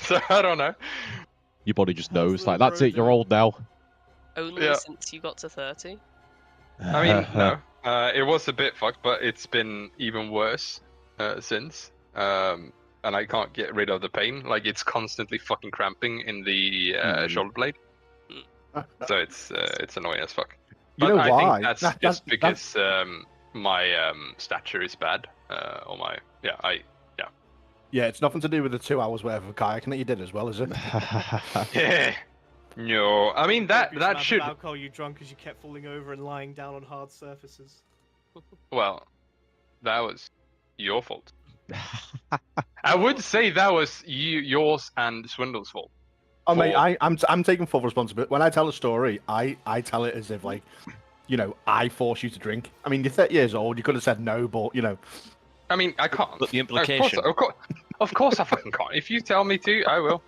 So I don't know. Your body just How's knows. little Like, that's bro it, you're doing? old now. Only Yeah. since you got to 30. I mean, no. It was a bit fucked, but it's been even worse since. And I can't get rid of the pain. Like, it's constantly fucking cramping in the shoulder blade. So it's annoying as fuck. You But know I why? think that's just because my stature is bad. Or my Yeah, it's nothing to do with the 2 hours worth of kayaking that you did as well, is it? yeah. No, I mean that Copious amount should. of alcohol you drunk as you kept falling over and lying down on hard surfaces. Well, that was your fault. I would say that was yours and Swindle's fault. Oh, mate, I'm taking full responsibility. When I tell a story, I tell it as if, like, you know, I force you to drink. I mean, you're 30 years old, you could have said no, but, you know. I mean, I can't. But the implication. Of course I fucking can't. If you tell me to, I will.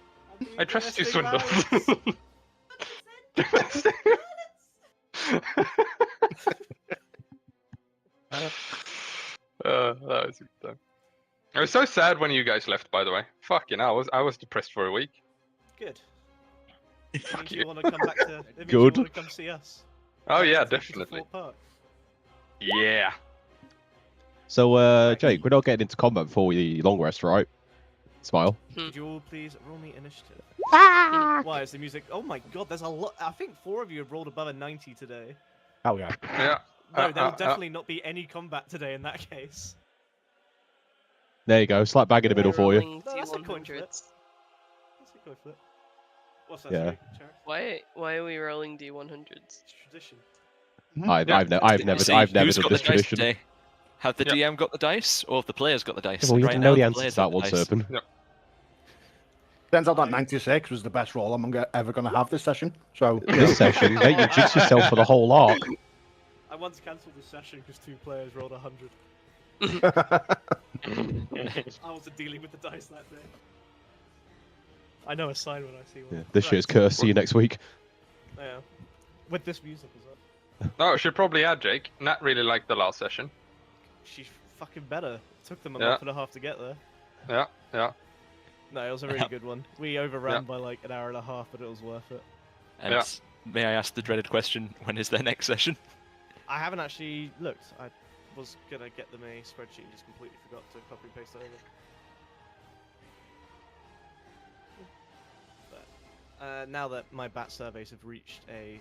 I trust you, Swindle. That was a good time. I was so sad when you guys left, by the way. Fucking hell, I was depressed for a week. Good. Fuck Means you. you want to come back to? It means Good. You want to come see us? Oh yeah, Take you to definitely. Fort Park. Yeah. So, Jake, we're not getting into combat before the long rest, right? Smile. Could you all please roll me initiative? Why is the music? Oh my god, there's a lot. I think 4 of you have rolled above a 90 today. Oh, yeah. Yeah. No, there will definitely not be any combat today in that case. There you go. Slight bag in the middle for you. Rolling No, that's a coin flip. D100s. That's a coin flip. What's that? Yeah. Sorry, Charis? Why are we rolling D100s? It's tradition. I've Yeah. never See, done who's this got the dice tradition. today? Have the Yeah. DM got the dice, or have the players got the dice? Well, you Right didn't now, know the the answer players to that have the one, dice. Serpent. Turns out that 96 was the best roll I'm ever going to have this session. So, This session, mate, you jinx yourself for the whole arc. I once cancelled this session because 2 players rolled 100. I wasn't dealing with the dice that day. I know a sign when I see one. Yeah, this Right. shit's cursed. See you next week. Yeah. With this music as well. No, I should probably add Jake. Nat really liked the last session. She's fucking better. It took them a Yeah. month and a half to get there. Yeah. No, it was a really good one. We overran by like an hour and a half, but it was worth it. And Yeah. may I ask the dreaded question: when is their next session? I haven't actually looked. I was gonna get them a spreadsheet and just completely forgot to copy and paste it over. But now that my bat surveys have reached a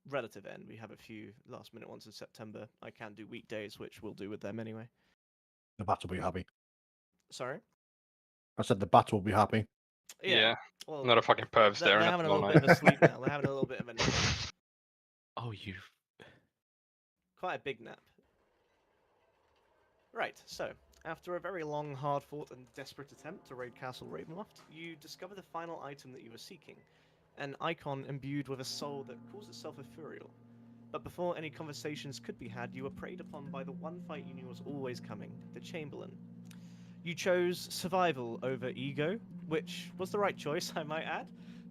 relative end, we have a few last minute ones in September. I can do weekdays, which we'll do with them anyway. the bat will be happy. Sorry? I said the bat will be happy. Yeah. Well, Not a fucking perv they're staring at having a them all little bit night. of a sleep now. They're having a little bit of a nap. Oh, you. Quite a big nap. Right, so, after a very long, hard-fought and desperate attempt to raid Castle Ravenloft, you discover the final item that you were seeking, an icon imbued with a soul that calls itself Ethereal. But before any conversations could be had, you were preyed upon by the one fight you knew was always coming, the Chamberlain. You chose survival over ego, which was the right choice, I might add,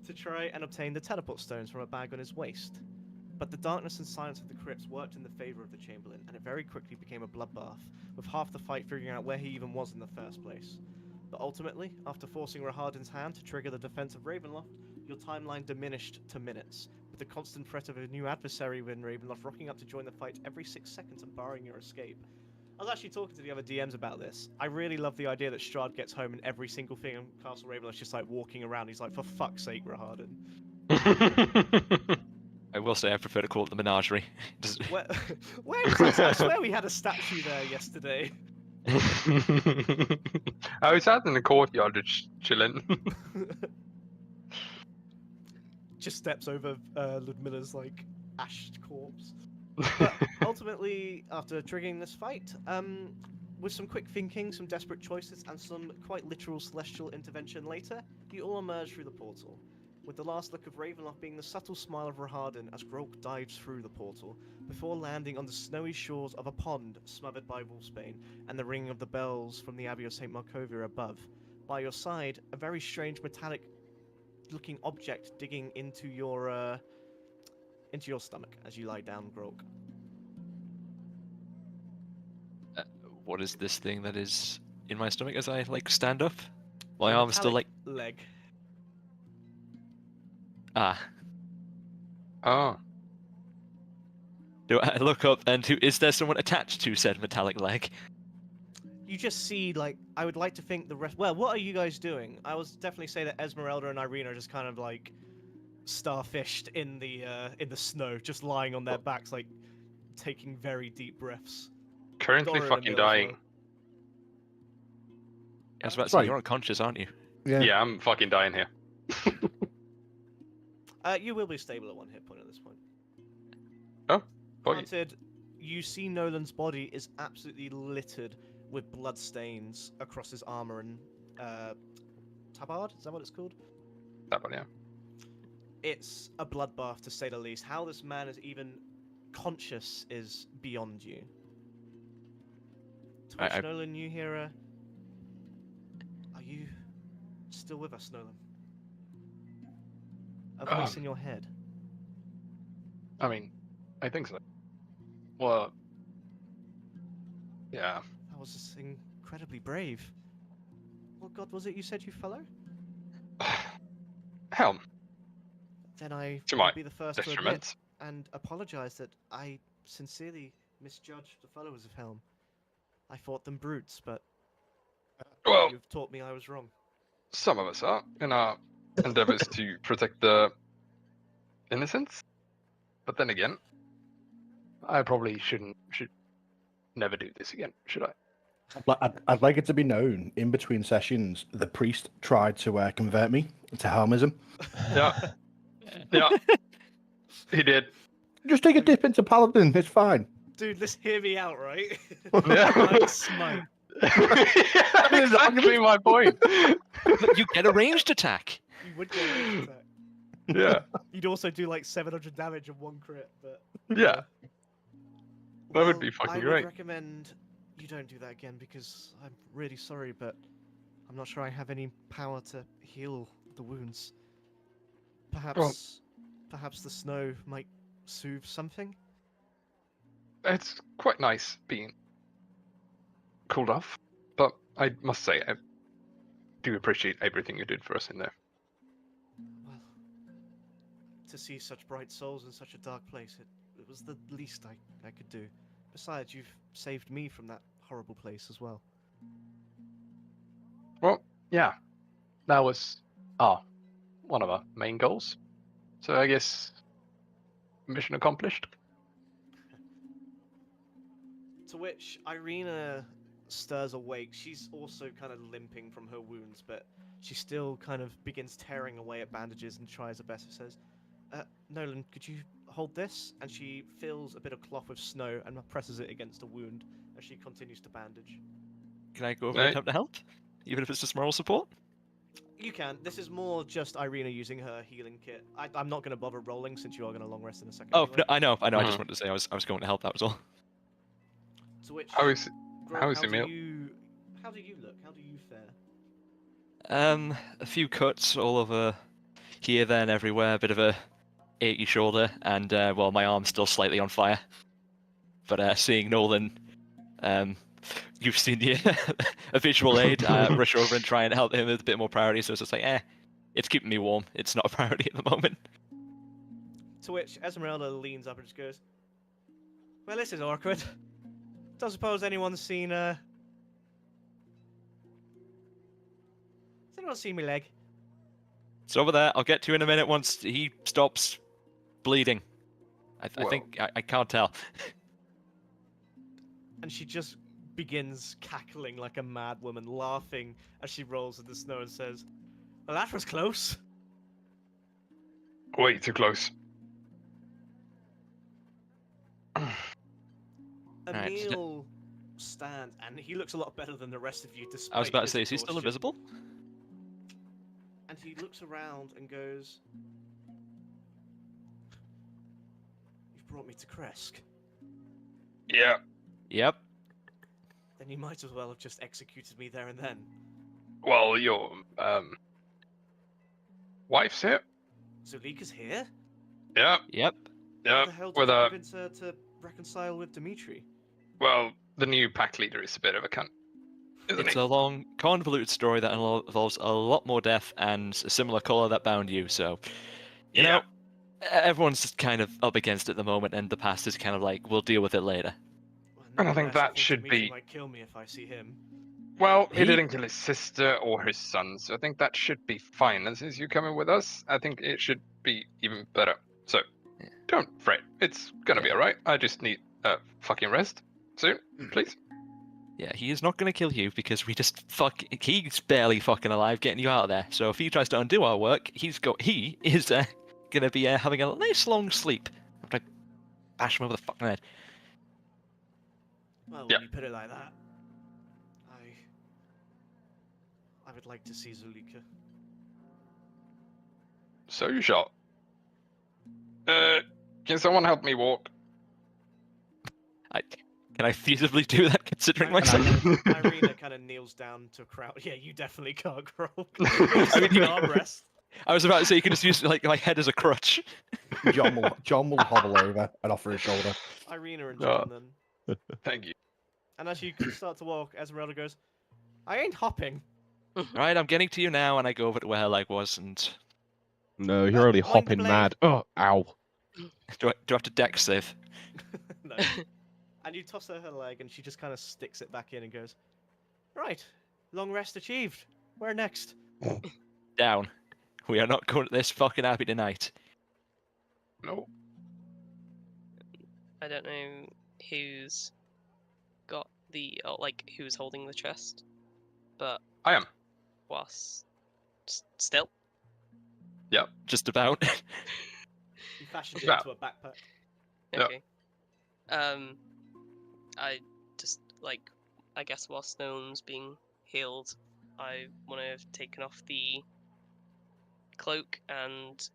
to try and obtain the teleport stones from a bag on his waist. But the darkness and silence of the crypts worked in the favor of the Chamberlain, and it very quickly became a bloodbath, with half the fight figuring out where he even was in the first place. But ultimately, after forcing Rahardin's hand to trigger the defense of Ravenloft, your timeline diminished to minutes, with the constant threat of a new adversary within Ravenloft rocking up to join the fight every 6 seconds and barring your escape. I was actually talking to the other DMs about this. I really love the idea that Strahd gets home and every single thing in Castle Ravenloft's just like walking around. He's like, for fuck's sake, Rahardin. I will say I prefer to call it the menagerie. Where is this? I swear we had a statue there yesterday. I was out in the courtyard just chilling. Just steps over Ludmilla's like ashed corpse. But ultimately, after triggering this fight, with some quick thinking, some desperate choices, and some quite literal celestial intervention later, you all emerge through the portal, with the last look of Ravenloft being the subtle smile of Rahardin as Grolk dives through the portal, before landing on the snowy shores of a pond smothered by wolfsbane, and the ringing of the bells from the Abbey of St. Markovia above. By your side, a very strange metallic-looking object digging into your stomach as you lie down, Grolk. What is this thing that is in my stomach as I like stand up? My A arm's still like. metallic leg. Ah. Oh. Do I look up and is there someone attached to said metallic leg? You just see, like, I would like to think the rest. Well, what are you guys doing? I was definitely say that Esmeralda and Irene are just kind of like starfished in the snow, just lying on their backs, like taking very deep breaths. Currently Dora and fucking Emil as dying. well. I was about to say, Right. you're unconscious, aren't you? Yeah, I'm fucking dying here. You will be stable at 1 hit point at this point. Oh, fuck it. Granted, you see Nolan's body is absolutely littered with blood stains across his armor and tabard. Is that what it's called? That one, yeah. It's a bloodbath to say the least. How this man is even conscious is beyond you. To which, Nolan, you hear a... Are you still with us, Nolan? A voice in your head. I mean, I think so. Well, yeah. That was just incredibly brave. What god was it you said you follow? Helm. Then I To will my be the first to admit detriment. and apologize that I sincerely misjudged the followers of Helm. I thought them brutes, but Well, you've taught me I was wrong. some of us are in our endeavors to protect the innocents. But then again, I probably should never do this again, should I? I'd like it to be known, in between sessions, the priest tried to convert me to Helmism. Yeah. Yeah. He did. Just take a dip into Paladin, it's fine. Dude, let's hear me out, right? Yeah. Like smite. Exactly my point. But you get a ranged attack. You would get a ranged attack. Yeah. You'd also do like 700 damage and 1 crit, but Yeah. That would Well, be fucking I great. would recommend you don't do that again because I'm really sorry, but I'm not sure I have any power to heal the wounds. Perhaps the snow might soothe something? It's quite nice being cooled off, but I must say I do appreciate everything you did for us in there. Well, to see such bright souls in such a dark place, it was the least I could do. Besides, you've saved me from that horrible place as well. Well, yeah, that was one of our main goals. So I guess mission accomplished. To which Irina stirs awake. She's also kind of limping from her wounds, but she still kind of begins tearing away at bandages and tries her best. Says, Nolan, could you hold this? And she fills a bit of cloth with snow and presses it against a wound as she continues to bandage. Can I go over and attempt to help? Even if it's just moral support? You can. This is more just Irina using her healing kit. I'm not going to bother rolling since you are going to long rest in a second. Oh, anyway. no, I know. I just Mhm. wanted to say I was going to help, that was all. To which, How is Grog, Emil? How do you look? How do you fare? A few cuts all over here, there, and everywhere. A bit of a achy shoulder, and well, my arm's still slightly on fire. But seeing Nolan, you've seen a visual aid, rush over and try and help him with a bit more priority. So it's just like, it's keeping me warm. It's not a priority at the moment. To which Esmeralda leans up and just goes, "Well, this is awkward. Don't suppose anyone's seen Has anyone seen me leg?" It's over there. I'll get to you in a minute once he stops bleeding. I Well. think I can't tell. And she just begins cackling like a mad woman, laughing as she rolls in the snow and says, "Well, that was close." Way too close. Right, so- Emil stands, and he looks a lot better than the rest of you, despite I was about to his say, is he still exhaustion. invisible? And he looks around and goes, "You've brought me to Kresk. Yeah. Yep. Then you might as well have just executed me there and then." Well, your wife's here. Zulika's here? Yeah. Yep. Yeah. How the hell did With you a convince her to reconcile with Dimitri? well, the new pack leader is a bit of a cunt, isn't It's he? a long, convoluted story that involves a lot more death and a similar color that bound you. So, you know, everyone's just kind of up against it at the moment, and the past is kind of like, we'll deal with it later. Well, And I think nonetheless, that should Dimitri be- might kill me if I see him. Well, he He- didn't kill his sister or his son, so I think that should be fine. And since you're coming with us, I think it should be even better. So, Yeah. don't fret. It's gonna be Yeah. alright. I just need a fucking rest soon, please. Yeah, he is not going to kill you because we just he's barely fucking alive getting you out of there. So if he tries to undo our work, he is going to be having a nice long sleep. I'm going to bash him over the fucking head. Well, Yeah. when you put it like that, I would like to see Zulika. So you shall. Can someone help me walk? Can I feasibly do that considering myself? Irina kind of kneels down to a crowd. Yeah, you definitely can't crawl. I mean, An armrest. I was about to say you can just use like my head as a crutch. John will hobble over and offer his shoulder. Irina and John then. Thank you. And as you start to walk, Esmeralda goes, I ain't hopping. Right, I'm getting to you now, and I go over to where her leg was, and No, you're only mind the hopping blade. mad. Oh, ow. do I have to dex save? No. And you toss her leg, and she just kind of sticks it back in and goes, right, long rest achieved. Where next? Down. We are not going to this fucking happy tonight. No. I don't know who's got who's holding the chest, but I am. was still. Just about. You fashioned it Yeah. into a backpack. Yeah. Okay. I just I guess whilst Nolan's being healed, I want to have taken off the cloak and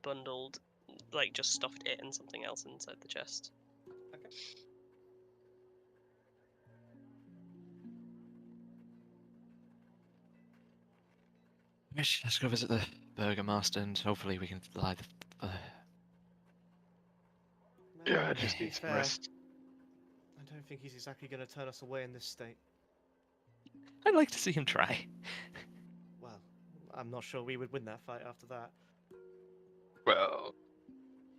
bundled, just stuffed it in something else inside the chest. Okay. Let's go visit the Burgermaster, and hopefully we can lie the. Yeah, I to just be need some fair, rest. I don't think he's exactly going to turn us away in this state. I'd like to see him try. Well, I'm not sure we would win that fight after that. Well,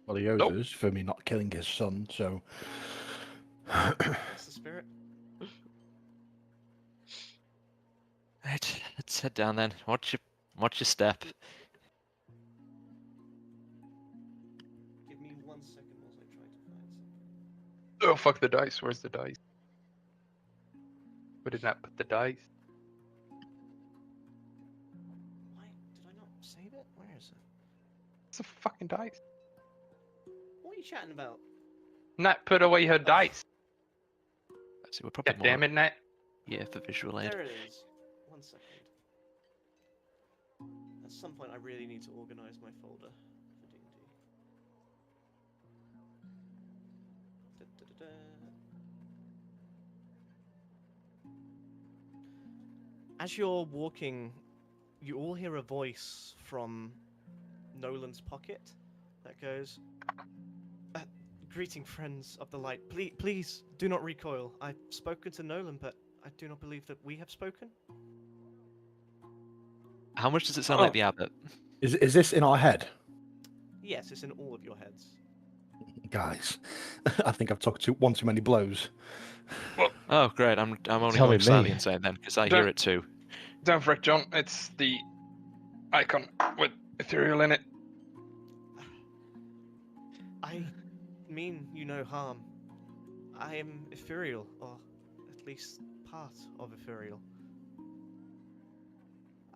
Well, he owes Nope. us for me not killing his son, so. That's the spirit. Right, let's head down then. Watch your step. Give me 1 second whilst I try to find something. oh fuck the dice. Where's the dice? Where did that put the dice? Why did I not save it? Where is it? It's a fucking dice. What are you chatting about? Nat put away her dice. So we're probably God damn it, Nat. Yeah, for visual aid. There it is. 1 second. At some point, I really need to organize my folder for D&D. Da-da-da-da. As you're walking, you all hear a voice from Nolan's pocket that goes, greeting friends of the light. Please do not recoil. I've spoken to Nolan, but I do not believe that we have spoken. How much does it sound like the abbot? Is this in our head? Yes, it's in all of your heads. Guys, I think I've took one too many blows. Oh, great! I'm only Telling going slightly me. insane then, because I Don't- hear it too. Don't fret, John. It's the icon with ethereal in it. I mean you no harm. I am ethereal, or at least part of ethereal.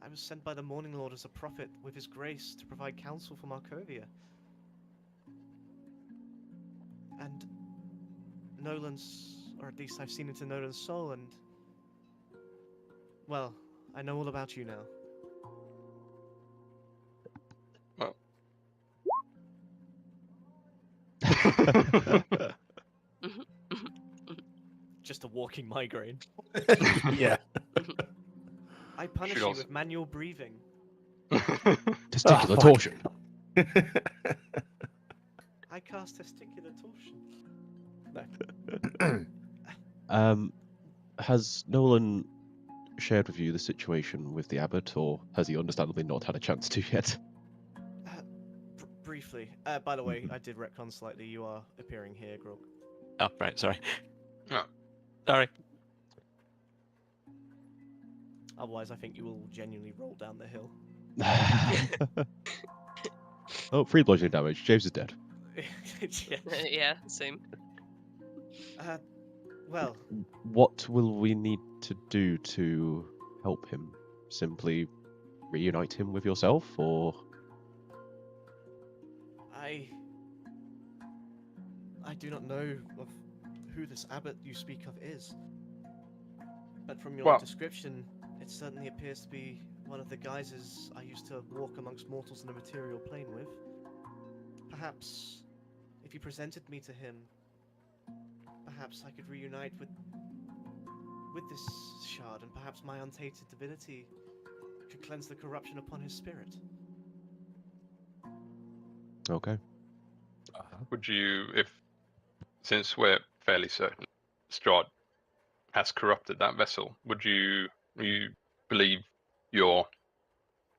I was sent by the Morning Lord as a prophet with his grace to provide counsel for Markovia. And Nolan's, or at least I've seen into Nolan's soul, and well, I know all about you now. Just a walking migraine. Yeah. I punish Should you also- with manual breathing. Testicular fuck. torsion. I cast testicular torsion. Has Nolan shared with you the situation with the abbot, or has he understandably not had a chance to yet? briefly. By the way, I did retcon slightly. You are appearing here, Grog. Oh, right, sorry. Oh. Sorry. Otherwise, I think you will genuinely roll down the hill. Oh, 3 bludgeoning damage. James is dead. Yeah. Yeah, same. Well, What will we need to do to help him? Simply reunite him with yourself, or I do not know of who this abbot you speak of is. But from your Well- description, it certainly appears to be one of the guises I used to walk amongst mortals in the material plane with. Perhaps, if you presented me to him, perhaps I could reunite with this shard, and perhaps my untainted divinity could cleanse the corruption upon his spirit. okay? Would you, since we're fairly certain Strahd has corrupted that vessel, would you believe you're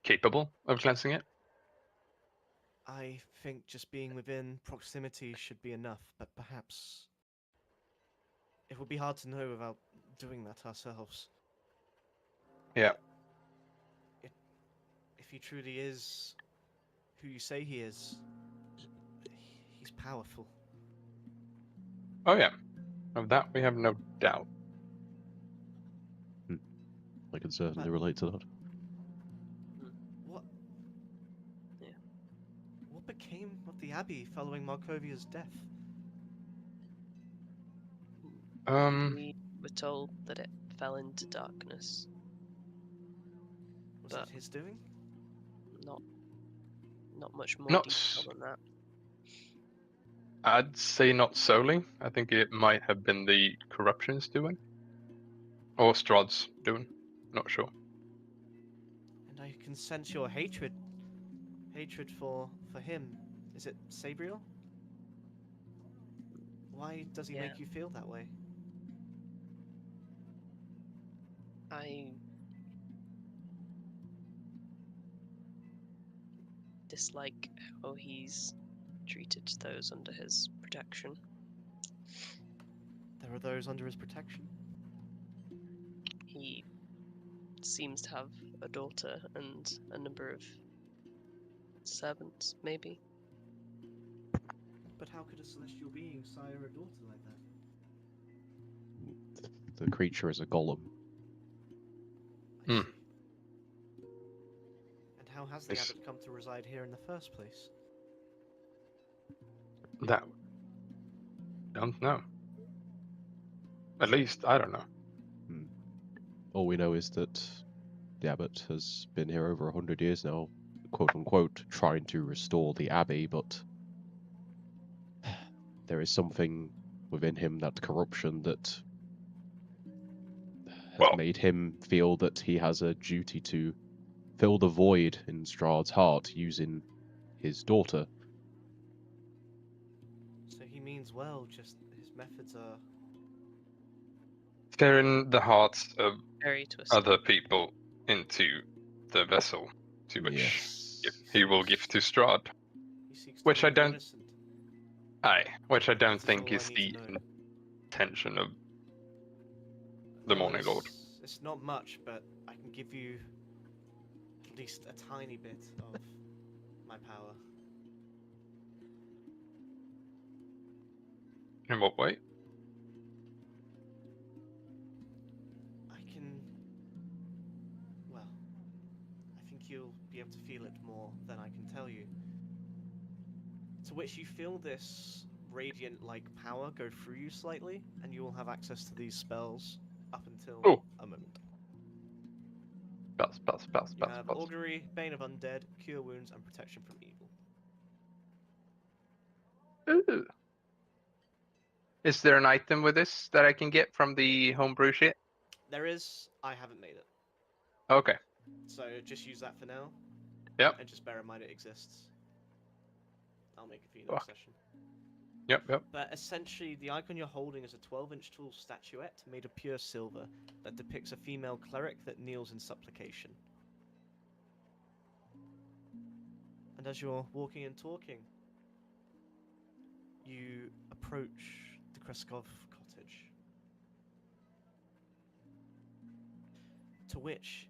capable of cleansing it? I think just being within proximity should be enough, but perhaps it would be hard to know without doing that ourselves. Yeah. If he truly is who you say he is, he's powerful. Oh yeah, of that we have no doubt. I can certainly But- relate to that. What? Yeah. What became of the Abbey following Markovia's death? We were told that it fell into darkness. Was But- that his doing? Not much more Not detail than that. I'd say not solely. I think it might have been the corruption's doing, or Strahd's doing. Not sure. And I can sense your hatred. Hatred for him. Is it Sabriel? Why does he Yeah. make you feel that way? I dislike how he's treated those under his protection. There are those under his protection. He seems to have a daughter and a number of servants, maybe. But how could a celestial being sire a daughter like that? The creature is a golem. I Hmm. see. And how has the Yes. abbot come to reside here in the first place? That don't know. At least I don't know. All we know is that the abbot has been here over 100 years now, quote unquote, trying to restore the abbey, but there is something within him, that corruption, that has Well- made him feel that he has a duty to fill the void in Strahd's heart using his daughter. So he means well, just his methods are... Staring the hearts of Very twisted. other people into the vessel to which Yes. he will give to Strahd. He seeks to Which I make you don't- innocent. Which I don't That is think all I is need the to know. intention of the Well, Morning Lord. It's not much, but I can give you at least a tiny bit of my power. In what way? I can... Well, I think you'll be able to feel it more than I can tell you. To which you feel this radiant-like power go through you slightly, and you will have access to these spells up until Oh. a moment. Spells. You have Augury, Bane of Undead, Cure Wounds, and Protection from Evil. Ooh. Is there an item with this that I can get from the homebrew shit? There is, I haven't made it. Okay. So just use that for now. Yep. And just bear in mind it exists. I'll make it for you Fuck. next session. Yep. But essentially, the icon you're holding is a 12-inch tall statuette made of pure silver that depicts a female cleric that kneels in supplication. And as you're walking and talking, you approach the Kreskov cottage. To which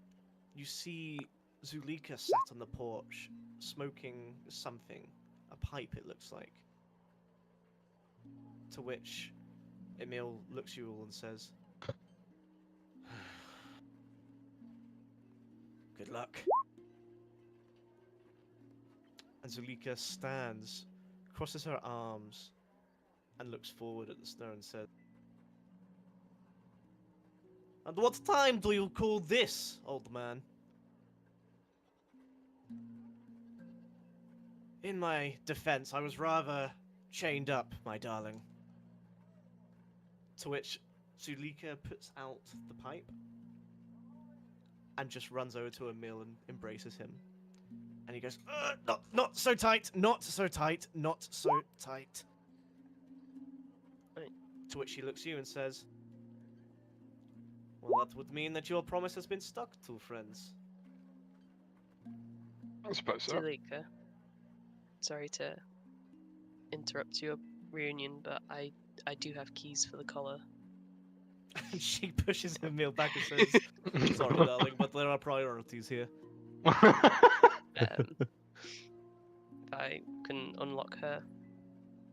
you see Zulika sat on the porch, smoking something, a pipe it looks like. To which Emil looks at you all and says, "Good luck." And Zulika stands, crosses her arms, and looks forward at the snow and says, "And what time do you call this, old man?" "In my defense, I was rather chained up, my darling." To which Zulika puts out the pipe and just runs over to Emil and embraces him. And he goes, not so tight, not so tight, not so tight." Right. To which she looks at you and says, "Well, that would mean that your promise has been stuck to, friends." I suppose so. Zulika, sorry to interrupt your reunion, but I do have keys for the collar. And she pushes Emil back and says, "Sorry, darling, but there are priorities here." If I can unlock her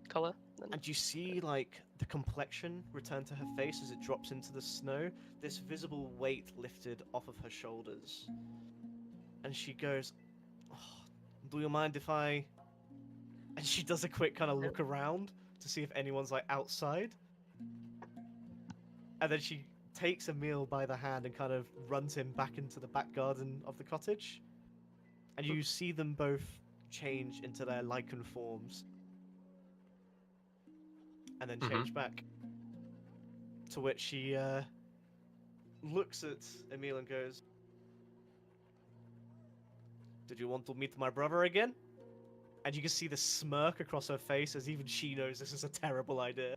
collar, then And you see, like, the complexion return to her face as it drops into the snow, this visible weight lifted off of her shoulders. And she goes, "Oh, do you mind if I..." And she does a quick kind of look around to see if anyone's, like, outside. And then she takes Emil by the hand and kind of runs him back into the back garden of the cottage. And you see them both change into their lichen forms. And then change back. To which she looks at Emil and goes, "Did you want to meet my brother again?" And you can see the smirk across her face as even she knows this is a terrible idea.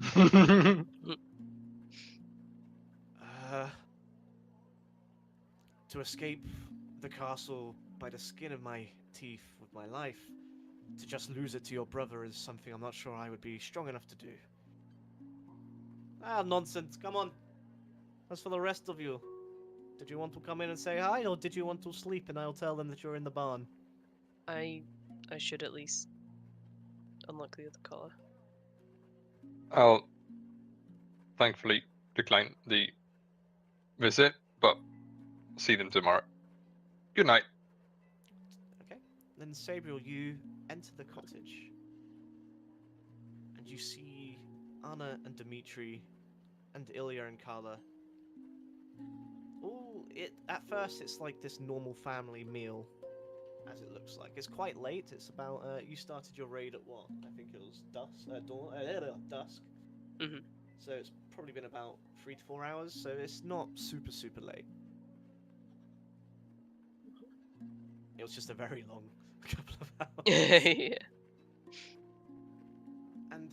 To escape the castle by the skin of my teeth with my life, to just lose it to your brother is something I'm not sure I would be strong enough to do. Ah, nonsense, come on. As for the rest of you, did you want to come in and say hi, or did you want to sleep and I'll tell them that you're in the barn? I should at least unlock the other collar. I'll thankfully decline the visit, but see them tomorrow. Good night. Okay. Then Sabriel, you enter the cottage. And you see Anna and Dimitri and Ilya and Carla. At first it's like this normal family meal, as it looks like. It's quite late. It's about you started your raid at what? I think it was dusk. Mhm. So it's probably been about 3 to 4 hours. So it's not super late. It was just a very long couple of hours. Yeah. And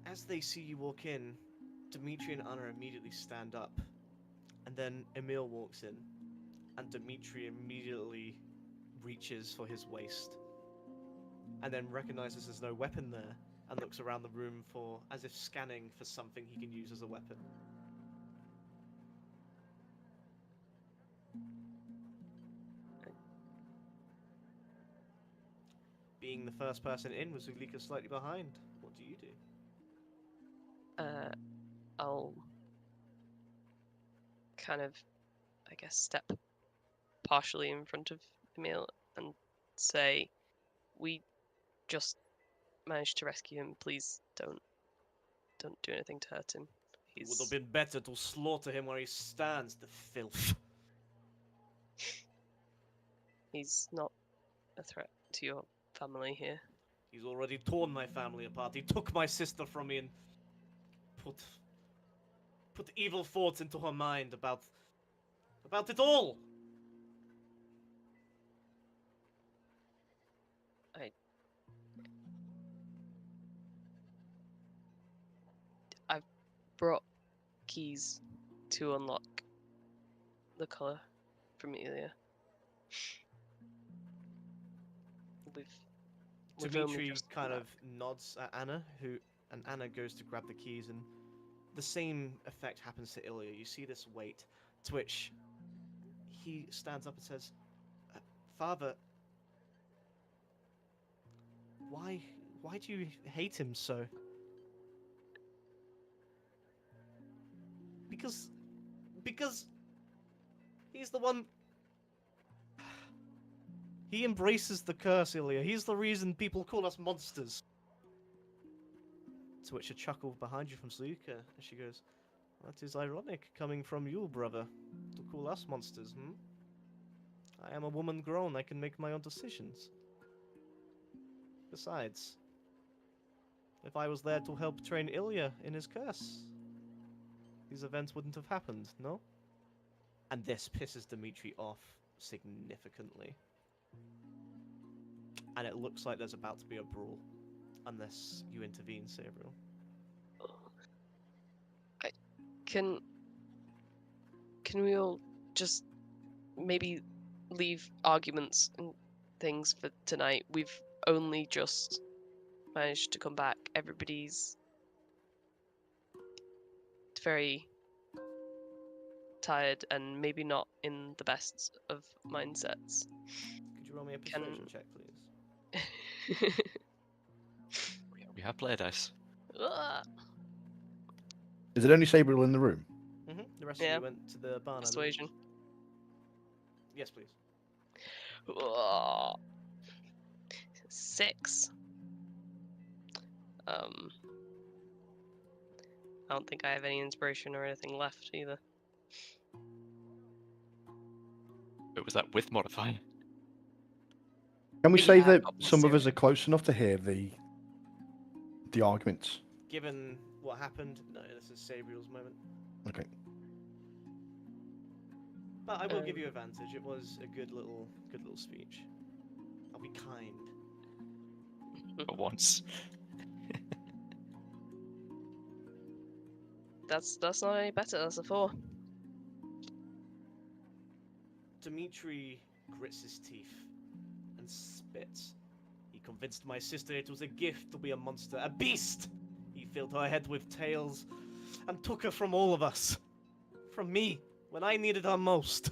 as they see you walk in, Dimitri and Anna immediately stand up. And then Emil walks in, and Dimitri immediately reaches for his waist. And then recognizes there's no weapon there, and looks around the room for, as if scanning for something he can use as a weapon. Being the first person in, with Zulika slightly behind, what do you do? I'll kind of, I guess, step partially in front of Emil and say, "We just managed to rescue him. Please don't do anything to hurt him. It would have been better to slaughter him where he stands, the filth." He's not a threat to your family here." He's already torn my family apart. He took my sister from me and put evil thoughts into her mind about it all. I've brought keys to unlock the collar from Ilya. we've only Dimitri just kind come of nods at Anna, and Anna goes to grab the keys, and the same effect happens to Ilya. You see this weight, to which he stands up and says, "Father, why do you hate him so?" Because he's the one. He embraces the curse, Ilya. He's the reason people call us monsters. To which a chuckle behind you from Zuka, and she goes, "That is ironic, coming from you, brother, to call us monsters, hmm? I am a woman grown, I can make my own decisions. Besides, if I was there to help train Ilya in his curse, these events wouldn't have happened, no?" And this pisses Dimitri off significantly. And it looks like there's about to be a brawl, unless you intervene, Sabriel. Can we all just maybe leave arguments and things for tonight? We've only just managed to come back. Everybody's very tired and maybe not in the best of mindsets. Could you roll me a persuasion check, please? We have play dice. Ah, Is it only Sabriel in the room? The rest Yeah. of you went to the barn, I believe. Persuasion. Yes, please. Ah, 6. I don't think I have any inspiration or anything left either. But was that with modifier? Can we Yeah, say I've that got some of +0. us are close enough to hear the arguments? Given what happened, no, this is Sabriel's moment. Okay. But I will give you advantage. It was a good little speech. I'll be kind. For once. That's not any better. That's a 4. Dimitri grits his teeth and spits. "He convinced my sister it was a gift to be a monster, a beast! He filled her head with tales and took her from all of us. From me, when I needed her most.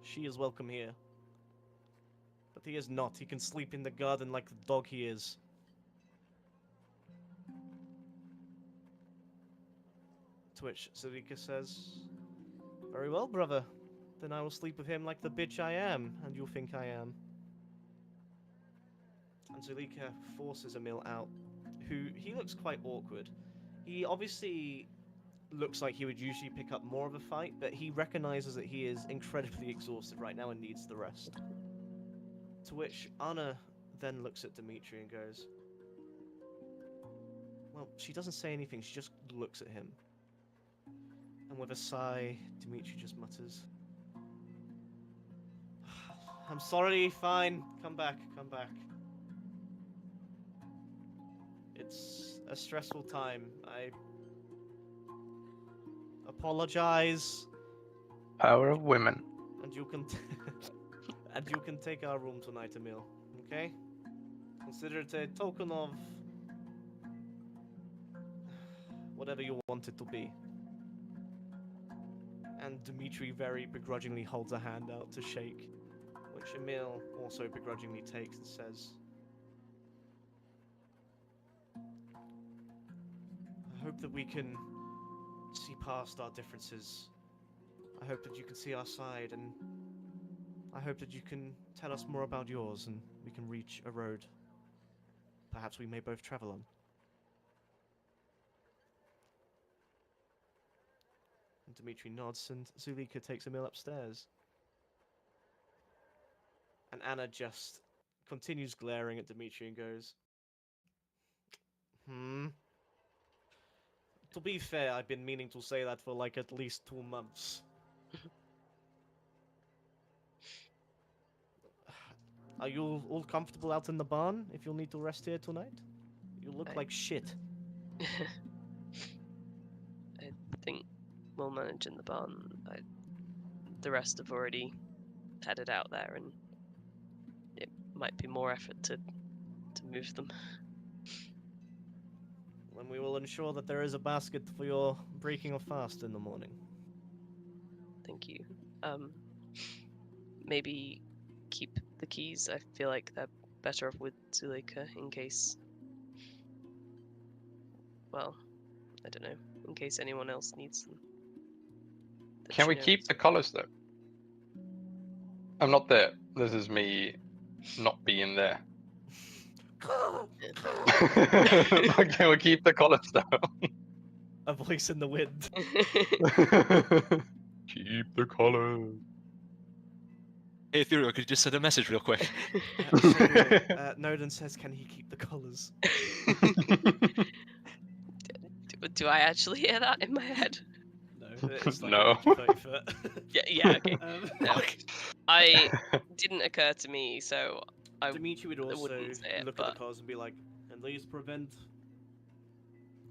She is welcome here. But he is not. He can sleep in the garden like the dog he is." To which Sarika says, "Very well, brother. Then I will sleep with him like the bitch I am, and you think I am." And Zulika forces Emil out, who he looks quite awkward. He obviously looks like he would usually pick up more of a fight, but he recognizes that he is incredibly exhausted right now and needs the rest. To which Anna then looks at Dimitri and goes, well, she doesn't say anything, she just looks at him. And with a sigh, Dimitri just mutters, "I'm sorry, fine, come back, come back. It's a stressful time. I apologize." Power of women. And you can and you can take our room tonight, Emil. Okay? Consider it a token of whatever you want it to be. And Dimitri very begrudgingly holds a hand out to shake, which Emil also begrudgingly takes and says, "I hope that we can see past our differences. I hope that you can see our side, and I hope that you can tell us more about yours, and we can reach a road perhaps we may both travel on." And Dimitri nods, and Zulika takes Emil upstairs. And Anna just continues glaring at Dimitri and goes, To be fair, I've been meaning to say that for like at least 2 months. Are you all comfortable out in the barn if you'll need to rest here tonight? You look like shit." I think we'll manage in the barn. The rest have already headed out there, and it might be more effort to move them. Then we will ensure that there is a basket for your breaking of fast in the morning. Thank you. Maybe keep the keys. I feel like they're better off with Zuleika in case. Well, I don't know. In case anyone else needs them. that Can she we knows. keep the colors though? I'm not there. This is me not being there. Can we keep the colors though? A voice in the wind. Keep the colors. Hey, Ethereal, could you just send a message real quick? Noden says, can he keep the collars? Do I actually hear that in my head? No, it's like No. 30 foot. Yeah, okay. No. Okay. I didn't occur to me, so I Dimitri would also wouldn't say it, look at but the collars and be like, and these prevent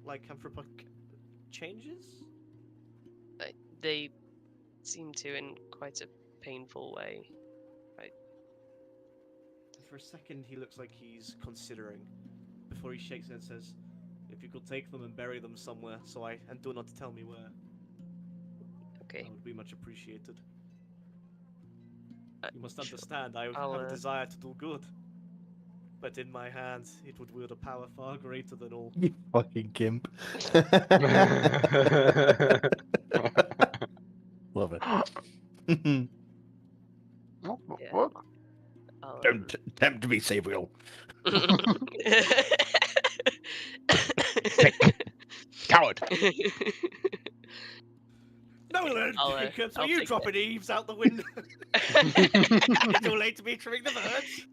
lycanthropic changes? they seem to in quite a painful way. For a second, he looks like he's considering. Before he shakes it and says, if you could take them and bury them somewhere, and do not tell me where, Okay. that would be much appreciated. You must Sure. understand, I I'll, have a desire to do good. But in my hands, it would wield a power far greater than all. You fucking gimp. Love it. What the Yeah. fuck? I'll, Don't tempt me, Sabriel. Coward. Nolan, I'll, Jacobs, I'll are you take dropping Eves out the window? Too late to be trimming the birds.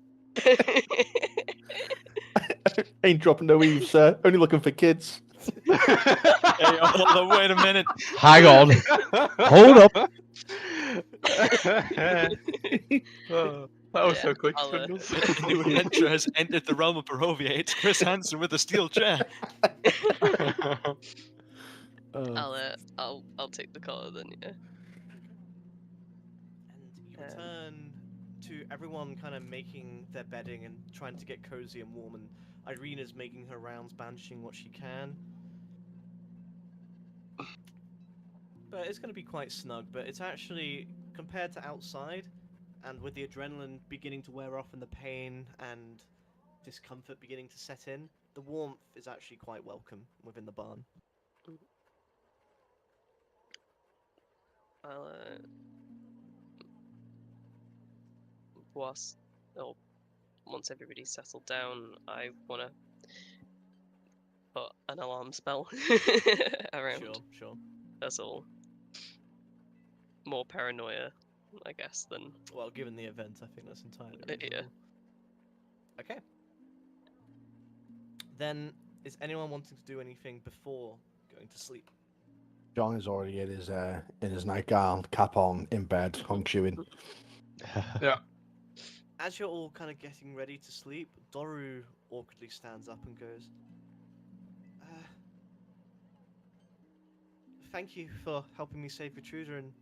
Ain't dropping no Eve, sir. Only looking for kids. Hey, hold on, wait a minute. Hang on. Hold up. Oh, that was Yeah, so quick. I'll, Swindles. A new adventurer has entered the realm of Barovia. It's Chris Hansen with a steel chair. I'll take the collar then. Yeah. And you return to everyone kind of making their bedding and trying to get cozy and warm, and Irene is making her rounds, banishing what she can. But it's going to be quite snug, but it's actually, compared to outside, and with the adrenaline beginning to wear off and the pain and discomfort beginning to set in, the warmth is actually quite welcome within the barn. I'll once everybody's settled down, I wanna put an alarm spell around. Sure. That's all. More paranoia, I guess, than Well, given the event, I think that's entirely Yeah. reasonable. Okay. Then, is anyone wanting to do anything before going to sleep? John is already in his nightgown, cap on, in bed, hung chewing. As you're all kind of getting ready to sleep, Doru awkwardly stands up and goes, thank you for helping me save Vitruda, and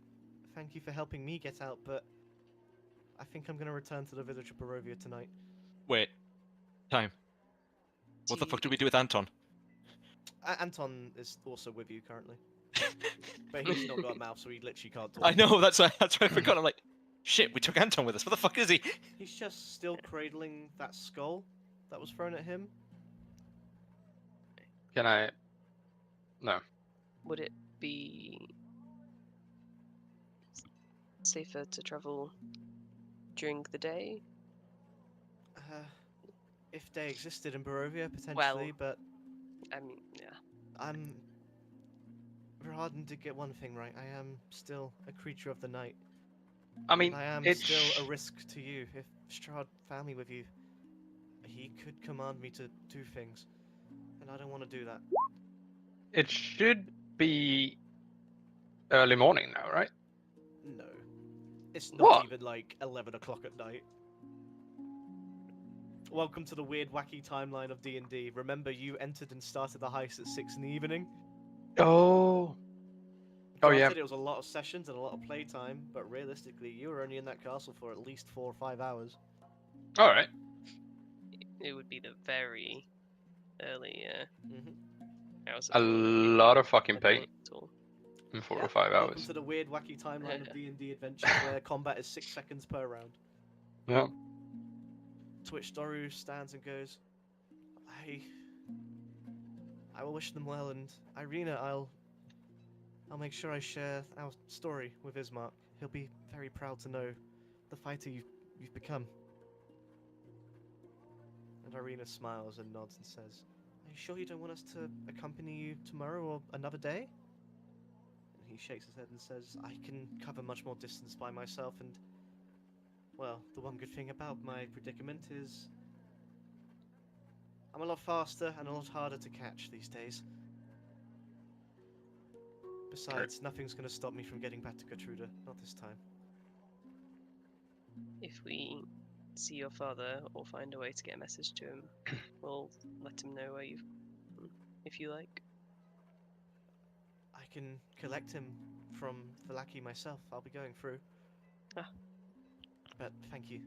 thank you for helping me get out, but I think I'm going to return to the village of Barovia tonight. Wait. Time. What the fuck do we do with Anton? Anton is also with you currently. But he's not got a mouth, so he literally can't talk. I know, that's why I forgot. I'm like, shit, we took Anton with us. Where the fuck is he? He's just still cradling that skull that was thrown at him. Can I? No. would it be safer to travel during the day? If they existed in Barovia, potentially, but I mean, yeah. Verharden did get one thing right. I am still a creature of the night. I mean, I am it's still a risk to you. If Strahd found me with you, he could command me to do things. And I don't want to do that. It should be early morning now, right? No. It's not What? even like 11 o'clock at night. Welcome to the weird, wacky timeline of D&D. Remember, you entered and started the heist at 6 in the evening? Oh. Oh, yeah. Granted, it was a lot of sessions and a lot of playtime, but realistically, you were only in that castle for at least 4 or 5 hours. All right. It would be the very early Mhm. hours A of the morning, lot of fucking pain midnight at all. in 4 or Yep, 5 welcome hours. to the weird, wacky timeline of D&D Adventures where combat is 6 seconds per round. Yeah. To which Doru stands and goes, I will wish them well, and Irina, I'll make sure I share our story with Ismark. He'll be very proud to know the fighter you've become. And Irina smiles and nods and says, "Are you sure you don't want us to accompany you tomorrow or another day?" And he shakes his head and says, "I can cover much more distance by myself, and well, the one good thing about my predicament is I'm a lot faster and a lot harder to catch these days. Besides, nothing's going to stop me from getting back to Gertruda, not this time." If we see your father or find a way to get a message to him, we'll let him know where you've. If you like. I can collect him from Vallaki myself. I'll be going through. Ah. But thank you.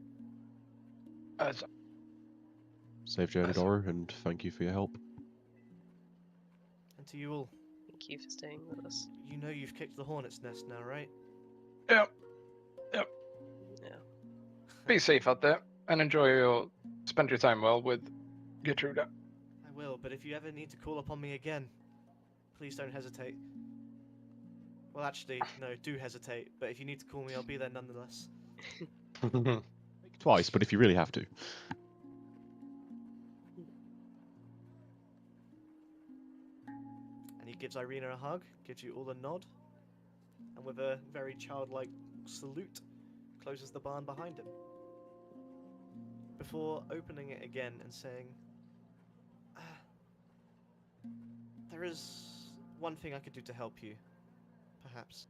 Safe journey, Nice. Dora, and thank you for your help. And to you all, Thank you for staying with us. you know you've kicked the hornet's nest now, right? Yep. Yeah. Be safe out there and spend your time well with Gertruda. I will, but if you ever need to call upon me again, please don't hesitate. Well, actually, no, do hesitate, but if you need to call me, I'll be there nonetheless. Twice, but if you really have to. And he gives Irina a hug, gives you all a nod, and with a very childlike salute, closes the barn behind him. Before opening it again and saying, "There is one thing I could do to help you, perhaps.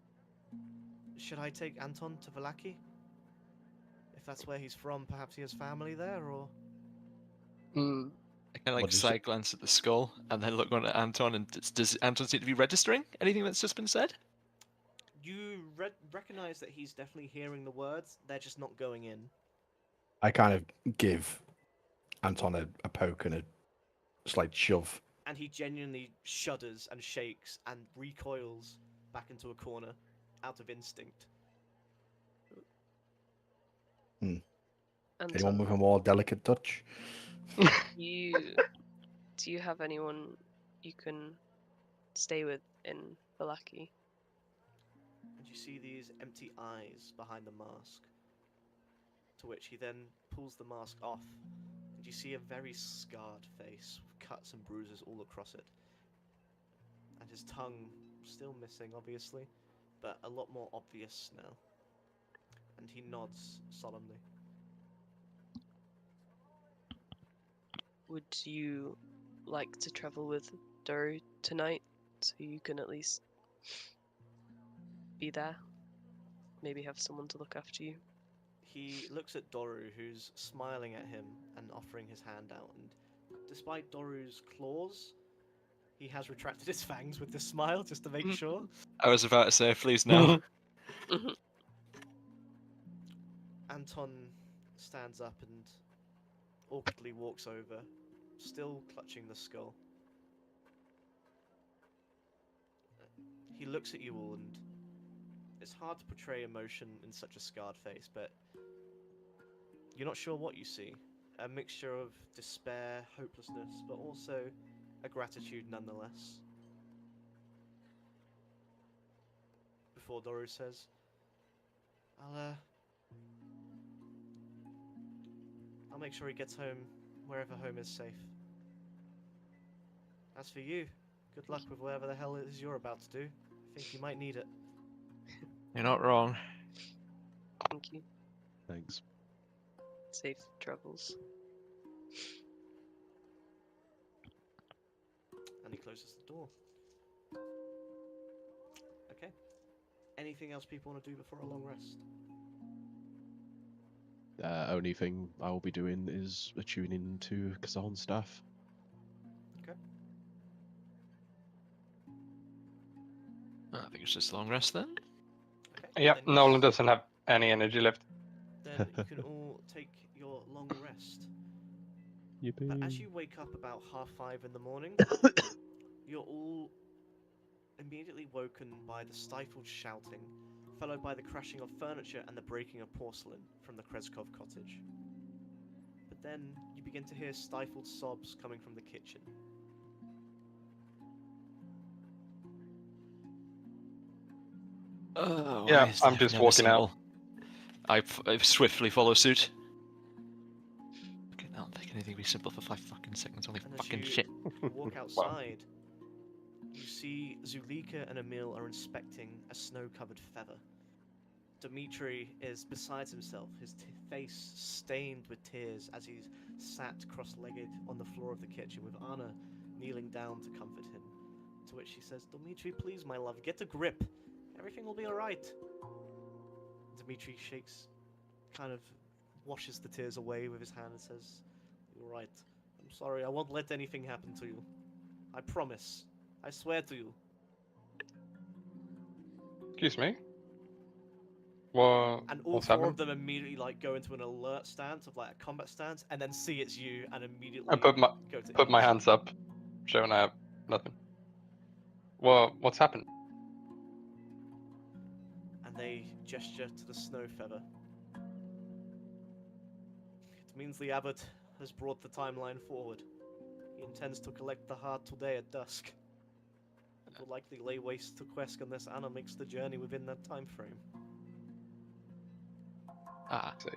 Should I take Anton to Vallaki? If that's where he's from, perhaps he has family there, or..." Mm, I kind of What like did you say? side glance at the skull and then look on at Anton. And does Anton seem to be registering anything that's just been said? You recognize that he's definitely hearing the words, they're just not going in. I kind of give Anton a poke and a slight shove. And he genuinely shudders and shakes and recoils back into a corner out of instinct. Anyone Anton, with a more delicate touch? do you have anyone you can stay with in Vallaki? And you see these empty eyes behind the mask. To which he then pulls the mask off, and you see a very scarred face with cuts and bruises all across it. And his tongue still missing, obviously, but a lot more obvious now. And he nods solemnly. Would you like to travel with Doru tonight so you can at least be there? Maybe have someone to look after you? He looks at Doru, who's smiling at him and offering his hand out, and despite Doru's claws, he has retracted his fangs with this smile just to make sure. I was about to say, please no. Anton stands up and awkwardly walks over, still clutching the skull. He looks at you all, and it's hard to portray emotion in such a scarred face, but you're not sure what you see. A mixture of despair, hopelessness, but also a gratitude nonetheless. Before Doru says, I'll make sure he gets home wherever home is safe. As for you, good luck with whatever the hell it is you're about to do. I think you might need it. You're not wrong. Thank you. Thanks. Safe travels. And he closes the door. Okay. Anything else people want to do before a long rest? Only thing I will be doing is attuning to Kazan's staff. I think it's just a long rest then. Okay. yeah, then you Nolan doesn't have any energy left. Then you can all take your long rest. Yippee. But as you wake up about 5:30 in the morning, you're all immediately woken by the stifled shouting, followed by the crashing of furniture and the breaking of porcelain from the Kreskov cottage. But then you begin to hear stifled sobs coming from the kitchen. Oh, Yeah, why is I'm there just never walking out. simple? I swiftly follow suit. Okay, I don't think anything would be simple for 5 fucking seconds. Holy And as fucking you shit. walk outside, you see Zulika and Emil are inspecting a snow-covered feather. Dmitri is beside himself, his face stained with tears as he's sat cross-legged on the floor of the kitchen with Anna kneeling down to comfort him. To which she says, "Dmitri, please, my love, get a grip. Everything will be alright." Dmitri shakes, kind of washes the tears away with his hand and says, "You're right. I'm sorry, I won't let anything happen to you. I promise. I swear to you." Excuse me. What? And all What's four happened? of them immediately like go into an alert stance of like a combat stance, and then see it's you, and immediately I put go to my each. hands up, showing I have nothing. What's happened? And they gesture to the snow feather. It means the abbot has brought the timeline forward. He intends to collect the heart today at dusk, and will likely lay waste to Quesk unless Anna makes the journey within that time frame. Ah, See.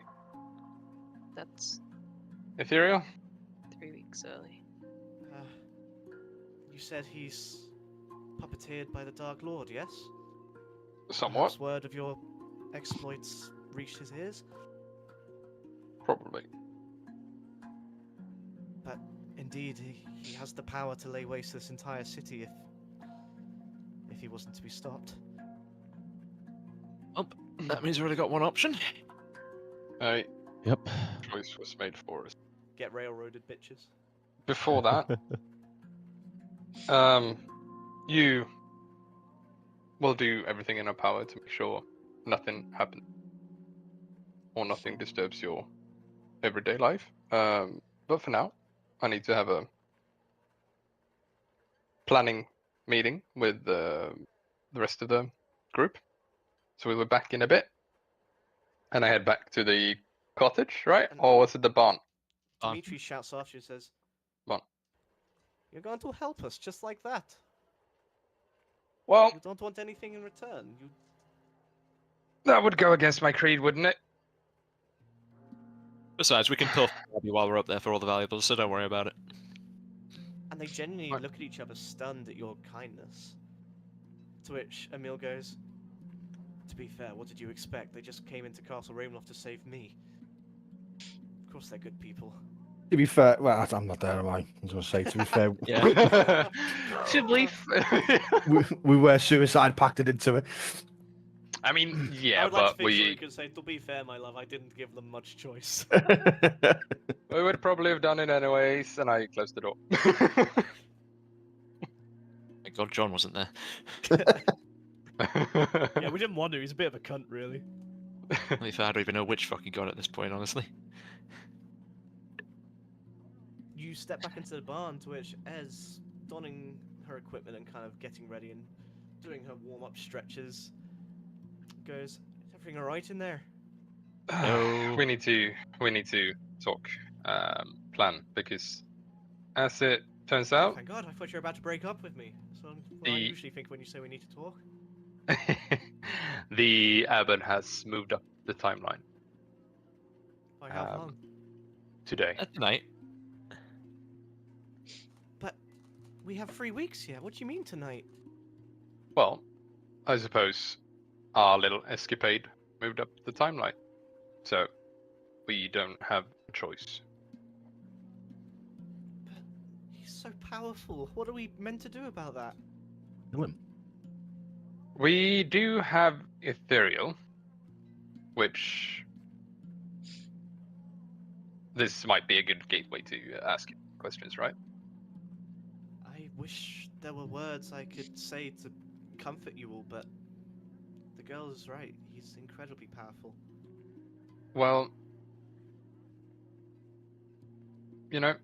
That's Ethereal? 3 weeks early. You said he's puppeteered by the Dark Lord, yes? Somewhat. Perhaps word of your exploits reached his ears? Probably. But indeed, he has the power to lay waste to this entire city if he wasn't to be stopped. that means we've only got one option. Yep. Choice was made for us. Get railroaded, bitches. Before that, you will do everything in our power to make sure nothing happens or nothing disturbs your everyday life. But for now, I need to have a planning meeting with the rest of the group. So we were back in a bit, and I head back to the cottage, right? And- Or was it the barn? Dmitri shouts after you and says, Barn. "You're going to help us just like that. Well, You don't want anything in return. You that would go against my creed, wouldn't it? Besides, we can pull you while we're up there for all the valuables, so don't worry about it. And they genuinely What? look at each other stunned at your kindness. To which Emil goes, "To be fair, what did you expect? They just came into Castle Ravenloft to save me. Of course they're good people." To be fair, well, I'm not there, am I? I was going to say, to be fair, Yeah. To be we were suicide pacted into it. I mean, I yeah, would like to but think we Zulika could say, "To be fair, my love, I didn't give them much choice." would probably have done it anyways, and I closed the door. Thank God John wasn't there. Yeah, we didn't want to. He's a bit of a cunt, really. To be fair, I don't even know which fucking god at this point, honestly. You step back into the barn, to which Ez, donning her equipment and kind of getting ready and doing her warm-up stretches, goes, "Is everything alright in there?" No. we need to talk plan, because as it turns Oh, out, thank God, I thought you were about to break up with me. So what I The- usually think when you say we need to talk. the abbot has moved up the timeline By how Um, long? today. Tonight. But we have 3 weeks yet. What do you mean tonight? Well, I suppose our little escapade moved up the timeline, so we don't have a choice. But he's so powerful. What are we meant to do about that? Kill him. We do have ethereal, which this might be a good gateway to ask questions, right? I wish there were words I could say to comfort you all, but the girl is right. He's incredibly powerful. Well, you know,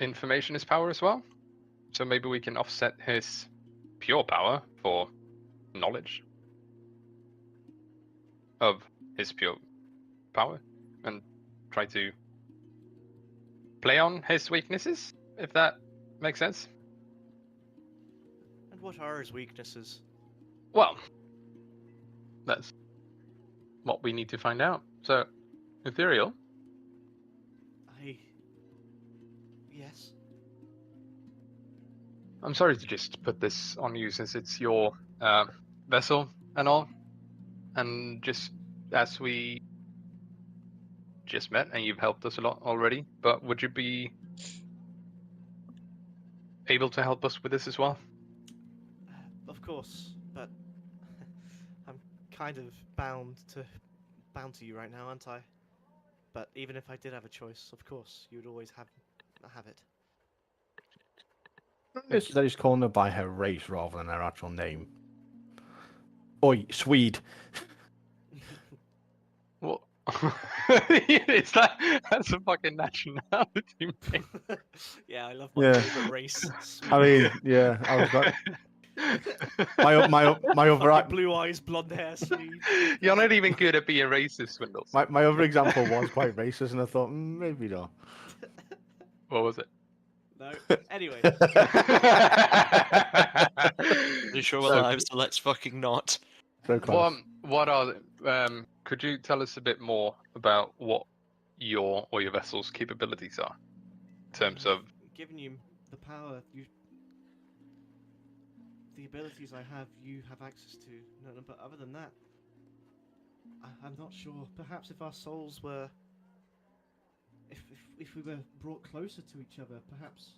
information is power as well. So maybe we can offset his pure power for knowledge of his pure power and try to play on his weaknesses, if that makes sense. And what are his weaknesses? Well, that's what we need to find out. So, Ethereal, Yes. I'm sorry to just put this on you since it's your vessel and all, and just as we just met and you've helped us a lot already, but would you be able to help us with this as well? Of course, but I'm kind of bound to you right now, aren't I? But even if I did have a choice, of course, you would always have it. It's that he's calling her by her race rather than her actual name. Oi, Swede. What? Is that's a fucking nationality, mate. Yeah, I love my Yeah. favorite race. I mean, yeah, I was got my other Fucking blue eyes, blonde hair, Swede. You're not even good at being racist, Swindles. my other example was quite racist, and I thought maybe not. What was it? No. Anyway, Pretty sure we're So- live, so let's fucking not. So close. What are could you tell us a bit more about what your or your vessel's capabilities are in terms of giving you the power, the abilities I have, you have access to. No, but other than that, I'm not sure. Perhaps if our souls were, if we were brought closer to each other, perhaps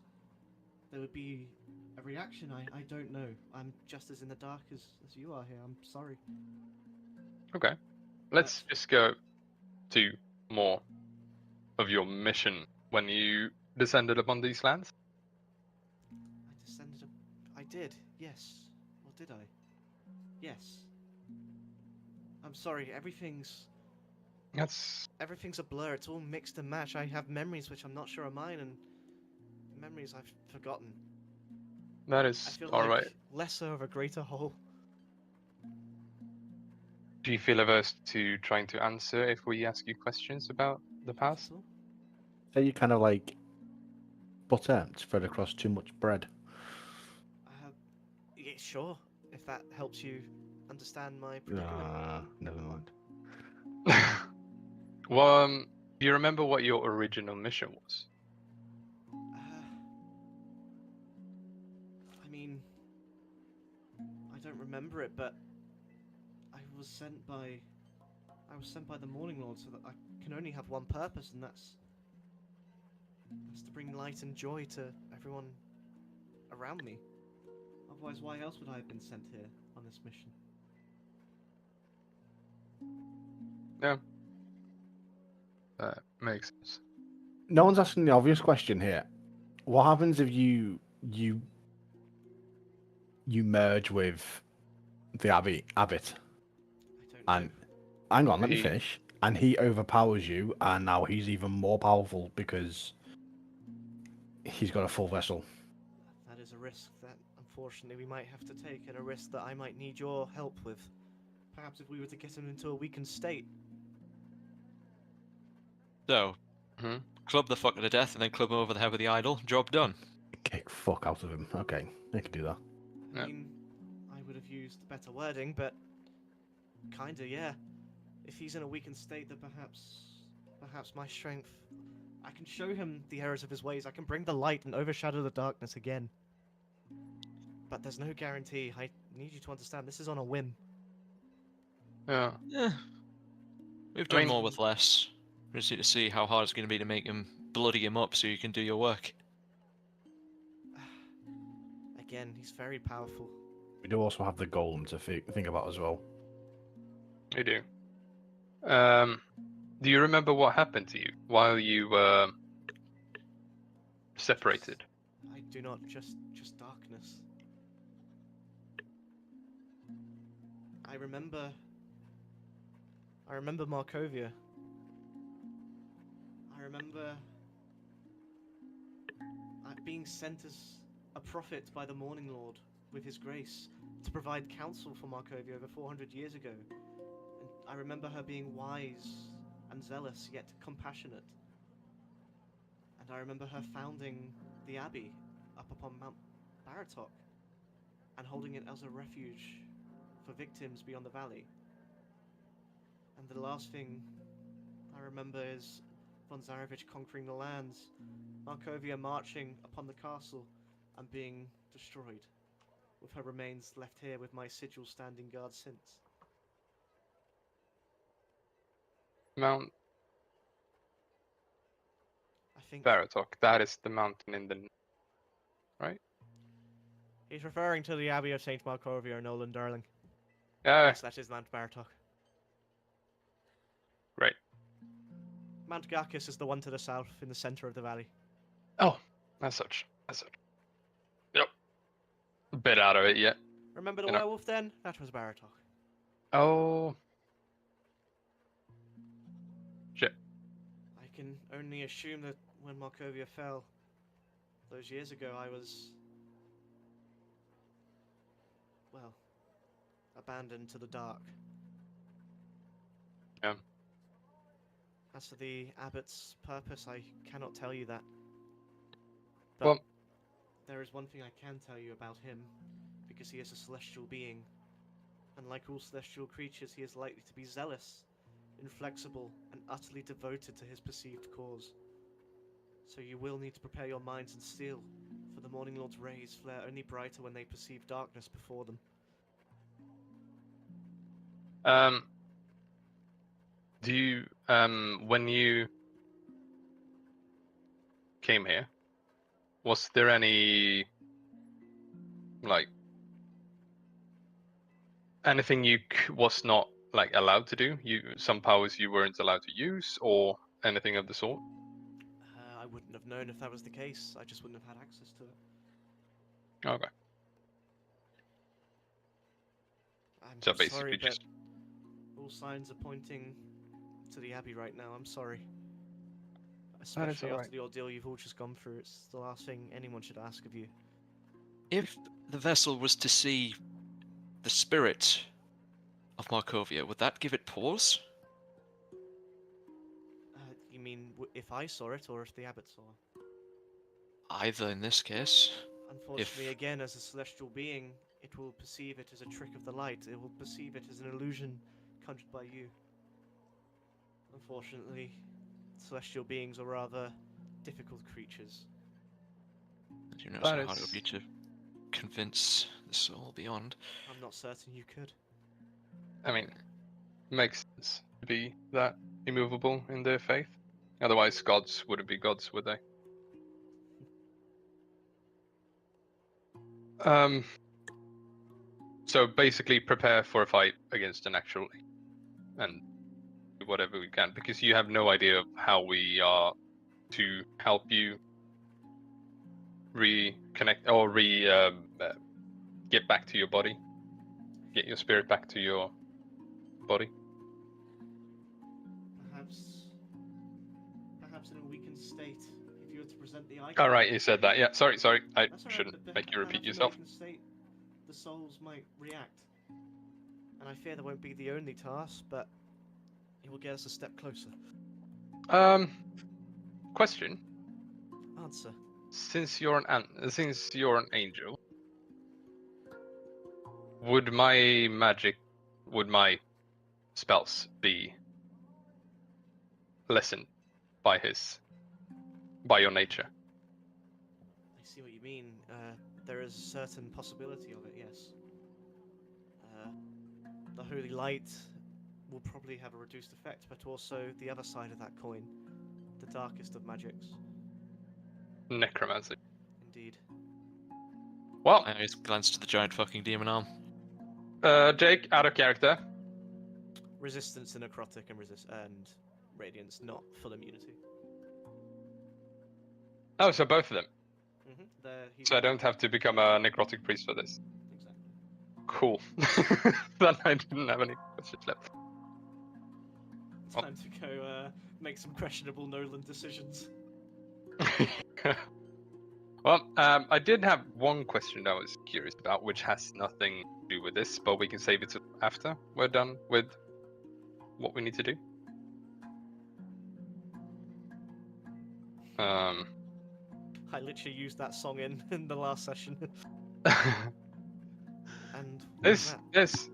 there would be a reaction. I don't know. I'm just as in the dark as you are here. I'm sorry. Okay. Let's just go to more of your mission when you descended upon these lands. I did, yes. Or did I? Yes. I'm sorry, everything's a blur. It's all mixed and matched. I have memories which I'm not sure are mine, and memories I've forgotten. That I is feel all like right. lesser of a greater whole. Do you feel averse to trying to answer if we ask you questions about the Not past? at all. So you kind of like butter spread across too much bread. Yeah, sure. If that helps you understand my predicament. Never mind. Well, do you remember what your original mission was? I mean, I don't remember it, but I was sent by the Morning Lord, so that I can only have one purpose, and that's to bring light and joy to everyone around me. Otherwise, why else would I have been sent here on this mission? Yeah. That makes sense. No one's asking the obvious question here. What happens if you merge with the abbot? I don't know. And hang on, let me He- finish. And he overpowers you, and now he's even more powerful because he's got a full vessel. That is a risk that, unfortunately, we might have to take, and a risk that I might need your help with. Perhaps if we were to get him into a weakened state. So, Mhm. club the fucker to death and then club him over the head with the idol. Job done. Kick fuck out of him. Okay, I can do that. I Yeah. mean, I would have used better wording, but kinda, yeah. If he's in a weakened state, then perhaps my strength, I can show him the errors of his ways. I can bring the light and overshadow the darkness again. But there's no guarantee. I need you to understand. This is on a whim. Yeah. Yeah. We've I done mean- more with less. We just need to see how hard it's going to be to make him bloody him up so you can do your work. Again, he's very powerful. We do also have the golem to think about as well. You do. Do you remember what happened to you while you were separated? I do not just darkness. I remember Markovia. remember being sent as a prophet by the Morning Lord with his grace to provide counsel for Markovia over 400 years ago. And I remember her being wise and zealous, yet compassionate. And I remember her founding the Abbey up upon Mount Baratok and holding it as a refuge for victims beyond the valley. And the last thing I remember is von Zarevich conquering the lands, Markovia marching upon the castle and being destroyed, with her remains left here with my sigil standing guard since. Mount I think Baratok, that is the mountain in the... right? he's referring to the Abbey of St. Markovia, Nolan darling. Yeah, Yes, that is Mount Baratok. right. Mount Garkis is the one to the south, in the center of the valley. Oh, as such. Yep. A bit out of it yet. Remember the You know. werewolf then? That was Baratok. Oh. Shit. I can only assume that when Markovia fell, those years ago, I was... well, abandoned to the dark. Yeah. As for the abbot's purpose, I cannot tell you that. But Well, there is one thing I can tell you about him, because he is a celestial being. And like all celestial creatures, he is likely to be zealous, inflexible, and utterly devoted to his perceived cause. So you will need to prepare your minds and steel, for the Morning Lord's rays flare only brighter when they perceive darkness before them. do you, when you came here, was there any, like, anything you was not, like, allowed to do? Some powers you weren't allowed to use, or anything of the sort? I wouldn't have known if that was the case. I just wouldn't have had access to it. Okay. I'm So sorry, basically but just... all signs are pointing to the Abbey right now. I'm sorry. That is Especially alright. after the ordeal you've all just gone through. It's the last thing anyone should ask of you. If the vessel was to see the spirit of Markovia, would that give it pause? You mean if I saw it or if the Abbot saw it? Either in this case. Unfortunately, If- again, as a celestial being, it will perceive it as a trick of the light. It will perceive it as an illusion conjured by you. Unfortunately, celestial beings are rather difficult creatures. And you know That how hard it would is- be to convince the soul beyond. I'm not certain you could. I mean, makes sense to be that immovable in their faith. Otherwise, gods wouldn't be gods, would they? So basically, prepare for a fight against an actual, and do whatever we can, because you have no idea of how we are to help you reconnect or get back to your body, get your spirit back to your body. Perhaps in a weakened state, if you were to present the icon. All right, you said that. Yeah, sorry. I That's all right, shouldn't but make you repeat perhaps in a yourself. weakened state, the souls might react. And I fear that won't be the only task, but it will get us a step closer. Question. Answer. Since you're an angel, would my spells be lessened by your nature? I see what you mean. There is a certain possibility of it, yes. The holy light will probably have a reduced effect, but also the other side of that coin, the darkest of magics. Necromancy. Indeed. Well, I always glanced at the giant fucking demon arm. Jake, out of character. Resistance to necrotic and radiance, not full immunity. Oh, so both of them. Mm-hmm. So I don't have to become a necrotic priest for this. Exactly. Cool. Then I didn't have any questions left. Time to go make some questionable Nolan decisions. Well, I did have one question I was curious about, which has nothing to do with this, but we can save it till after we're done with what we need to do. I literally used that song in the last session. And what is that?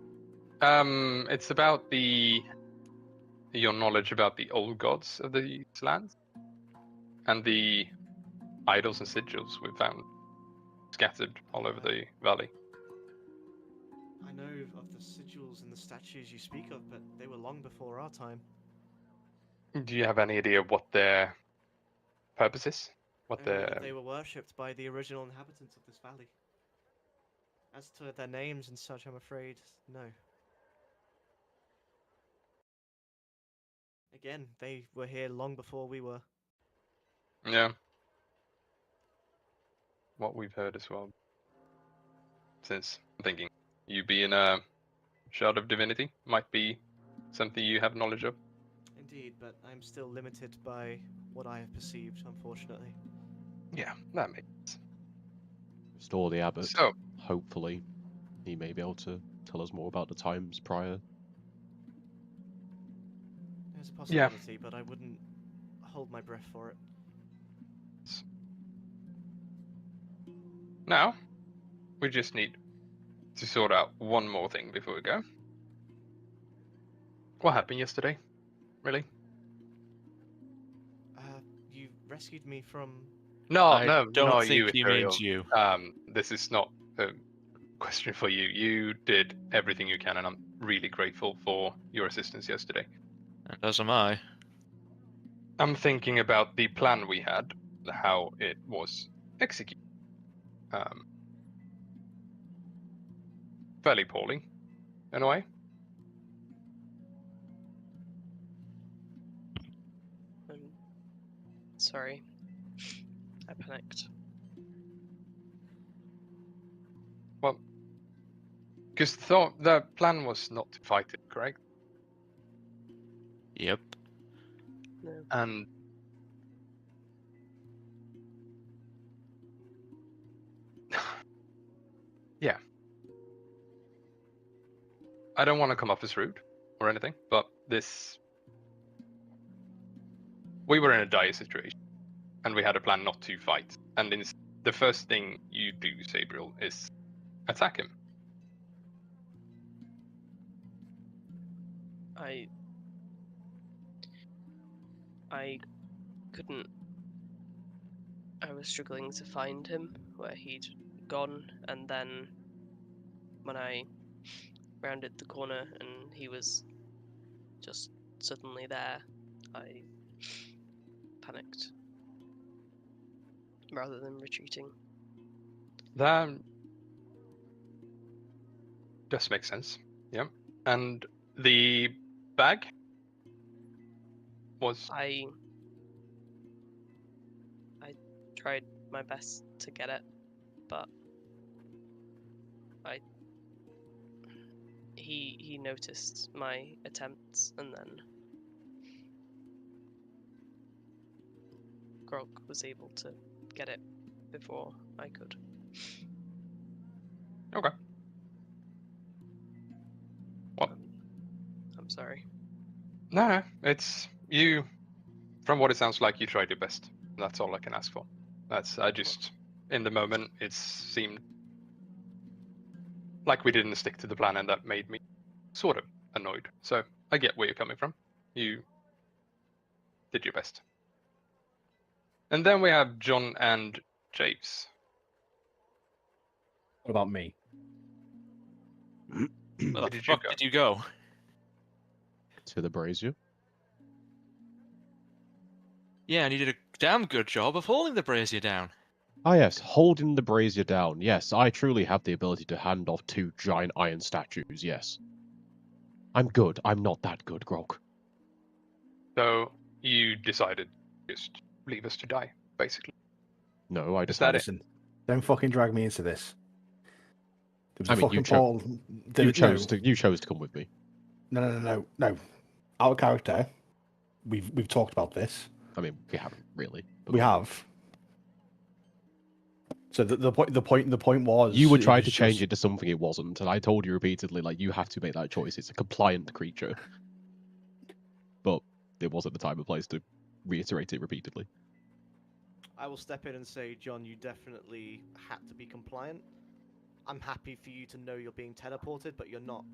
It's about your knowledge about the old gods of these lands and the idols and sigils we've found scattered all over the valley. I know of the sigils and the statues you speak of, but they were long before our time. Do you have any idea what their purpose is? What Only that their they were worshipped by the original inhabitants of this valley. As to their names and such, I'm afraid, no. Again, they were here long before we were. Yeah. What we've heard as well. Since I'm thinking you being a shard of divinity might be something you have knowledge of. Indeed, but I'm still limited by what I have perceived, unfortunately. Yeah, that makes sense. Restore the abbot. So, Hopefully, he may be able to tell us more about the times prior. There's a possibility, but I wouldn't hold my breath for it. now we just need to sort out one more thing before we go. What happened yesterday? Really? You rescued me from... I No, don't not think you, he Ethereal. means you. This is not a question for you. You did everything you can, and I'm really grateful for your assistance yesterday. And as am I. I'm thinking about the plan we had, how it was executed. Fairly poorly, in a way. Sorry. I panicked. Well, because the plan was not to fight it, correct? Yep. No. And yeah, I don't want to come off as rude or anything, but we were in a dire situation, and we had a plan not to fight. And the first thing you do, Sabriel, is attack him. I couldn't. I was struggling to find him where he'd gone, and then when I rounded the corner and he was just suddenly there, I panicked rather than retreating. That does make sense. Yeah. And the bag was I tried my best to get it, but he noticed my attempts, and then Grog was able to get it before I could. okay. Well, I'm sorry. no, it's you. From what it sounds like, you tried your best. That's all I can ask for. In the moment, it seemed like we didn't stick to the plan, and that made me sort of annoyed. So I get where you're coming from. You did your best. And then we have John and James. What about me? Where the did you fuck go? did you go? To the brazier. Yeah, and you did a damn good job of holding the brazier down. Ah yes, holding the brazier down. Yes, I truly have the ability to hand off 2 giant iron statues, yes. I'm good. I'm not that good, Grog. So you decided to just leave us to die, basically. No, I Is that decided... it? Listen, don't fucking drag me into this. There was I a mean, fucking Paul. You chose to come with me. No. Out of character. we've talked about this. I mean, we haven't really. But We have. So the point was You were it trying was to change just- it to something it wasn't, and I told you repeatedly, like, you have to make that choice. It's a compliant creature. But it wasn't the time or place to reiterate it repeatedly. I will step in and say, John, you definitely had to be compliant. I'm happy for you to know you're being teleported, but you're not.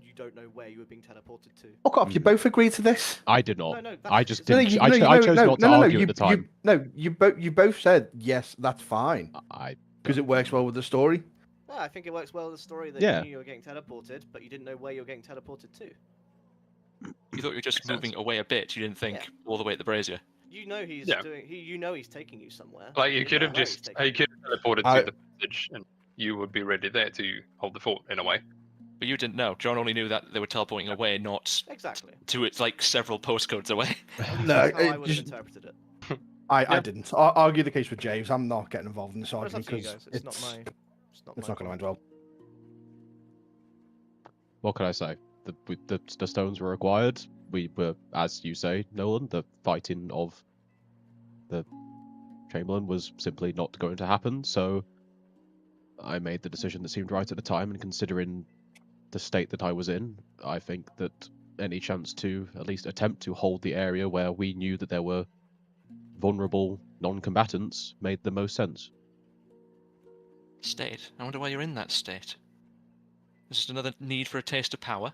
You don't know where you were being teleported to. Fuck off! You both agreed to this. I did not. No, I just No, didn't. you, I no, chose no, not to no, no, argue you, at the time. you both said yes, that's fine because it works well with the story. Yeah, I think it works well with the story that Yeah. you knew you were getting teleported, but you didn't know where you were getting teleported to. You thought you were just Makes sense. moving away a bit. You didn't think Yeah. all the way at the brazier. You know he's Yeah. doing. You know he's taking you somewhere. Like you didn't could know have where he's just taking you could have teleported I- to the passage, and you would be ready there to hold the fort in a way. But you didn't know. John only knew that they were teleporting away, not Exactly. to it's like several postcodes away. At least No, that's how I it would have just- interpreted it. I Yeah. didn't. I'll argue the case with James. I'm not getting involved in this But it's up argument to you because guys. It's not my. it's not going to end well. What can I say? The stones were acquired. We were, as you say, Nolan, the fighting of the Chamberlain was simply not going to happen, so I made the decision that seemed right at the time, and considering the state that I was in, I think that any chance to at least attempt to hold the area where we knew that there were vulnerable non-combatants made the most sense. State. I wonder why you're in that state. Is just another need for a taste of power?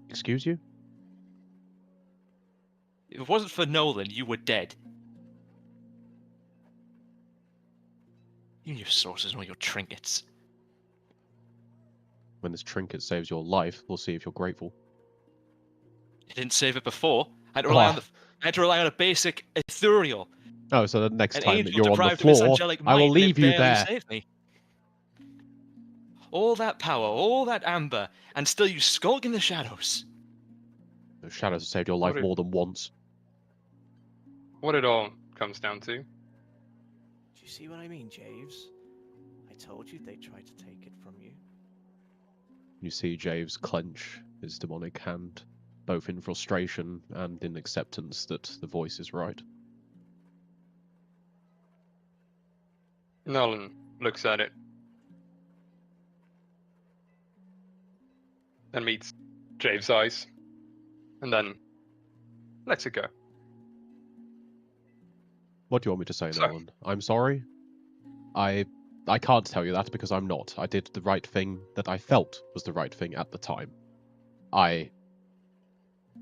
Excuse you? If it wasn't for Nolan, you were dead. You and your sources and all your trinkets. When this trinket saves your life, we'll see if you're grateful. You didn't save it before. I had to rely, Ah. on, I had to rely on a basic ethereal. Oh, so the next An time that angel you're on the deprived of its floor, angelic I will might, and it leave you barely there. saved me. All that power, all that amber, and still you skulk in the shadows. The shadows have saved your life What more than once. What it all comes down to. Do you see what I mean, Javes? I told you they tried to take it from you. You see Javes clench his demonic hand, both in frustration and in acceptance that the voice is right. Nolan looks at it and meets Jave's eyes, and then lets it go. What do you want me to say, So- Nolan? I'm sorry? I can't tell you that because I'm not. I did the right thing that I felt was the right thing at the time. I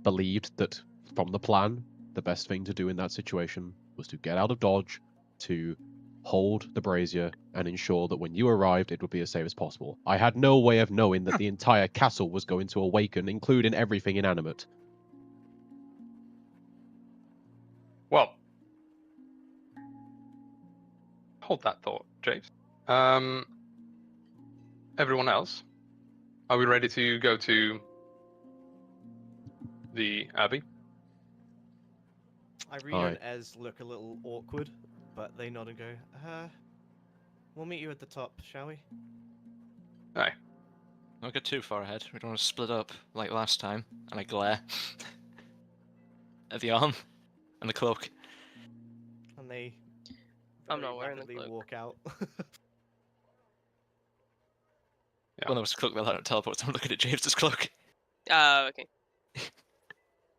believed that from the plan, the best thing to do in that situation was to get out of Dodge, to hold the brazier, and ensure that when you arrived, it would be as safe as possible. I had no way of knowing that the entire castle was going to awaken, including everything inanimate. Well, hold that thought, James. Everyone else, are we ready to go to the Abbey? Irina and Ez look a little awkward, but they nod and go, we'll meet you at the top, shall we? Aye. Don't get too far ahead. We don't want to split up like last time. And I glare at the arm and the cloak. And they I'm very not wearing the rapidly cloak. walk out. Yeah. Well, no, it's cloak. Well, I don't teleport. So I'm looking at James's cloak. Okay.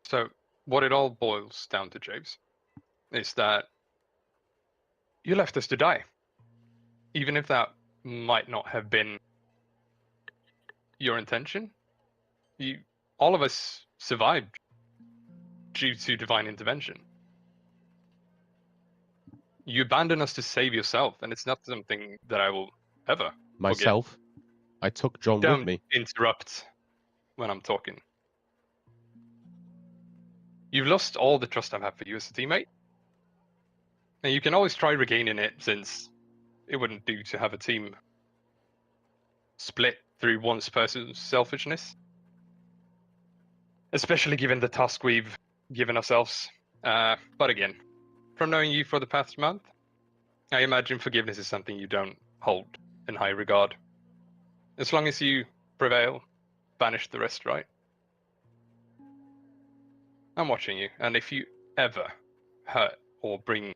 So, what it all boils down to, James, is that you left us to die. Even if that might not have been your intention, all of us survived due to divine intervention. You abandoned us to save yourself, and it's not something that I will ever Myself, I took John Don't with me. interrupt when I'm talking. You've lost all the trust I've had for you as a teammate. And you can always try regaining it, since it wouldn't do to have a team split through one person's selfishness. Especially given the task we've given ourselves. But again, from knowing you for the past month, I imagine forgiveness is something you don't hold in high regard. As long as you prevail, banish the rest, right? I'm watching you, and if you ever hurt or bring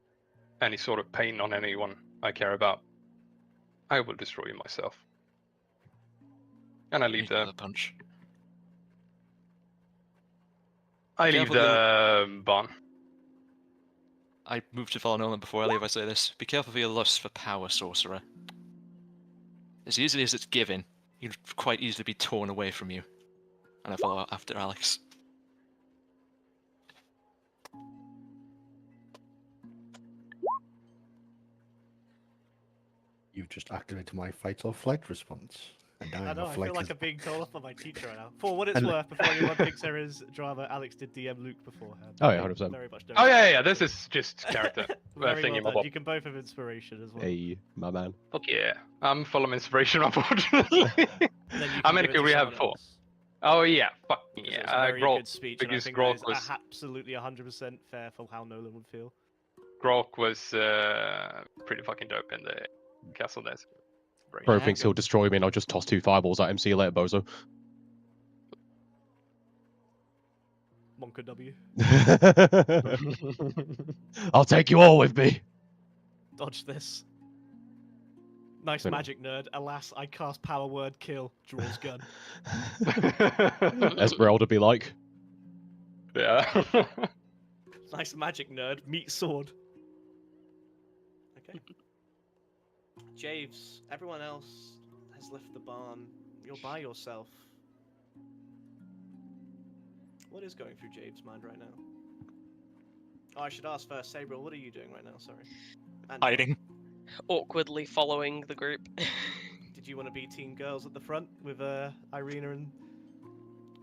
any sort of pain on anyone I care about, I will destroy you myself. And I leave Meet the with a punch. barn. I move to follow Nolan before I leave. I say this: be careful of your lust for power, sorcerer. As easily as it's given, you'd quite easily be torn away from you. And I follow after Alex. You've just activated my fight or flight response. And I I'm know, a I flight feel like res- I'm being told off by my teacher right now. For what it's And- worth, before anyone thinks there is drama, Alex did DM Luke beforehand. Oh, yeah, They 100%. Very much Oh yeah. This is just character. Very well thingy done. bob. You can both have inspiration as well. Hey, my man. Fuck yeah. I'm full of inspiration, unfortunately. Then you How can many give it do to we have someone for? else. Oh yeah, fuck 'Cause yeah. it was a very Grok, good speech, and I because think Grok that is was absolutely 100% fair for how Nolan would feel. Grok was pretty fucking dope in the castle desk. Bro Yeah. thinks he'll destroy me and I'll just toss 2 fireballs at him. See you later, bozo. Monka W. I'll take you all with me. Dodge this. Nice But- magic nerd. Alas, I cast power word kill. Draws gun. Esmeralda be like. Yeah. Nice magic nerd. Meet sword. Okay. Javes, everyone else has left the barn. You're by yourself. What is going through Javes' mind right now? Oh, I should ask first. Sabriel, what are you doing right now? Sorry. And Hiding. Awkwardly following the group. did you want to be team girls at the front with Irina and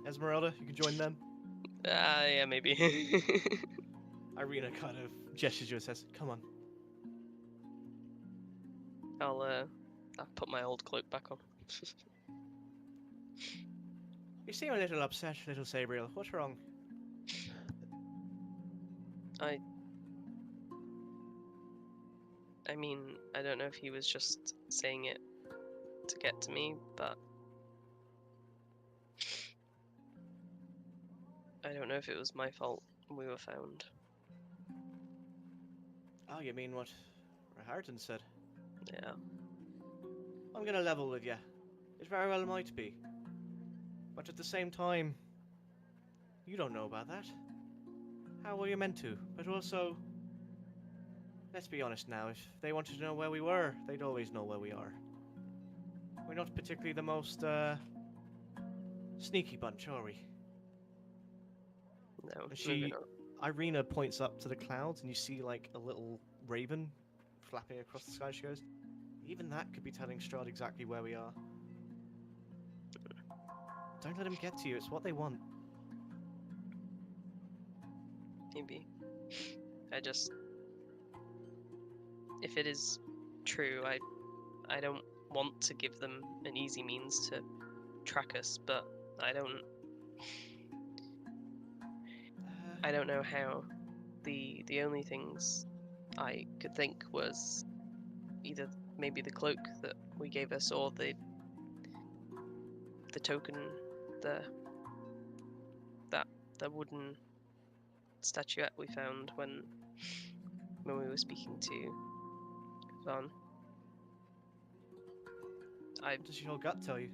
Esmeralda? You can join them. Yeah, maybe. Irina kind of gestures you and says, "Come on." I'll put my old cloak back on. You seem a little upset, little Sabriel. What's wrong? I mean, I don't know if he was just saying it to get to me, but I don't know if it was my fault we were found. Oh, you mean what Raharton said? Yeah. I'm gonna level with you. It very well might be. But at the same time, you don't know about that. How were you meant to? But also, let's be honest now, if they wanted to know where we were, they'd always know where we are. We're not particularly the most, sneaky bunch, are we? No, And maybe she- not. Irina points up to the clouds, and you see, like, a little raven flapping across the sky. She goes, even that could be telling Strahd exactly where we are. Don't let them get to you, it's what they want. Maybe. I just... If it is true, I don't want to give them an easy means to track us, but I don't know how. The only things I could think was either maybe the cloak that we gave us or the token, the wooden statuette we found when we were speaking to Van. What does your gut tell you?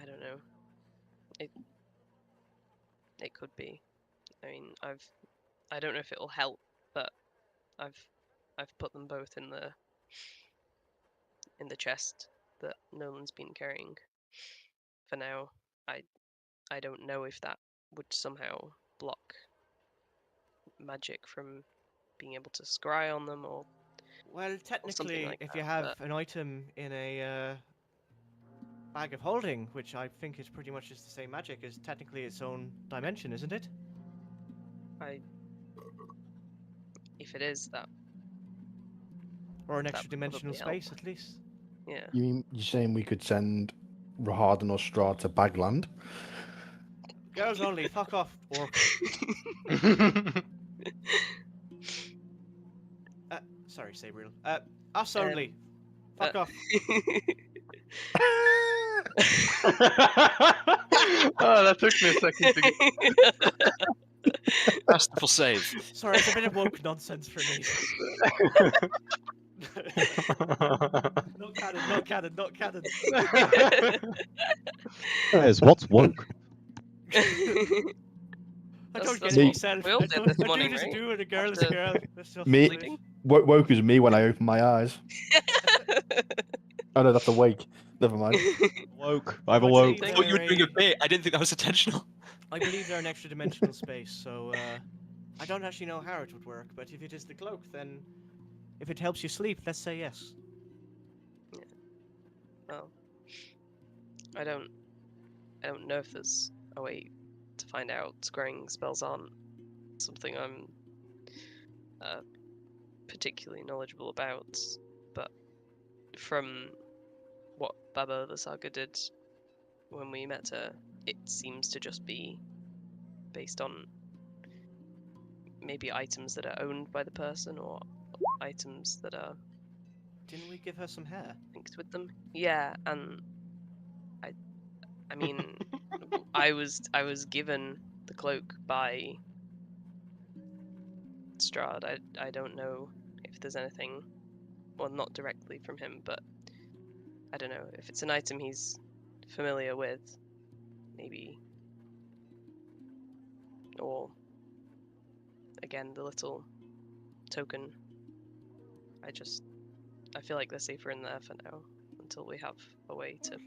I don't know. It could be. I mean, I don't know if it'll help, but I've put them both in the chest that Nolan's been carrying. For now, I don't know if that would somehow block magic from being able to scry on them or Well, technically, like if that, you have but- an item in a bag of holding, which I think is pretty much just the same magic, is technically its own dimension, isn't it? if it is that, Or an That extra would dimensional probably space, at least. yeah. You're saying we could send Raharden or Strahd to Bagland? Girls only, fuck off, orc. Sorry, Sabriel. Us Um, only. Fuck uh, off. Oh, that took me a second to get. Masterful save. Sorry, it's a bit of woke nonsense for me. Not canon, not canon, not canon. Guys, what's woke? I That's- don't that's get it, he what said. we all did this A morning, dude is a right? dude, a girl is a After girl. That's just Me- what it is. sleeping. Woke is me when I open my eyes. Oh no, that's awake. Never mind. Woke. I'm I awoke. believe I thought you were they're doing a a- bit. I didn't think that was intentional. I believe they're an extra dimensional space, so I don't actually know how it would work, but if it is the cloak, then if it helps you sleep, let's say yes. Well, I don't know if there's a way to find out. Scrying spells aren't something I'm particularly knowledgeable about, but from what Baba the Saga did when we met her, it seems to just be based on maybe items that are owned by the person or items that are Didn't we give her some hair? linked with them. Yeah, and I mean, I was given the cloak by Strahd. I don't know if there's anything, well, not directly from him, but I don't know if it's an item he's familiar with, maybe, or again the little token. I feel like they're safer in there for now until we have a way to.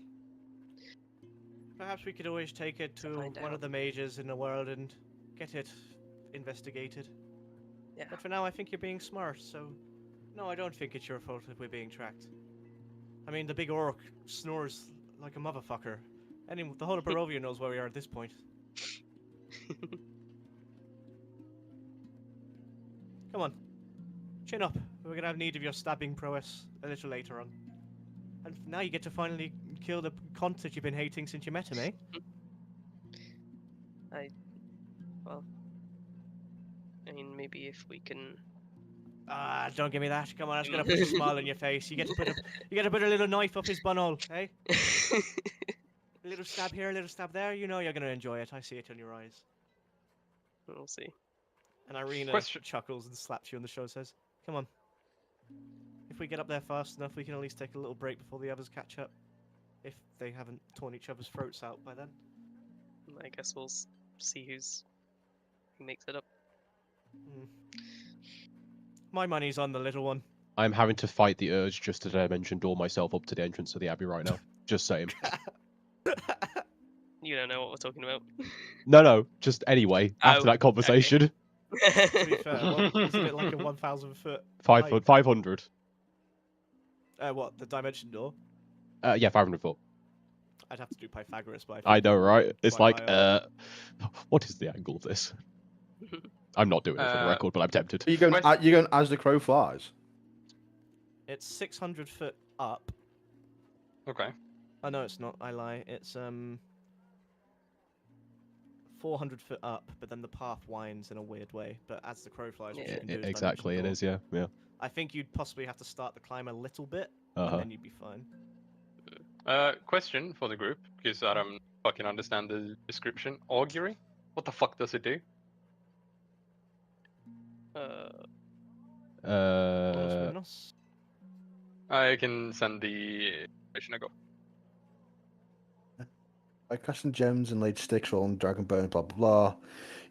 Perhaps we could always take it to find one out. of the mages in the world and get it investigated. Yeah. But for now, I think you're being smart, so no, I don't think it's your fault if we're being tracked. I mean, the big orc snores like a motherfucker. The whole of Barovia knows where we are at this point. Come on. Chin up. We're gonna have need of your stabbing prowess a little later on. And now you get to finally kill the cunt that you've been hating since you met him, eh? I mean, maybe if we can. Ah, don't give me that. Come on, that's gonna put a smile on your face. You get to put a little knife up his bunhole, eh? A little stab here, a little stab there. You know you're gonna enjoy it. I see it in your eyes. We'll see. And Irina Question- chuckles and slaps you on the shoulder, says, "Come on. If we get up there fast enough, we can at least take a little break before the others catch up. If they haven't torn each other's throats out by then." I guess we'll see who makes it up. Hmm. My money's on the little one. I'm having to fight the urge just to dimension door myself up to the entrance of the abbey right now. Just saying. You don't know what we're talking about. No, just anyway, after Oh, that conversation. To be fair, isn't it like a 1,000 foot? 500. What, the dimension door? Yeah, 500 foot. I'd have to do Pythagoras, but I know, right? It's Quite like, high what is the angle of this? I'm not doing it for the record, but I'm tempted. Are you going? You going as the crow flies? It's 600 foot up. Okay. Oh no, it's not. I lie. It's 400 foot up, but then the path winds in a weird way. But as the crow flies, what you Yeah. can do is Exactly, it dimension is, yeah. I think you'd possibly have to start the climb a little bit, Uh-huh. and then you'd be fine. Question for the group, because I don't fucking understand the description. Augury? What the fuck does it do? Bonus Uh, bonus. I can send the information I got. By casting gems and laid sticks on dragon bone, blah blah blah.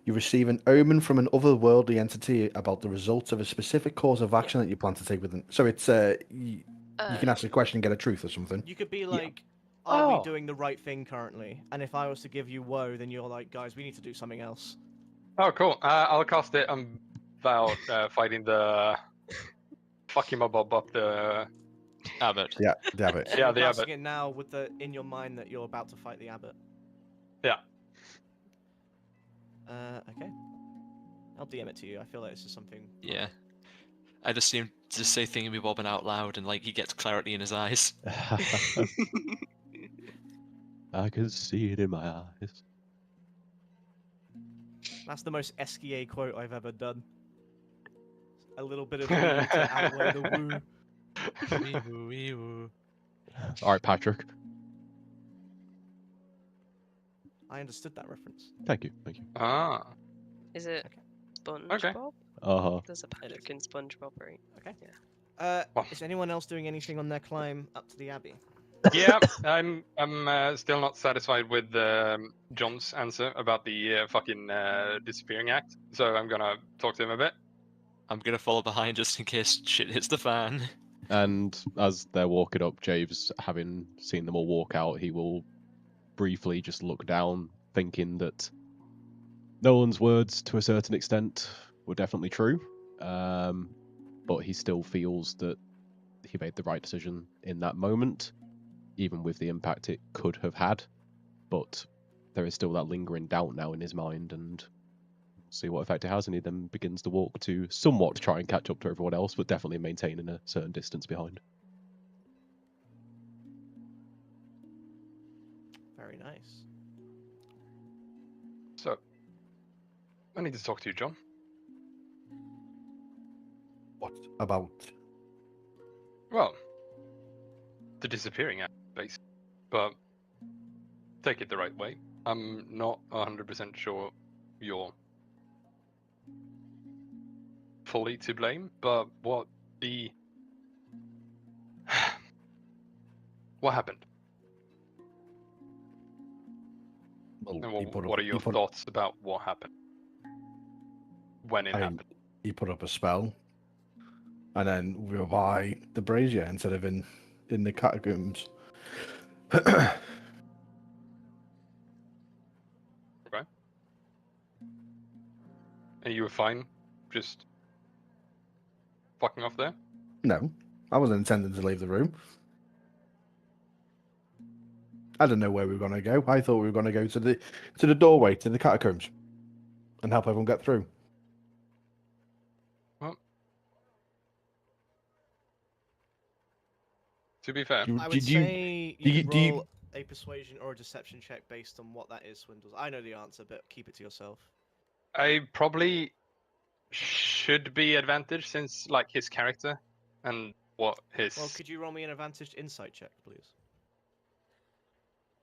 You receive an omen from an otherworldly entity about the results of a specific course of action that you plan to take within. So it's you can ask a question and get a truth or something. You could be like, "Are we Oh. doing the right thing currently?" And if I was to give you woe, then you're like, "Guys, we need to do something else." Oh, cool. I'll cast it about fighting the fucking mob up the. Abbott. Yeah, damn it. So Yeah, you're the casting abbot. it now with in your mind that you're about to fight the abbot. Yeah. Okay. I'll DM it to you. I feel like this is something. Yeah. I just seem to say thingy bobbing out loud and like he gets clarity in his eyes. I can see it in my eyes. That's the most SKA quote I've ever done. A little bit of wee to outweigh the woo. Wee woo, wee woo. All right, Patrick. I understood that reference. Thank you. Thank you. Ah, Is it Okay. SpongeBob? Uh-huh. There's a Patrick in SpongeBob, right? Okay. Yeah. Well. Is anyone else doing anything on their climb up to the abbey? yeah. I'm still not satisfied with John's answer about the fucking disappearing act. So I'm gonna talk to him a bit. I'm gonna follow behind just in case shit hits the fan. And as they're walking up, Javes, having seen them all walk out, he will briefly just look down, thinking that Nolan's words, to a certain extent, were definitely true. But he still feels that he made the right decision in that moment, even with the impact it could have had. But there is still that lingering doubt now in his mind, and see what effect it has. And he then begins to walk to somewhat try and catch up to everyone else, but definitely maintaining a certain distance behind. Very nice. So I need to talk to you, John. What about? Well, the disappearing act, basically. But take it the right way. I'm not 100% sure you're fully to blame, but what happened? Well, And he put up. what are He your put. thoughts about what happened when it I mean, happened? he put up a spell, and then we were by the brazier instead of in the catacombs. Okay. And you were fine, just fucking off there? No, I wasn't intending to leave the room. I didn't know where we were going to go. I thought we were going to go to the doorway to the catacombs and help everyone get through. Well, to be fair, I would say you could roll a persuasion or a deception check based on what that is, Swindles. I know the answer, but keep it to yourself. I probably should be advantage since like his character and what his Well, could you roll me an advantaged insight check, please?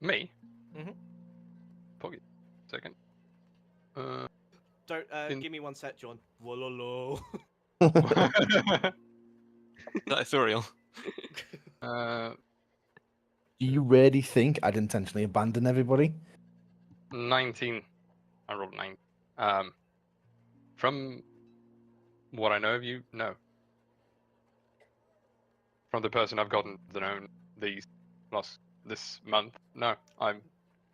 me. Mhm. Pocket. Second. Don't give me one sec, John. Wololo. Is that ethereal? Do you really think I'd intentionally abandon everybody? 19. I rolled 9. From what I know of you, no. From the person I've gotten to know this month, no, I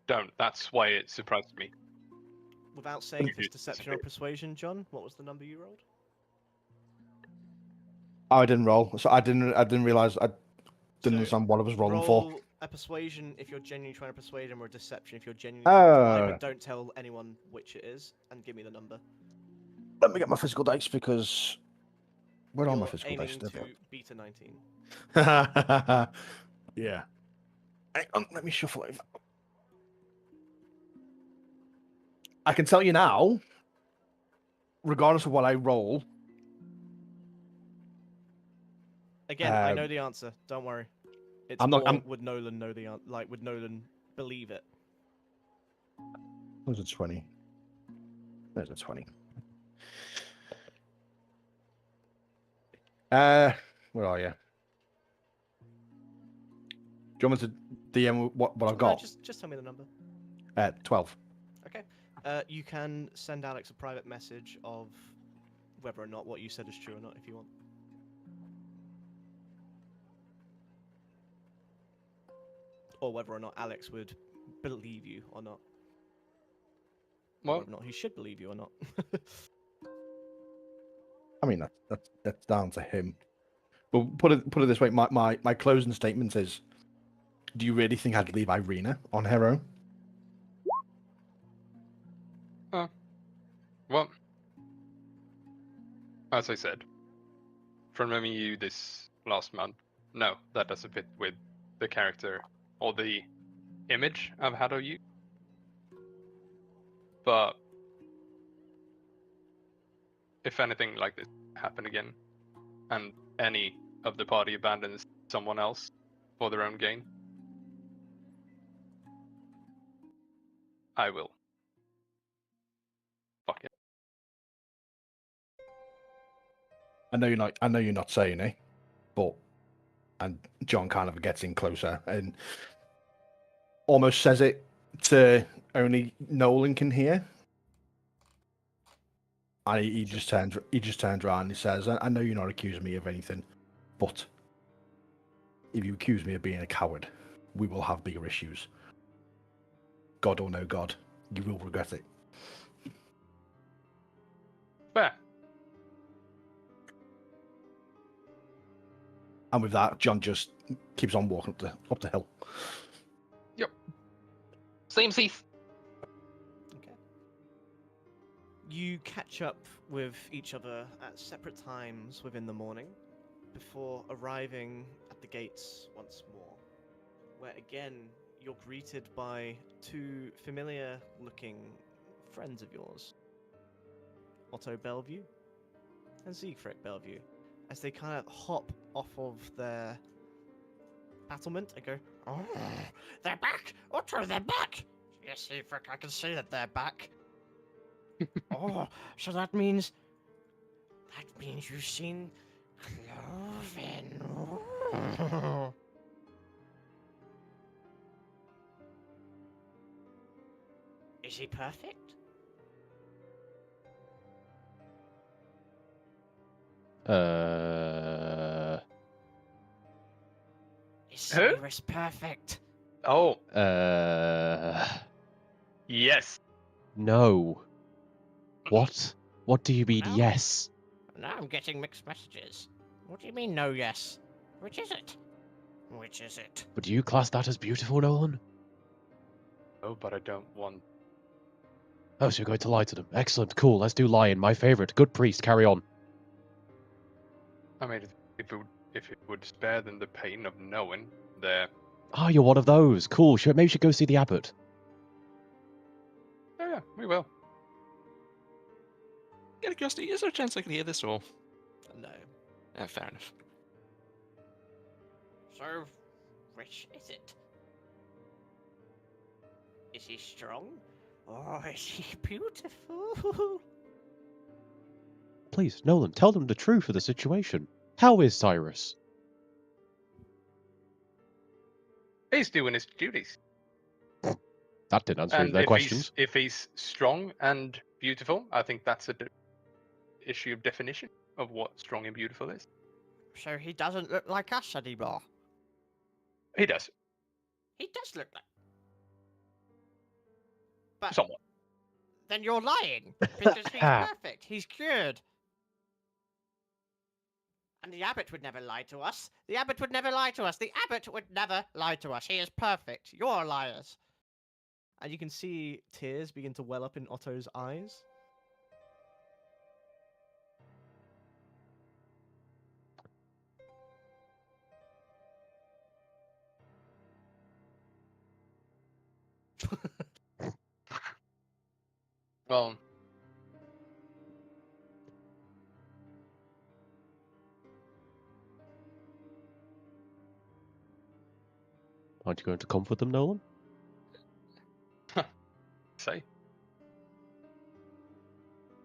don't. That's why it surprised me. Without saying if it's It's deception or persuasion, John, what was the number you rolled? Oh, I didn't roll, so I didn't realize I didn't So, understand what I was rolling for. Roll a persuasion if you're genuinely trying to persuade him, or a deception if you're genuinely trying to lie, but don't tell anyone which it is, and give me the number. Let me get my physical dice because where are You're my physical dice? aiming to beat a 19. Yeah. Hang on, let me shuffle over. I can tell you now, regardless of what I roll. Again, I know the answer. Don't worry. It's I'm not- more, I'm- would Nolan know the answer? Like, would Nolan believe it? There's a 20. There's a 20. Where are you? Do you want me to DM what I've No, got? just tell me the number. 12. Okay. You can send Alex a private message of whether or not what you said is true or not, if you want. Or whether or not Alex would believe you or not. Or Well, whether or not he should believe you or not. I mean, that's down to him. But put it this way, my closing statement is: do you really think I'd leave Irina on her own? well, as I said, from knowing you this last month, no, that doesn't fit with the character or the image I've had of you. But if anything like this happen again, and any of the party abandons someone else for their own gain. I will. Fuck it. I know you're not saying it, but and John kind of gets in closer and almost says it to only Nolan can hear. And he just turns around and he says, I know you're not accusing me of anything, but if you accuse me of being a coward, we will have bigger issues. God or no God, you will regret it. Fair. And with that, John just keeps on walking up the hill. Yep. Same thief. Okay. You catch up with each other at separate times within the morning before arriving at the gates once more, where again you're greeted by two familiar-looking friends of yours, Otto Bellevue and Siegfried Bellevue, as they kind of hop off of their battlement and go, "Oh, they're back! Otto, they're back! Yes, Siegfried, I can see that they're back. Oh, so that means you've seen Cloven. Oh. Is he perfect? Is Who? Cyrus perfect? Oh, yes. No. What? What do you mean, No. yes? Now I'm getting mixed messages. What do you mean, no yes? Which is it? Which is it? But do you class that as beautiful, Nolan? Oh, but I don't want. Oh, so you're going to lie to them. Excellent, cool, let's do lying. My favorite. Good priest, carry on. I mean, if it would spare them the pain of knowing their. Ah, you're one of those. Cool, maybe you should go see the abbot. Oh yeah, we will. Get a curiosity, is there a chance I can hear this or? No. Fair enough. So, which is it? Is he strong? Or is he beautiful? Please, Nolan, tell them the truth of the situation. How is Cyrus? He's doing his duties. That didn't answer And their if questions. if he's strong and beautiful, I think that's a issue of definition of what strong and beautiful is. So he doesn't look like us anymore. He does, He does look like. But somewhat. then you're lying because he's perfect. He's cured. And the abbot would never lie to us. The abbot would never lie to us. The abbot would never lie to us. He is perfect. You're liars. And you can see tears begin to well up in Otto's eyes. Well, Aren't you going to comfort them, Nolan? say.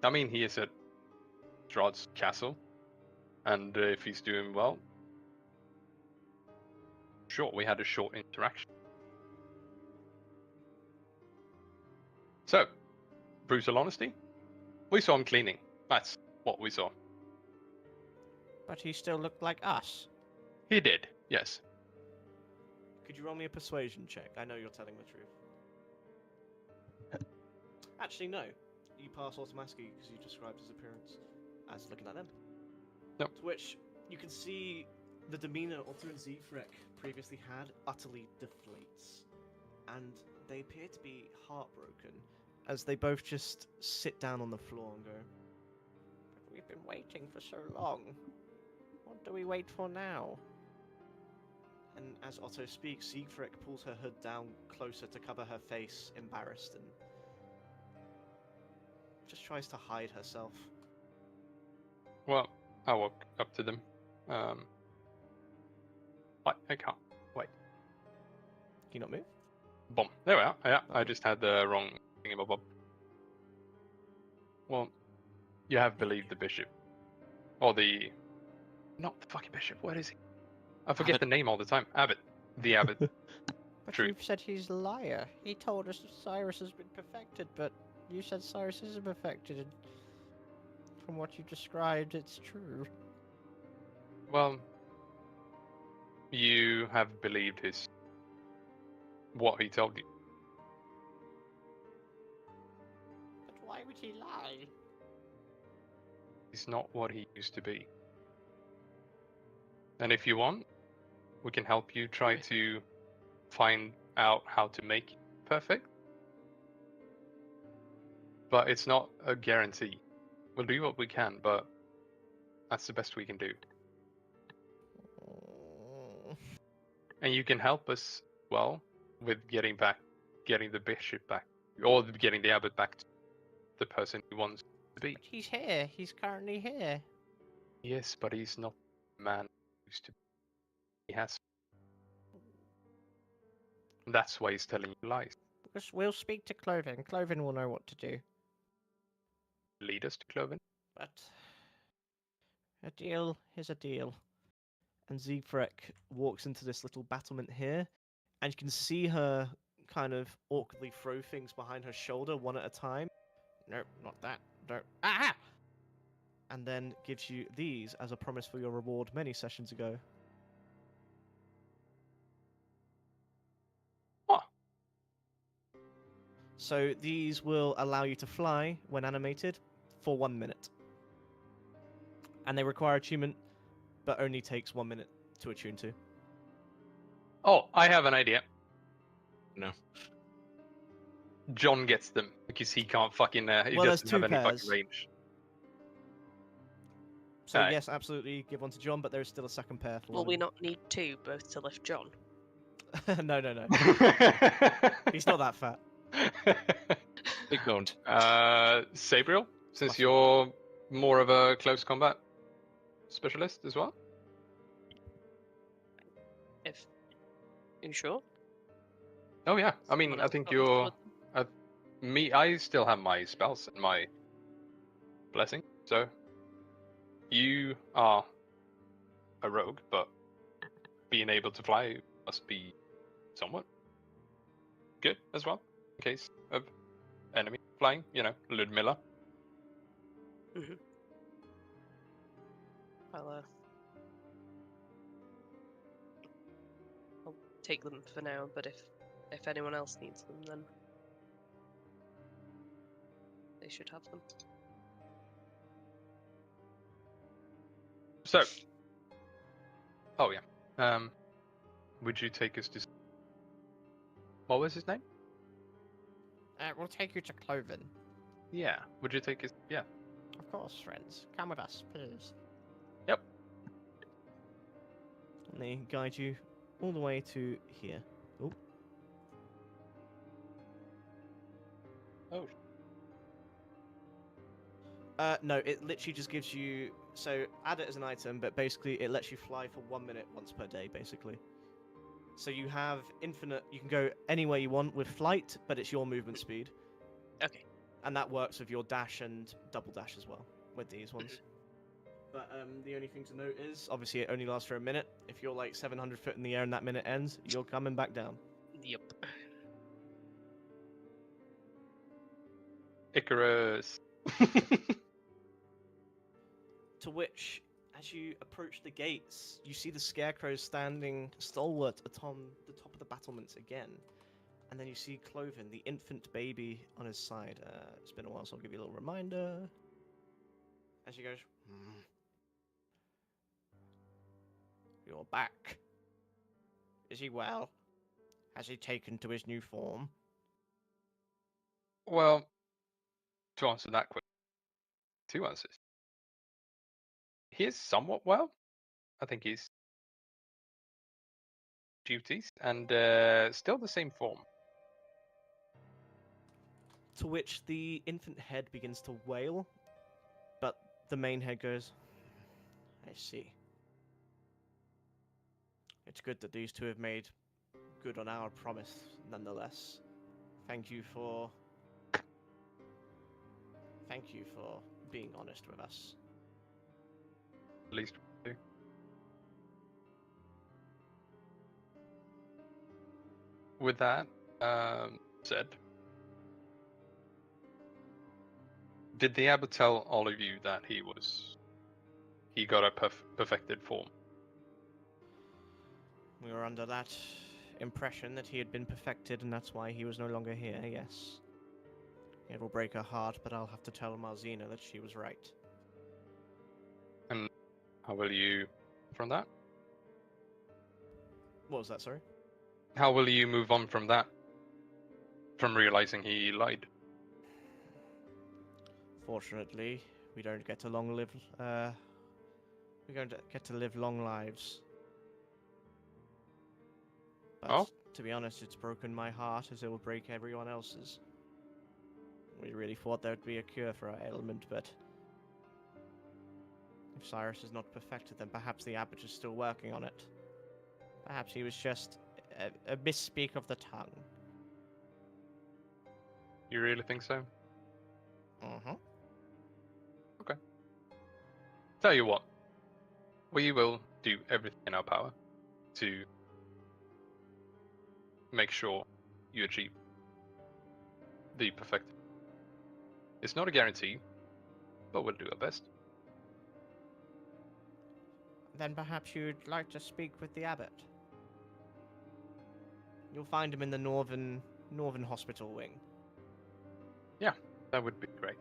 I mean, he is at Strahd's castle, and if he's doing well, sure, we had a short interaction. So, brutal honesty, we saw him cleaning. That's what we saw. But he still looked like us. He did, yes. Could you roll me a persuasion check? I know you're telling the truth. Actually, no. You pass automatically because you described his appearance as looking at them. Yep. To which you can see the demeanor Otto and Siegfried previously had utterly deflates. And they appear to be heartbroken as they both just sit down on the floor and go, "But we've been waiting for so long. What do we wait for now?" And as Otto speaks, Siegfried pulls her hood down closer to cover her face, embarrassed, and just tries to hide herself. Well, I walk up to them. I can't. Wait. you not move? Bomb. There we are. Yeah, I Okay. just had the wrong thing about Bob. Well, you have believed the bishop. Or the... Not the fucking bishop, what is he? I forget Abbot. the name all the time. Abbot. The abbot. But True. you've said he's a liar. He told us Cyrus has been perfected, but you said Cyrus isn't perfected, and from what you described, it's true. Well, you have believed his... what he told you. But why would he lie? He's not what he used to be. And if you want, we can help you try to find out how to make it perfect. But it's not a guarantee. We'll do what we can, but that's the best we can do. And you can help us, well, with getting the bishop back, or getting the abbot back to the person he wants to be. But he's here. He's currently here. Yes, but he's not the man he used to be. He has. And that's why he's telling you lies. We'll speak to Cloven. Cloven will know what to do. Lead us to Cloven. But a deal is a deal. And Siegfried walks into this little battlement here, and you can see her kind of awkwardly throw things behind her shoulder one at a time. No, not that. No. Ah! And then gives you these as a promise for your reward many sessions ago. Oh, So these will allow you to fly when animated for 1 minute. And they require attunement, but only takes 1 minute to attune to. oh, I have an idea. No. John gets them because he can't fucking. He Well, there's doesn't have two any pairs. fucking range. So Aye. yes, absolutely give one to John, but there is still a second pair for Will one. we not need two, both to lift John? No. He's not that fat. Big boned. Sabriel, since Muscle. you're more of a close combat specialist as well. If you sure? Oh yeah, I mean, Someone I else think got this you're bullet? me. I still have my spells and my blessing, so you are a rogue, but being able to fly must be somewhat good as well, in case of enemy flying. You know, Ludmilla. I'll take them for now, but if anyone else needs them, then they should have them. So, oh yeah, would you take us to? What was his name? We'll take you to Cloven. Yeah, would you take us? Yeah. Of course, friends. Come with us, please. Yep. And they guide you all the way to here. Oh, Oh. no, it literally just gives you. So add it as an item, but basically it lets you fly for 1 minute once per day, basically. So you have infinite. You can go anywhere you want with flight, but it's your movement speed, Okay. and that works with your dash and double dash as well with these ones. But the only thing to note is, obviously, it only lasts for a minute. If you're like 700 foot in the air and that minute ends, you're coming back down. Yep. Icarus. To which, as you approach the gates, you see the scarecrow standing stalwart atop the top of the battlements again. And then you see Cloven, the infant baby, on his side. It's been a while, so I'll give you a little reminder. As she goes, "You're back. Is he well? Has he taken to his new form?" Well, to answer that question, two answers. He is somewhat well. I think he's duties and still the same form. To which the infant head begins to wail, but the main head goes, "I see. It's good that these two have made good on our promise, nonetheless. Thank you for being honest with us. At least we do. With that said, did the abbot tell all of you that he got a perfected form? We were under that impression that he had been perfected, and that's why he was no longer here, yes. It will break her heart, but I'll have to tell Marzina that she was right. And how will you from that? What was that, sorry? How will you move on from that? From realizing he lied? Fortunately, we don't get to live long lives. But Oh? to be honest, it's broken my heart as it will break everyone else's. We really thought there would be a cure for our ailment, but if Cyrus is not perfected, then perhaps the abbot is still working on it. Perhaps he was just a misspeak of the tongue. You really think so? Uh-huh. Tell you what, we will do everything in our power to make sure you achieve the perfect. It's not a guarantee, but we'll do our best. Then perhaps you'd like to speak with the abbot. You'll find him in the northern hospital wing. Yeah, that would be great.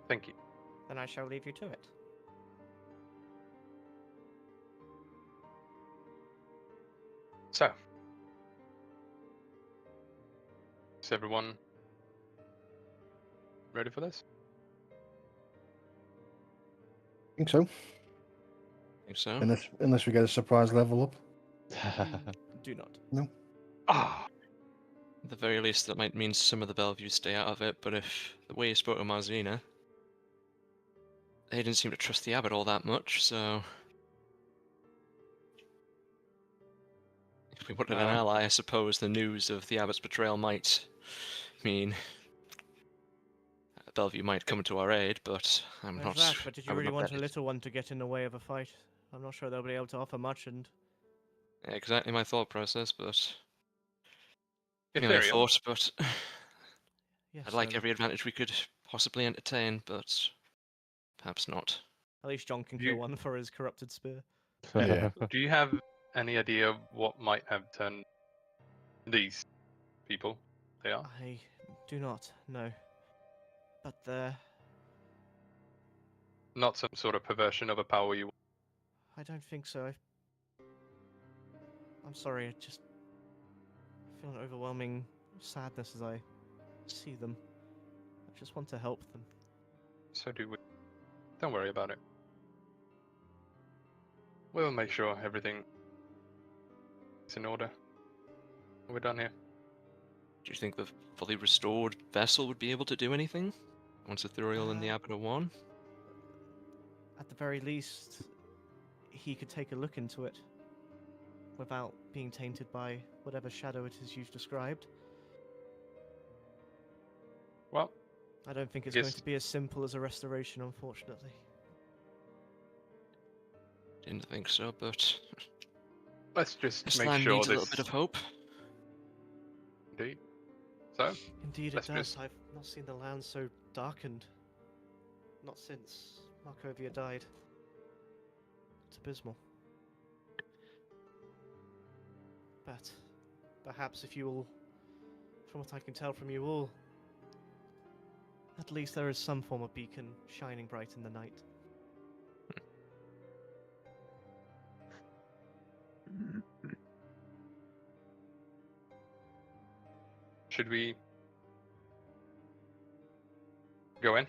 Thank you. Then I shall leave you to it. So, is everyone ready for this? I think so. think so. Unless we get a surprise level up. Do not. Ah, At the very least, that might mean some of the Bellevue stay out of it, but if the way you spoke to Marzina, they didn't seem to trust the abbot all that much, so... If we wanted an ally, I suppose the news of the abbot's betrayal might mean Bellevue might come to our aid, but I'm There's not... that, but did I you would really not want bet a it. little one to get in the way of a fight? I'm not sure they'll be able to offer much, and Yeah, exactly my thought process, but... if Merely a they're thought, but... yes, I'd like every advantage we could possibly entertain, but perhaps not. at least John can You- kill one for his corrupted spear. Yeah. do you have any idea what might have turned these people? They are. I do not know. But Not some sort of perversion of a power you. I don't think so. I'm sorry, I just feel an overwhelming sadness as I see them. I just want to help them. So do we. Don't worry about it. We'll make sure everything is in order. We're done here. Do you think the fully restored vessel would be able to do anything? Once Ithuriel and the Abbot are one? At the very least, he could take a look into it without being tainted by whatever shadow it is you've described. Well, I don't think it's Yes. going to be as simple as a restoration, unfortunately. Didn't think so, but let's just this make land sure needs a this. little bit of hope. Indeed. So, Indeed, it Let's does. just- I've not seen the land so darkened. Not since Markovia died. It's abysmal. But perhaps if you all, from what I can tell from you all, at least there is some form of beacon shining bright in the night. should we go in?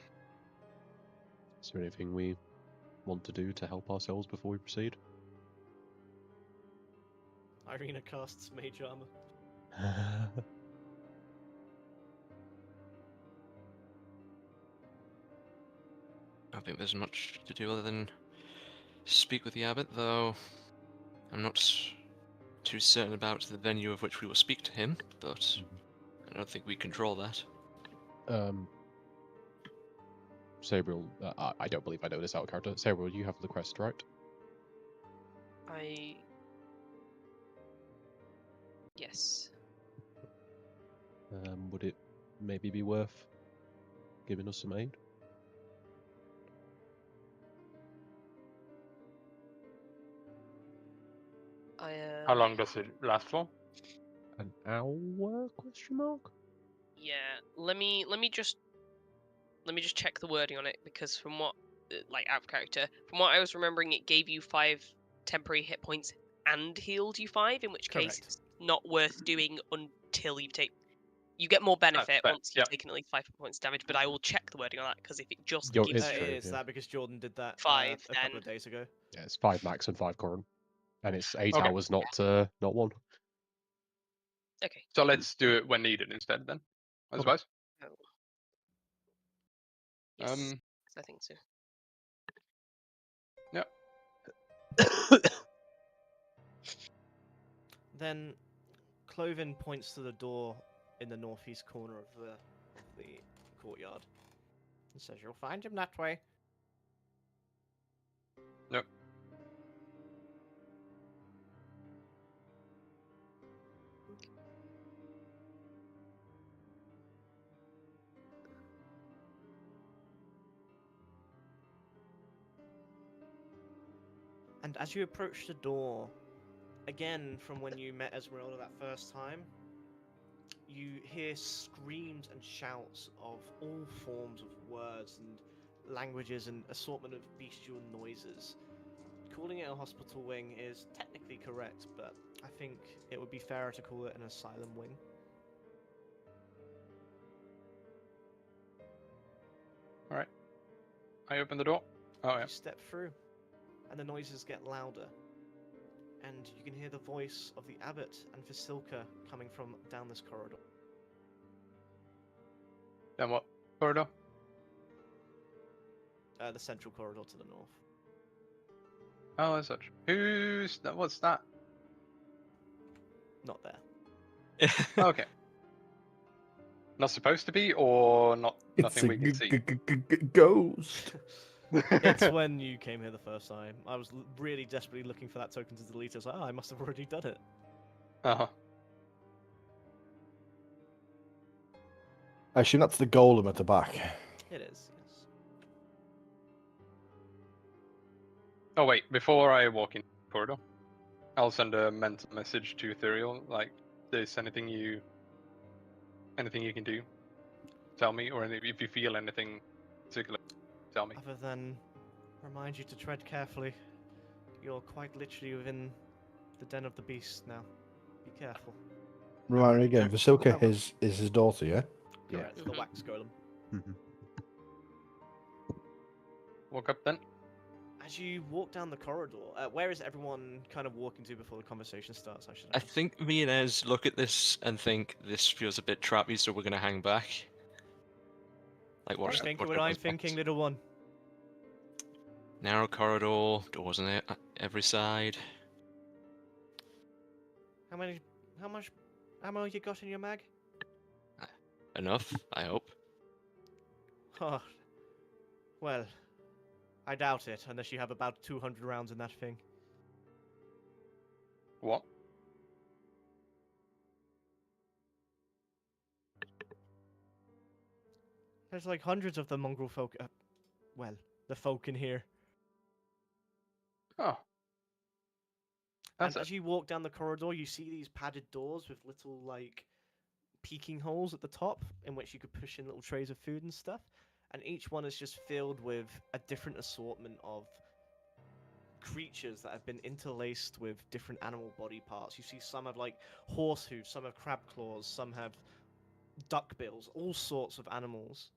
Is there anything we want to do to help ourselves before we proceed? Irina casts Mage Armor. I don't think there's much to do other than speak with the Abbot, though I'm not too certain about the venue of which we will speak to him, but I don't think we control that. Sabriel, I don't believe I know this out of character. Sabriel, you have the crest, right? Yes. Would it maybe be worth giving us some aid? How long does it last for? An hour? Question mark. Yeah. Let me just check the wording on it, because from what like out of character, from what I was remembering, it gave you 5 temporary hit points and healed you 5, in which case Correct. it's not worth doing until you take. You get more benefit fair, once you've taken at least 5 points damage, but I will check the wording on that, because if it just Yo, gives it's you true, It's yeah. that because Jordan did that 5, a couple then of days ago. Yeah, it's 5 max and 5 current, and it's 8 Okay. hours, not 1. okay. So let's do it when needed instead, then. I Okay. suppose. Oh. Yes, I think so. Yeah. Then Cloven points to the door in the northeast corner of the courtyard and says, "You'll find him that way." Yep. And as you approach the door, again from when you met Esmeralda that first time, you hear screams and shouts of all forms of words and languages and assortment of bestial noises. Calling it a hospital wing is technically correct, but I think it would be fairer to call it an asylum wing. All right. I open the door. Oh yeah. You step through, and the noises get louder. And you can hear the voice of the abbot and Vasilka coming from down this corridor. Then what? Corridor. The central corridor to the north. Oh, as such. Who's that? What's that? Not there. Okay. Not supposed to be, or not? Nothing we can see. Ghost. It's when you came here the first time. I was really desperately looking for that token to delete. I was like, oh, I must have already done it. Uh-huh. I assume that's the golem at the back. It is, yes. Oh wait, before I walk in the corridor, I'll send a mental message to Ethereal, like, there's anything you can do, tell me, or if you feel anything particular, tell me. Other than remind you to tread carefully. You're quite literally within the den of the beast now. Be careful. Remind me again, Vasilka is his daughter, yeah? Yeah. Correct, the wax golem. Walk up then. As you walk down the corridor, where is everyone kind of walking to before the conversation starts, I should I ask? think me and Ez look at this and think this feels a bit trappy, so we're gonna hang back. Like Are watch you the thinking watch what the I'm buzz thinking, box. little one? Narrow corridor, doors on it every side. How much ammo you got in your mag? Enough, I hope. Oh, well, I doubt it, unless you have about 200 rounds in that thing. What? There's like hundreds of the mongrel folk. Well, the folk in here. Oh. That's And it. as you walk down the corridor, you see these padded doors with little, like, peeking holes at the top in which you could push in little trays of food and stuff. And each one is just filled with a different assortment of creatures that have been interlaced with different animal body parts. You see some have, like, horse hooves, some have crab claws, some have duck bills, all sorts of animals.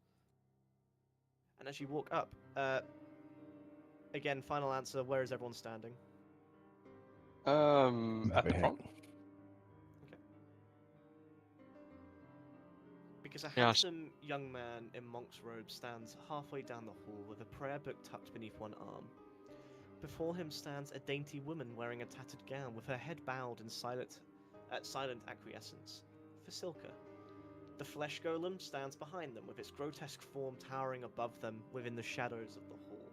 And as you walk up, again, final answer, where is everyone standing? At the front. Because a Yeah, handsome young man in monk's robe stands halfway down the hall with a prayer book tucked beneath one arm. Before him stands a dainty woman wearing a tattered gown with her head bowed in silent acquiescence. Fasilka. The flesh golem stands behind them with its grotesque form towering above them within the shadows of the hall.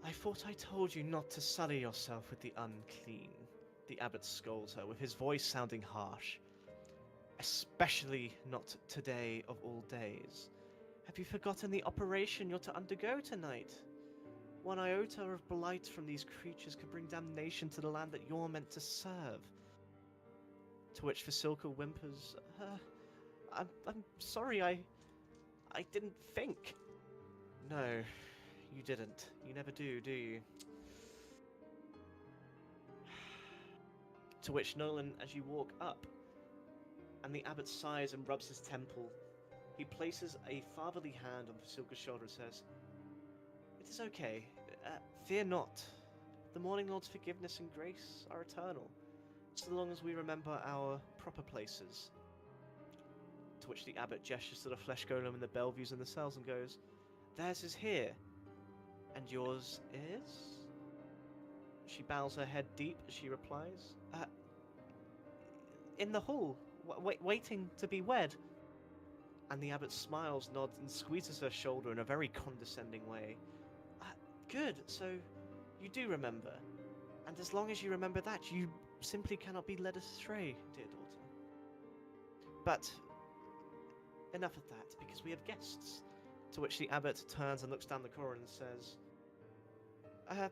I thought I told you not to sully yourself with the unclean, the abbot scolds her, with his voice sounding harsh. Especially not today of all days. Have you forgotten the operation you're to undergo tonight? One iota of blight from these creatures could bring damnation to the land that you're meant to serve. To which Fasilka whimpers, I'm sorry, I didn't think. No, you didn't. You never do you? To which Nolan, as you walk up, and the abbot sighs and rubs his temple, he places a fatherly hand on Fasilka's shoulder and says, "It is okay. Fear not. The Morning Lord's forgiveness and grace are eternal, so long as we remember our proper places." To which the abbot gestures to the flesh golem and the Bellevues and the cells and goes, "Theirs is here. And yours is?" She bows her head deep as she replies, "In the hall, waiting to be wed." And the abbot smiles, nods, and squeezes her shoulder in a very condescending way. "Good, so you do remember. And as long as you remember that, you simply cannot be led astray, dear daughter. But enough of that, because we have guests." To which the abbot turns and looks down the corridor and says, I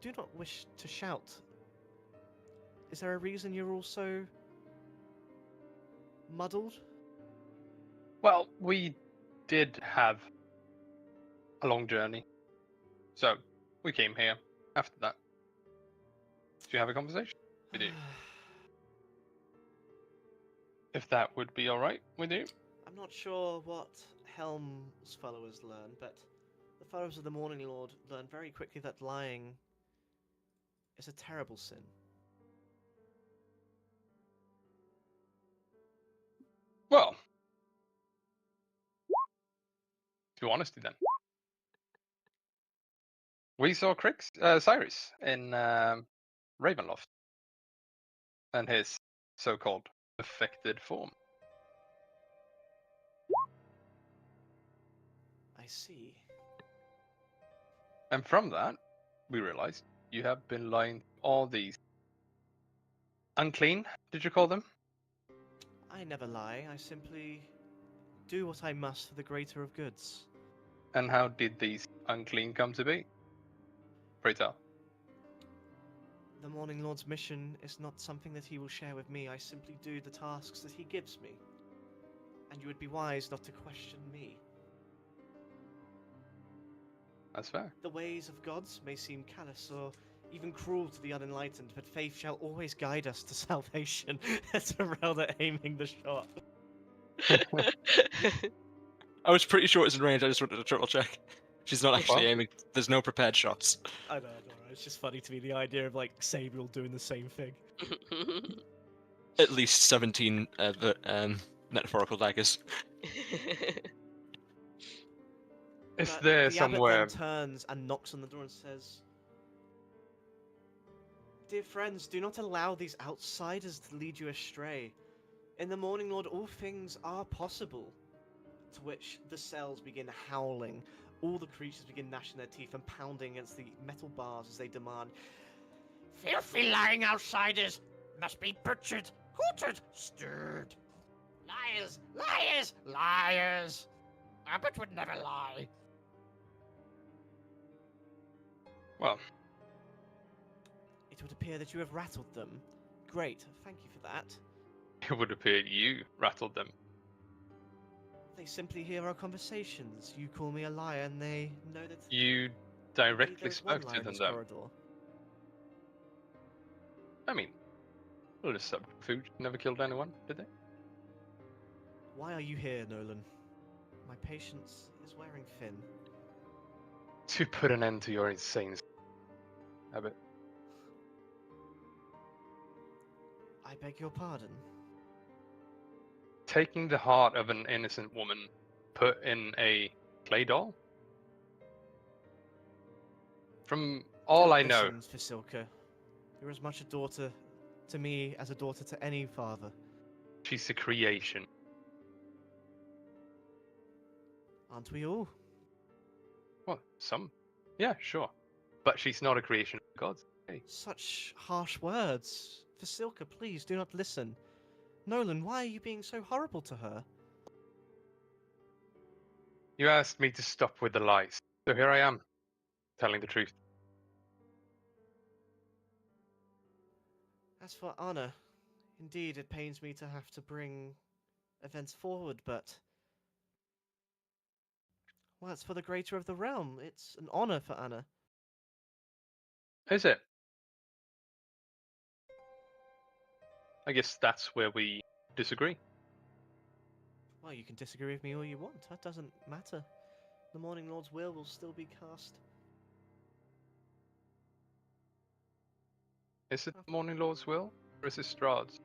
do not wish to shout. Is there a reason you're all so muddled? Well, we did have a long journey, so we came here after that. Do you have a conversation? We do. If that would be alright with you. I'm not sure what Helm's followers learn, but the followers of the Morning Lord learn very quickly that lying is a terrible sin. Well, to honesty then. We saw Cyrus in Ravenloft and his so-called affected form. I see. And from that, we realized you have been lying to all these unclean, did you call them? I never lie. I simply do what I must for the greater of goods. And how did these unclean come to be? Pray tell. The Morning Lord's mission is not something that he will share with me. I simply do the tasks that he gives me. And you would be wise not to question me. That's fair. The ways of gods may seem callous or even cruel to the unenlightened, but faith shall always guide us to salvation. Esmeralda aiming the shot. I was pretty sure it's in range, I just wanted to triple check. She's not actually aiming. There's no prepared shots. I know. It's just funny to me, the idea of, like, Sabriel doing the same thing. At least 17 metaphorical daggers. Is But there the abbot somewhere... then turns and knocks on the door and says, "Dear friends, do not allow these outsiders to lead you astray. In the Morning Lord, all things are possible." To which the cells begin howling. All the creatures begin gnashing their teeth and pounding against the metal bars as they demand, "Filthy lying outsiders must be butchered, quartered, stirred. Liars, liars, liars. Abbot would never lie." Well, It would appear that you have rattled them. Great, thank you for that. it would appear you rattled them. They simply hear our conversations. You call me a liar and they know that You indeed directly there is one spoke liar to in them, this though. corridor. I mean, a little subterfuge. Never killed anyone, did they? Why are you here, Nolan? My patience is wearing thin. To put an end to your insane habit. I beg your pardon. Taking the heart of an innocent woman put in a clay doll? From all I know, Listen, Vasilka. You're as much a daughter to me as a daughter to any father. she's a creation. Aren't we all? Well, some. Yeah, sure. But she's not a creation of gods. Hey. Such harsh words. Vasilka, please do not listen. Nolan, why are you being so horrible to her? You asked me to stop with the lies. So here I am, telling the truth. As for Anna, indeed it pains me to have to bring events forward, but... well, it's for the greater of the realm. It's an honor for Anna. Is it? I guess that's where we disagree. Well, you can disagree with me all you want. That doesn't matter. The Morning Lord's will still be cast. Is it the Morning Lord's will, or is it Strahd's?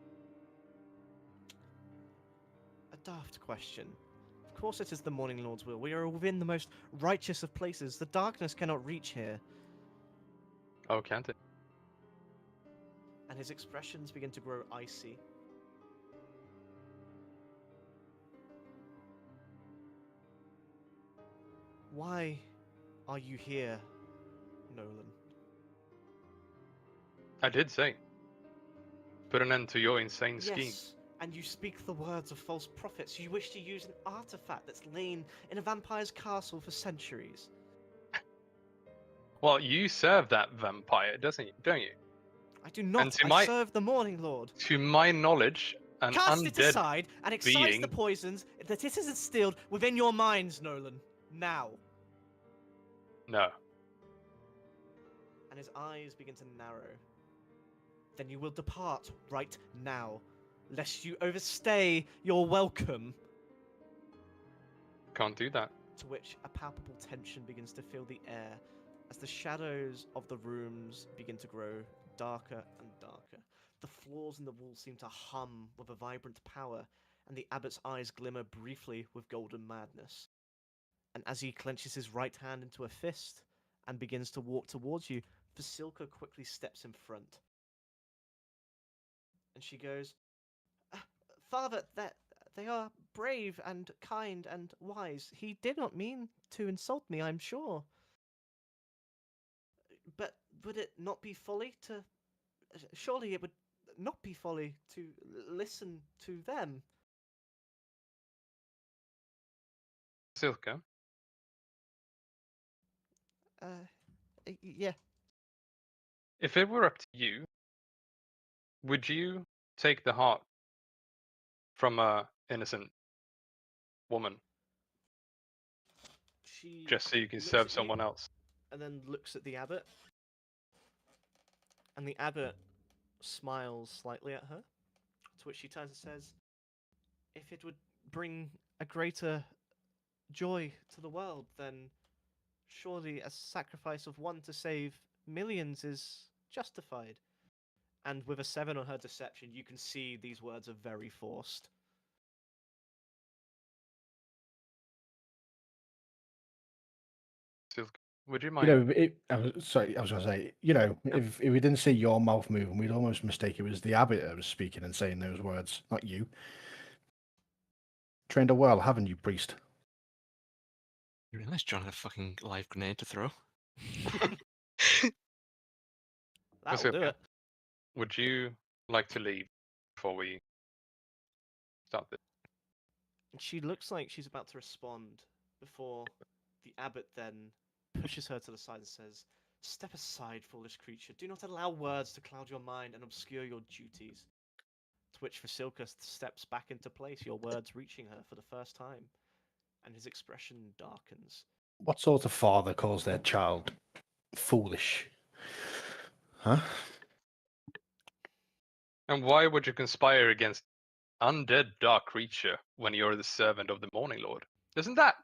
A daft question. Of course it is the Morning Lord's will. We are within the most righteous of places. The darkness cannot reach here. Oh, can't it? And his expressions begin to grow icy. Why are you here, Nolan? I did say. Put an end to your insane scheme. Yes, and you speak the words of false prophets. You wish to use an artifact that's lain in a vampire's castle for centuries. Well, you serve that vampire, don't you? I do not. And to I my- serve the Morning Lord. To my knowledge, an Cast it undead aside and excise being- the poisons that it has instilled within your minds, Nolan. Now. No. And his eyes begin to narrow. Then you will depart right now, lest you overstay your welcome. Can't do that. To which a palpable tension begins to fill the air as the shadows of the rooms begin to grow darker and darker. The floors and the walls seem to hum with a vibrant power, and the abbot's eyes glimmer briefly with golden madness. And as he clenches his right hand into a fist and begins to walk towards you, Vasilka quickly steps in front. And she goes, Father, they are brave and kind and wise. He did not mean to insult me, I'm sure. But would it not be folly to... surely it would not be folly to listen to them. Silka, Yeah. if it were up to you, would you take the heart from a innocent woman She just so you can looks serve at you someone else? and then looks at the abbot. And the abbot smiles slightly at her, to which she turns and says, if it would bring a greater joy to the world, then surely a sacrifice of one to save millions is justified. And with a 7 on her deception, you can see these words are very forced. Silka, would you You mind? know, I was going to say, you know, if we didn't see your mouth moving, we'd almost mistake it was the abbot that was speaking and saying those words, not you. Trained her well, haven't you, priest? You realise John had a fucking live grenade to throw? That'll do Vasilka, it. would you like to leave before we start this? And she looks like she's about to respond before the abbot then pushes her to the side and says, step aside, foolish creature. Do not allow words to cloud your mind and obscure your duties. To which Vasilka steps back into place, your words reaching her for the first time. And his expression darkens. What sort of father calls their child foolish? Huh? And why would you conspire against undead dark creature when you're the servant of the Morning Lord? Isn't that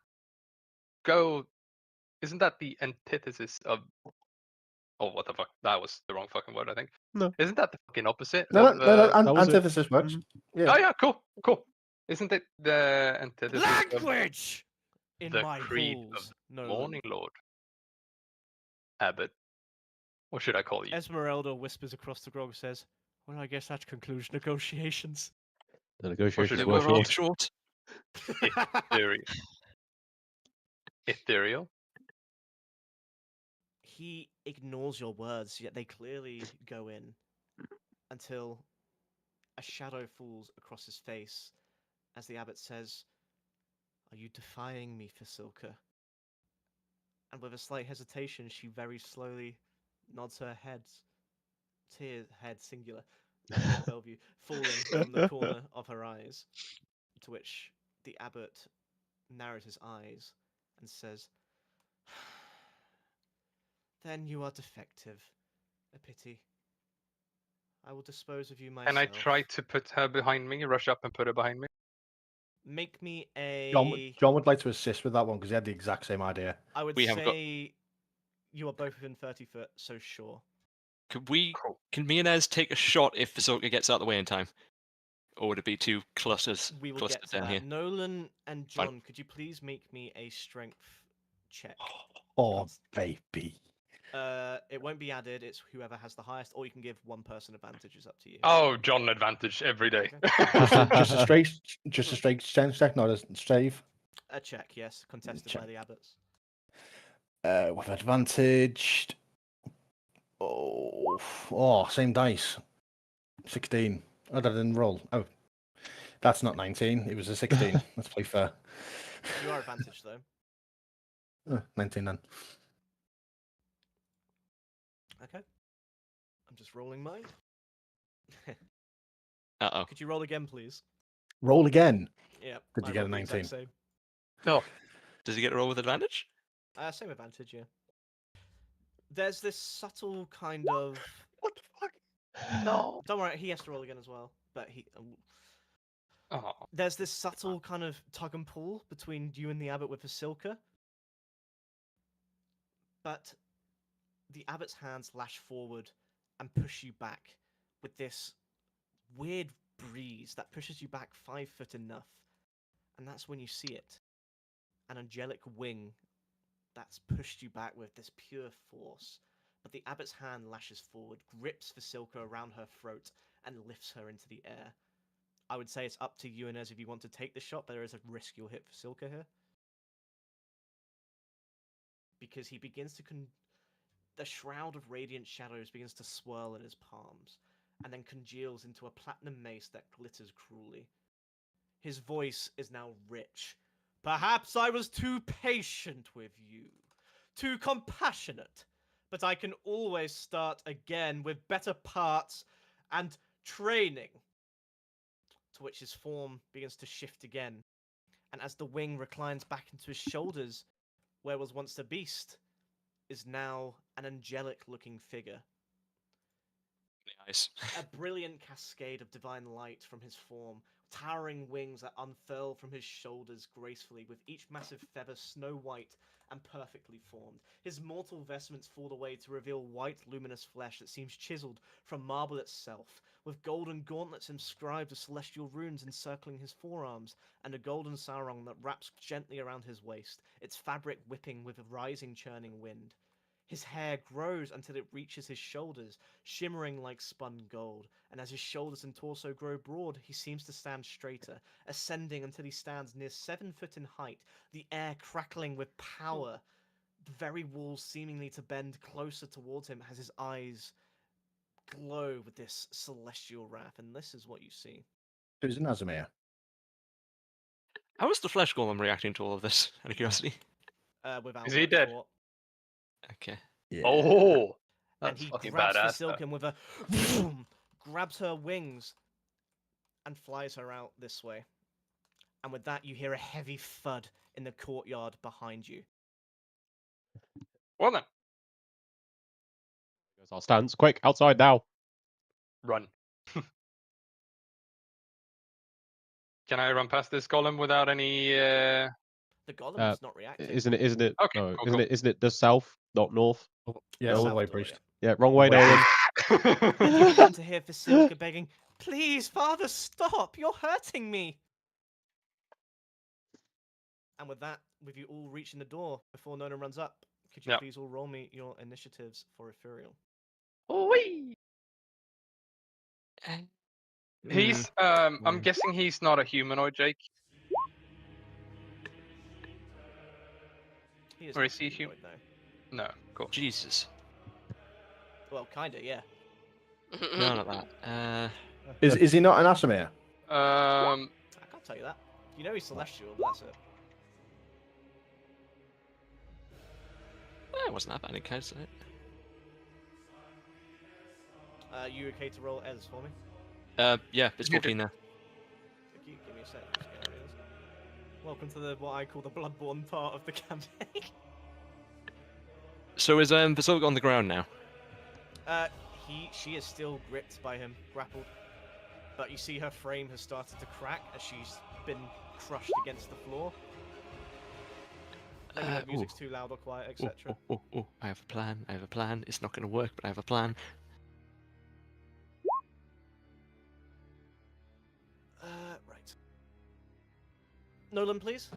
the antithesis of... oh, what the fuck? That was the wrong fucking word, I think. No. Isn't that the fucking opposite No, of... no, that was it. antithesis works. Yeah. Oh yeah, cool. Isn't it the antithesis of Language! In the my creed halls, of the Nolan. Morning Lord? Abbot. What should I call you? Esmeralda whispers across the grog, says, "Well, I guess that's conclusion negotiations." The should negotiations it were be? We're all short. short. Ethereal. Ethereal? He ignores your words, yet they clearly go in until a shadow falls across his face as the abbot says, "Are you defying me, Fasilka?" And with a slight hesitation, she very slowly nods her head, head singular, Lord Bellevue, falling from the corner of her eyes, to which the abbot narrows his eyes and says, "Then you are defective. A pity. I will dispose of you myself." Can I try to put her behind me? Rush up and put her behind me? Make me a... John would like to assist with that one because he had the exact same idea. I would We have got- say you are both within 30 foot, so sure. Cool. Can me and Ez take a shot if Fasilka gets out of the way in time? Or would it be too clusters We will clustered get to down that. here? Nolan and Fine. John, could you please make me a strength check? Oh, baby. It won't be added. It's whoever has the highest, or you can give one person advantage. It's up to you. Oh, John advantage every day. Just a straight strength check, not a save. A check, yes, contested Check. by the abbots. With advantage. Oh, same dice. 16. Oh, that didn't roll. Oh, that's not 19. It was a 16. Let's play fair. You are advantage though. 19 then. Okay. I'm just rolling mine. Uh-oh. Could you roll again, please? Roll again. Yeah. Did you I get a rolled the exact 19? Same. No. Does he get a roll with advantage? Same advantage, yeah. There's this subtle kind of... What the fuck? No. Don't worry, he has to roll again as well. But he... Oh. There's this subtle kind of tug and pull between you and the abbot with Fasilka. But the abbot's hands lash forward and push you back with this weird breeze that pushes you back 5 foot enough. And that's when you see it. An angelic wing that's pushed you back with this pure force. But the abbot's hand lashes forward, grips Vasilka around her throat, and lifts her into the air. I would say it's up to you and Ez if you want to take the shot, but there is a risk you'll hit Vasilka here. Because he begins to the shroud of radiant shadows begins to swirl in his palms, and then congeals into a platinum mace that glitters cruelly. His voice is now rich. "Perhaps I was too patient with you, too compassionate, but I can always start again with better parts and training." To which his form begins to shift again, and as the wing reclines back into his shoulders, where was once the beast, is now an angelic-looking figure. Nice. A brilliant cascade of divine light from his form, towering wings that unfurl from his shoulders gracefully, with each massive feather snow white and perfectly formed. His mortal vestments fall away to reveal white, luminous flesh that seems chiseled from marble itself, with golden gauntlets inscribed with celestial runes encircling his forearms, and a golden sarong that wraps gently around his waist, its fabric whipping with a rising, churning wind. His hair grows until it reaches his shoulders, shimmering like spun gold, and as his shoulders and torso grow broad, he seems to stand straighter, ascending until he stands near 7 foot in height, the air crackling with power, the very walls seemingly to bend closer towards him as his eyes glow with this celestial wrath, and this is what you see. Who's in Azamir? How is the flesh golem reacting to all of this, out of curiosity? Without Is he much dead? thought. Okay. Yeah. Oh. And That's he fucking grabs badass. Vasilka with a vroom, grabs her wings, and flies her out this way. And with that, you hear a heavy thud in the courtyard behind you. Well then, Goes our stance. Quick, outside now. run. Can I run past this golem without any? The golem's not reacting. Isn't it? Isn't it? Okay, No, cool, isn't cool. it? Isn't it the south, not north? Yeah, No, all South the way, door, priest. Yeah, wrong way, Wait. Nolan. And you begin to hear Vasilka begging, "Please, father, stop! You're hurting me!" And with that, with you all reaching the door before Nona runs up, could you Yeah. please all roll me your initiatives for Ethereal? He's I'm guessing he's not a humanoid, Jake. He is Or not is he humanoid, no. No, cool. Jesus. Well, kinda, yeah. No, not that. Is he not an Asimir? Um, I can't tell you that. You know he's celestial, but that's it. It wasn't that bad in case, it? You okay to roll Ez for me? Yeah, it's You do. 14 now. Thank you. Give me a sec. Just get rid of this. Welcome to what I call the Bloodborne part of the campaign. So is Vasilka on the ground now? She is still gripped by him, grappled. But you see her frame has started to crack as she's been crushed against the floor. Let me know if music's too loud or quiet, etc. Oh, I have a plan. It's not going to work, but I have a plan. Right. Nolan, please.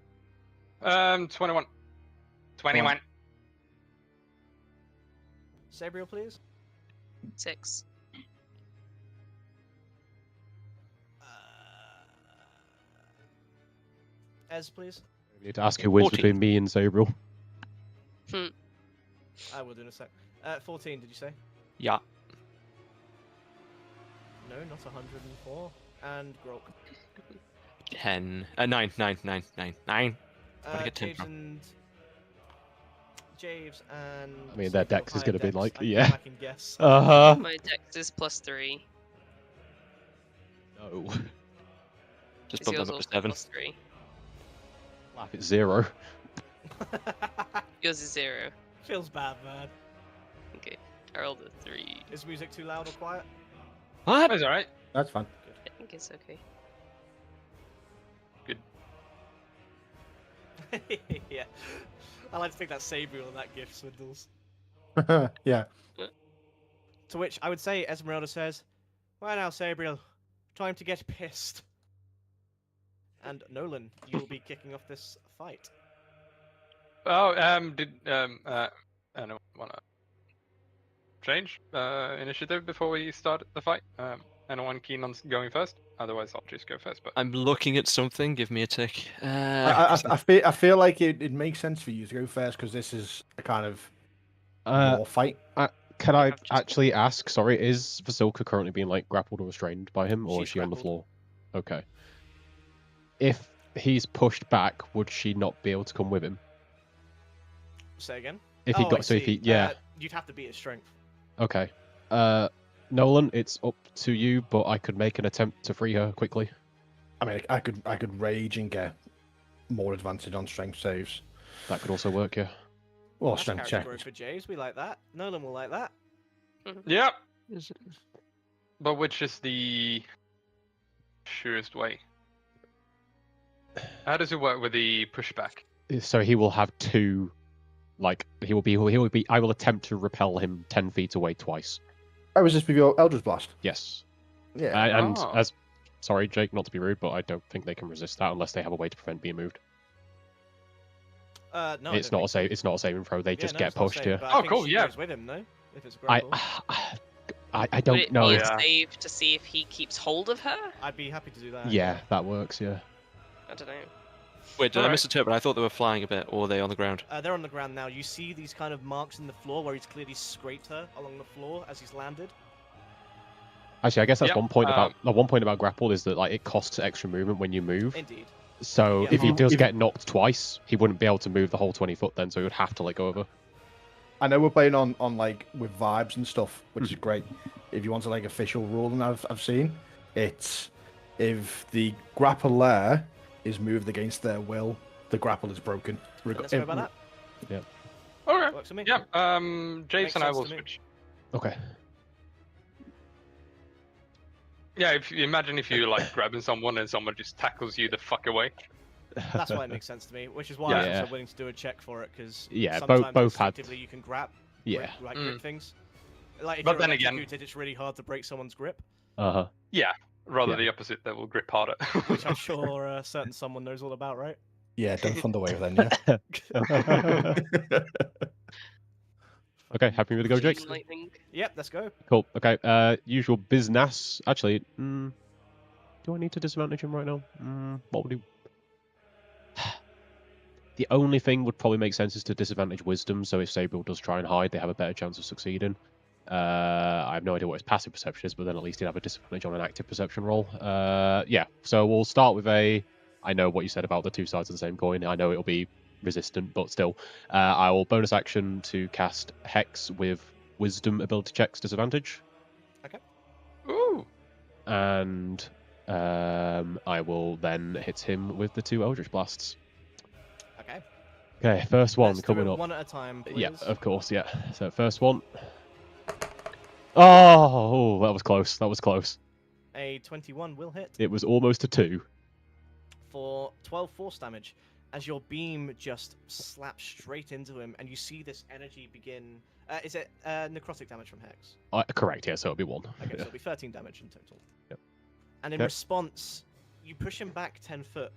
21. 21. Sabriel, please. 6. Ez, please. We need to ask who wins 14. between me and Sabriel. I will do in a sec. 14, did you say? Yeah. No, not 104. And Grok. 10. 9. Where'd I get 10 Javes from? and... Javes and... I mean, their Sabriel dex is higher gonna be dex. like- I can yeah. go back and guess. My dex is +3. No. Just Is bump yours them up to also 7. +3? Laugh, it's 0. Yours is 0. Feels bad, man. Okay. I rolled a 3. Is music too loud or quiet? What? That's alright. That's fine. I think it's okay. Yeah. I like to think that Sabriel and that gift swindles. Yeah. To which I would say Esmeralda says, "Well now, Sabriel, time to get pissed." And Nolan, you'll be kicking off this fight. Oh, anyone wanna change initiative before we start the fight? Anyone keen on going first? Otherwise, I'll just go first. But I'm looking at something. Give me a tick. I feel like it makes sense for you to go first because this is a kind of war fight. Can You I have just- actually ask? Sorry, is Vasilka currently being like grappled or restrained by him, or is She's she on the grappled. floor? Okay. If he's pushed back, would she not be able to come with him? Say again. If he Oh, I got, so if see. he, yeah. You'd have to beat his strength. Okay. Nolan, it's up to you, but I could make an attempt to free her quickly. I mean, I could rage and get more advantage on strength saves. That could also work, yeah. Well, That's strength character check. growth for Javes. We like that. Nolan will like that. yeah. Is it- But which is the surest way? How does it work with the pushback? So he will have two, like he will be. I will attempt to repel him 10 feet away twice. Oh, is this with your Eldritch Blast? Yes. Yeah. And Oh. as, sorry, Jake, not to be rude, but I don't think they can resist that unless they have a way to prevent being moved. No, I It's don't not a think- save. It's not a saving throw. They Yeah, just no, get it's not pushed safe, here. but I Oh, think cool, she yeah. goes with him, no? If it's a I grapple. I don't Would it know. be Yeah. a save to see if he keeps hold of her? I'd be happy to do that. Yeah, that works. Yeah. I don't know. Wait, did I Alright. misinterpret? I thought they were flying a bit, or were they on the ground? They're on the ground now. You see these kind of marks in the floor where he's clearly scraped her along the floor as he's landed. Actually, I guess that's Yep, one point about the one point about grapple is that like it costs extra movement when you move. Indeed. So Yeah, if he half- does if- get knocked twice, he wouldn't be able to move the whole 20 foot then, so he would have to let go of her. I know we're playing on like with vibes and stuff, which is great. If you want to like official ruling, I've seen it's if the grappler is moved against their will, the grapple is broken. Let's go by that. Okay. Works for me. Yeah. James Makes and I sense will to me. switch. Okay. Yeah. If you imagine if you like grabbing someone and someone just tackles you the fuck away. That's why it makes sense to me, which is why I was Yeah. also willing to do a check for it, because Yeah, sometimes both had- instinctively you can grab, Yeah. grip, like Mm. grip things. Like if But you're then again- electrocuted, it's really hard to break someone's grip, Uh huh. Rather Yeah. the opposite, that will grip harder. which I'm sure certain someone knows all about, right? Yeah, don't fund the wave then, yeah. Okay, happy with the go, Jake? Lightning. Yep, let's go. Cool. Okay. Usual business. Actually, do I need to disadvantage him right now? What would he? The only thing would probably make sense is to disadvantage wisdom. So if Sabriel does try and hide, they have a better chance of succeeding. I have no idea what his passive perception is, but then at least he'd have a disadvantage on an active perception roll. Yeah. So we'll start with a. I know what you said about the two sides of the same coin. I know it'll be resistant, but still, I will bonus action to cast Hex with Wisdom ability checks disadvantage. Ooh. And I will then hit him with the 2 Eldritch Blasts. Okay. Okay, first one Let's coming do it up. one at a time, please. Yeah, of course, yeah. So first one. Oh, that was close. That was close. A 21 will hit It was almost a 2. for 12 force damage as your beam just slaps straight into him, and you see this energy begin. Is it necrotic damage from Hex? Correct, yeah, so it'll be 1. Okay, so it'll be 13 damage in total. Yep. And in Yep. response, you push him back 10 foot,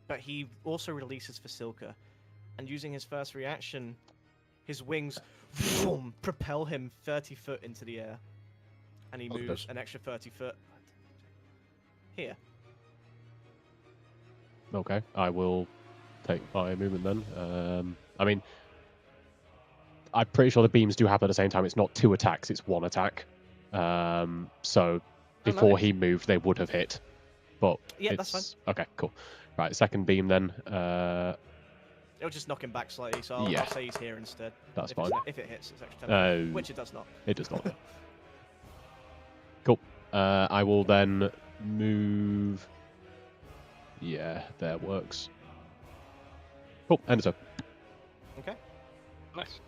but he also releases Fasilka. And using his first reaction, his wings vroom, propel him 30 foot into the air. And he Oh, moves goodness. an extra 30 foot here. Okay, I will take my movement then. I mean, I'm pretty sure the beams do happen at the same time. It's not 2 attacks, it's 1 attack. So before nice. he moved, they would have hit. But Yeah, that's fine. Okay, cool. Right, second beam then. It'll just knock him back slightly, so I'll Yeah. say he's here instead. That's if fine. If it hits, it's extra 10 foot, which it does not. It does not. Cool. I will then move. Yeah, that works. Cool. End of turn. Okay. Nice.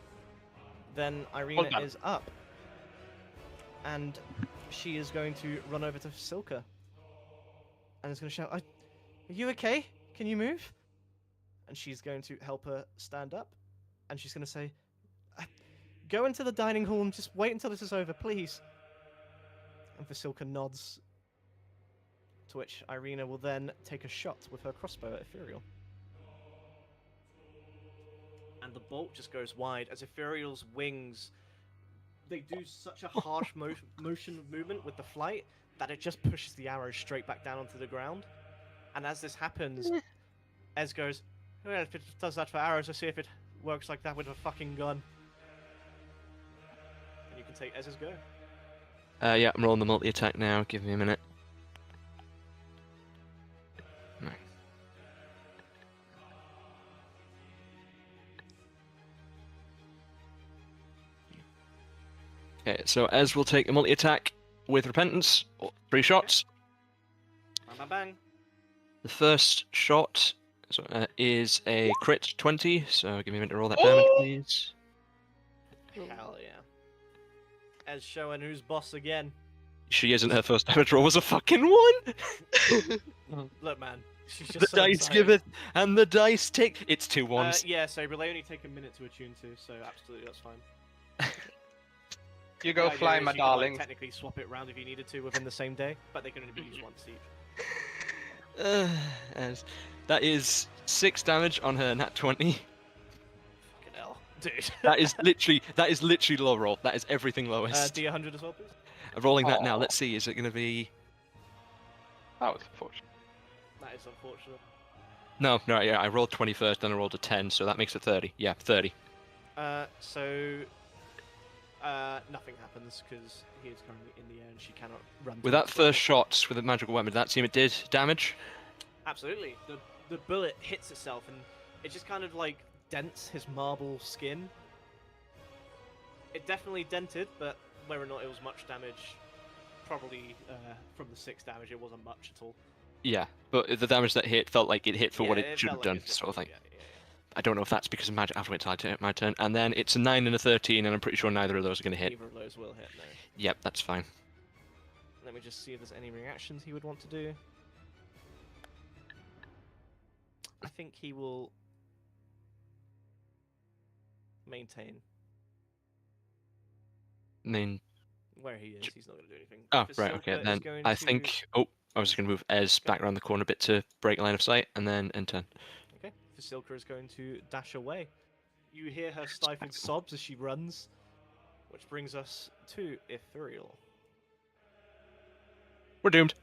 Then Irina done. is up. And she is going to run over to Silka. And is going to shout, Are you okay? Can you move? And she's going to help her stand up. And she's going to say, Go into the dining hall and just wait until this is over, please. And Vasilka nods. To which Irina will then take a shot with her crossbow at Ethereal. And the bolt just goes wide as Ethereal's wings, they do such a harsh motion of movement with the flight that it just pushes the arrow straight back down onto the ground. And as this happens, Ez goes, well, if it does that for arrows, let's see if it works like that with a fucking gun. And you can take Ez's go. Yeah, I'm rolling the multi-attack now. Give me a minute. No. Okay, so Ez will take a multi-attack with Repentance. 3 shots. Bang, bang, bang. The first shot is a crit 20, so give me a minute to roll that damage, please. Hell yeah. Ez showing who's boss again. She isn't. Her first damage roll was a fucking 1! Look, man. She's just The so dice excited. giveth, and the dice take. It's 2 ones. Yeah, so they only take a minute to attune to, so absolutely that's fine. You go The fly, idea my is you could, like, darling. technically swap it around if you needed to within the same day, but they can only be used once each. And that is 6 damage on her nat 20. Fucking hell, dude. That is literally low roll. That is everything lowest. D100 as well, please. I'm rolling that now. Aw. Let's see. Is it going to be? That was unfortunate. That is unfortunate. No. Yeah, I rolled 20 first, then I rolled a 10, so that makes it 30. Yeah, 30. Nothing happens because he is currently in the air and she cannot run. With towards that the first shot with a magical weapon, did that seem it did damage? Absolutely. The bullet hits itself and it just kind of like dents his marble skin. It definitely dented, but whether or not it was much damage, probably from the 6 damage, it wasn't much at all. Yeah, but the damage that hit felt like it hit for what Yeah, it should have felt like done. it's Sort of different, thing. yeah. I don't know if that's because of magic. After it's my turn, and then it's a 9 and a 13, and I'm pretty sure neither of those are going to hit. Neither of those will hit, no. Yep, that's fine. Let me just see if there's any reactions he would want to do. I think he will maintain where he is. He's not going to do anything. Oh, right, Vasilka okay. is Then going I to- think. Oh, I was just going to move Ez back around the corner a bit to break line of sight, and then end turn. Okay, Vasilka is going to dash away. You hear her stifled sobs as she runs. Which brings us to Ethereal. We're doomed.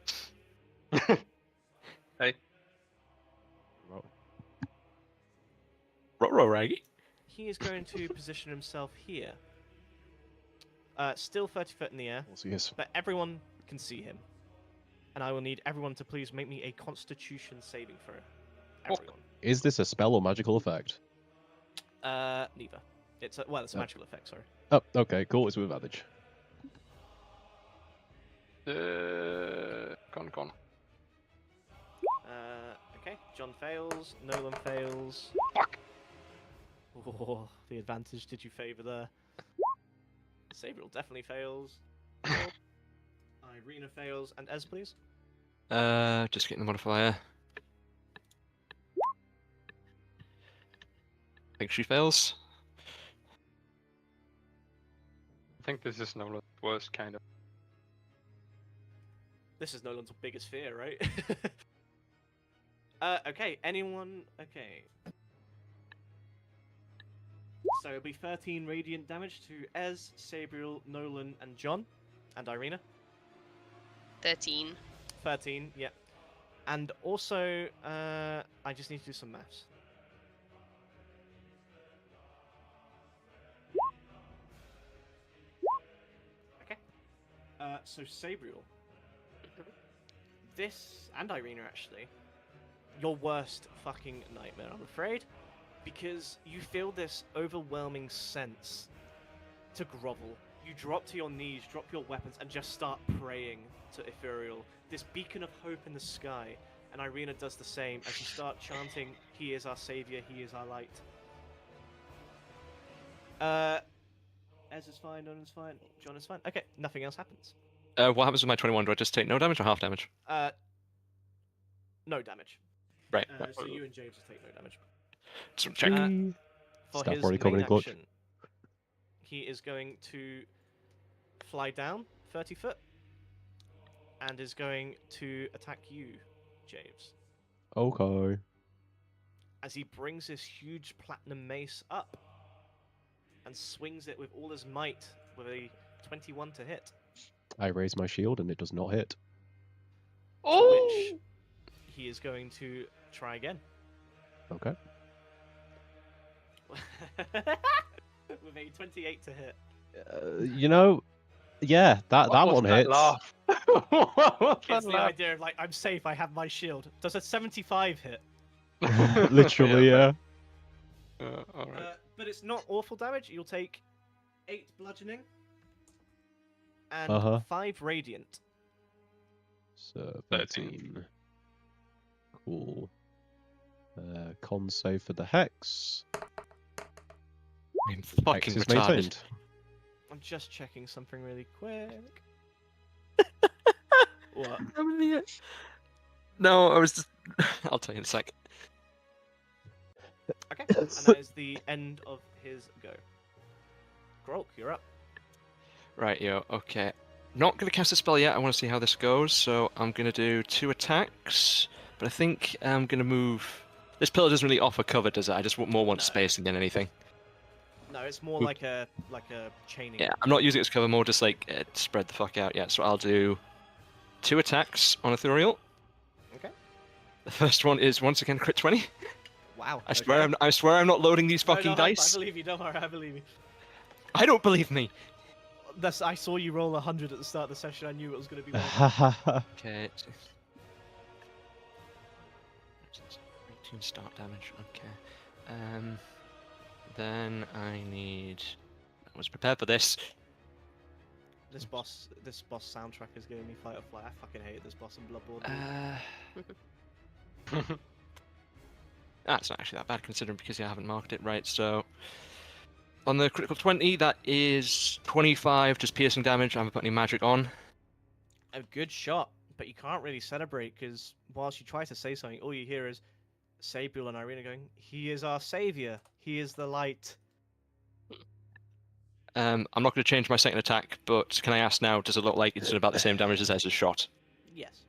Hey, Ruh-roh, Raggy. He is going to position himself here. Still 30 foot in the air, We'll see this. but everyone can see him. And I will need everyone to please make me a Constitution saving throw. Everyone. Is this a spell or magical effect? Neither. It's a Oh. magical effect. Sorry. Oh, okay, cool. It's with advantage. Con. Okay. John fails. Nolan fails. Fuck. Oh, the advantage did you favour there? Sabriel definitely fails. Irina fails. And Ez, please. Just getting the modifier. I think she fails. I think this is Nolan's worst kind of. This is Nolan's biggest fear, right? Okay. Anyone? Okay. So it'll be 13 radiant damage to Ez, Sabriel, Nolan, and John, and Irina. 13. 13, yep. And also, I just need to do some maths. Okay. So Sabriel. This, and Irina actually, your worst fucking nightmare, I'm afraid. Because you feel this overwhelming sense to grovel. You drop to your knees, drop your weapons, and just start praying to Ethereal. This beacon of hope in the sky. And Irina does the same as you start chanting, "He is our savior, he is our light." Ez is fine, Nolan's fine, John is fine. Okay, nothing else happens. What happens with my 21? Do I just take no damage or half damage? No damage. Right. So you and James just take no damage. Just check. For Staff his already coming main in clutch. action, he is going to fly down 30 foot and is going to attack you, James. Okay. As he brings this huge platinum mace up and swings it with all his might with a 21 to hit. I raise my shield and it does not hit. Which he is going to try again. Okay. With a 28 to hit. Yeah, that What was one that hits. laugh? What was that It's the laugh? idea of like, I'm safe, I have my shield. Does a 75 hit? Literally, yeah. Alright. But it's not awful damage. You'll take 8 bludgeoning and 5 radiant. So 13. 13. Cool. Con save for the hex. I'm fucking Hex is retarded. maintained. I'm just checking something really quick. What? No, I was just... I'll tell you in a sec. Okay, and that is the end of his go. Grok, you're up. Right, yo, okay. Not going to cast a spell yet, I want to see how this goes, so I'm going to do 2 attacks, but I think I'm going to move... This pillar doesn't really offer cover, does it? I just more want No. spacing than anything. No, it's more Oop. like a chaining. Yeah, I'm not using it as cover, more just like spread the fuck out. Yeah, so I'll do 2 attacks on Ethereal. Okay. The first one is once again crit 20. Wow. I swear I'm not loading these fucking I dice. believe you. Don't worry, I believe you. I don't believe me. I saw you roll 100 at the start of the session. I knew it was going to be one. Okay. 18 start damage. Okay. Then I need. I was prepared for this. This boss soundtrack is giving me fight or flight. I fucking hate this boss in Bloodborne. That's not actually that bad considering because I haven't marked it right. So on the critical 20, that is 25 just piercing damage. I haven't put any magic on. A good shot, but you can't really celebrate because whilst you try to say something, all you hear is Sabriel and Irina going, "He is our savior. He is the light." I'm not going to change my second attack, but can I ask now, does it look like it's about the same damage as Ezra's shot? Yes.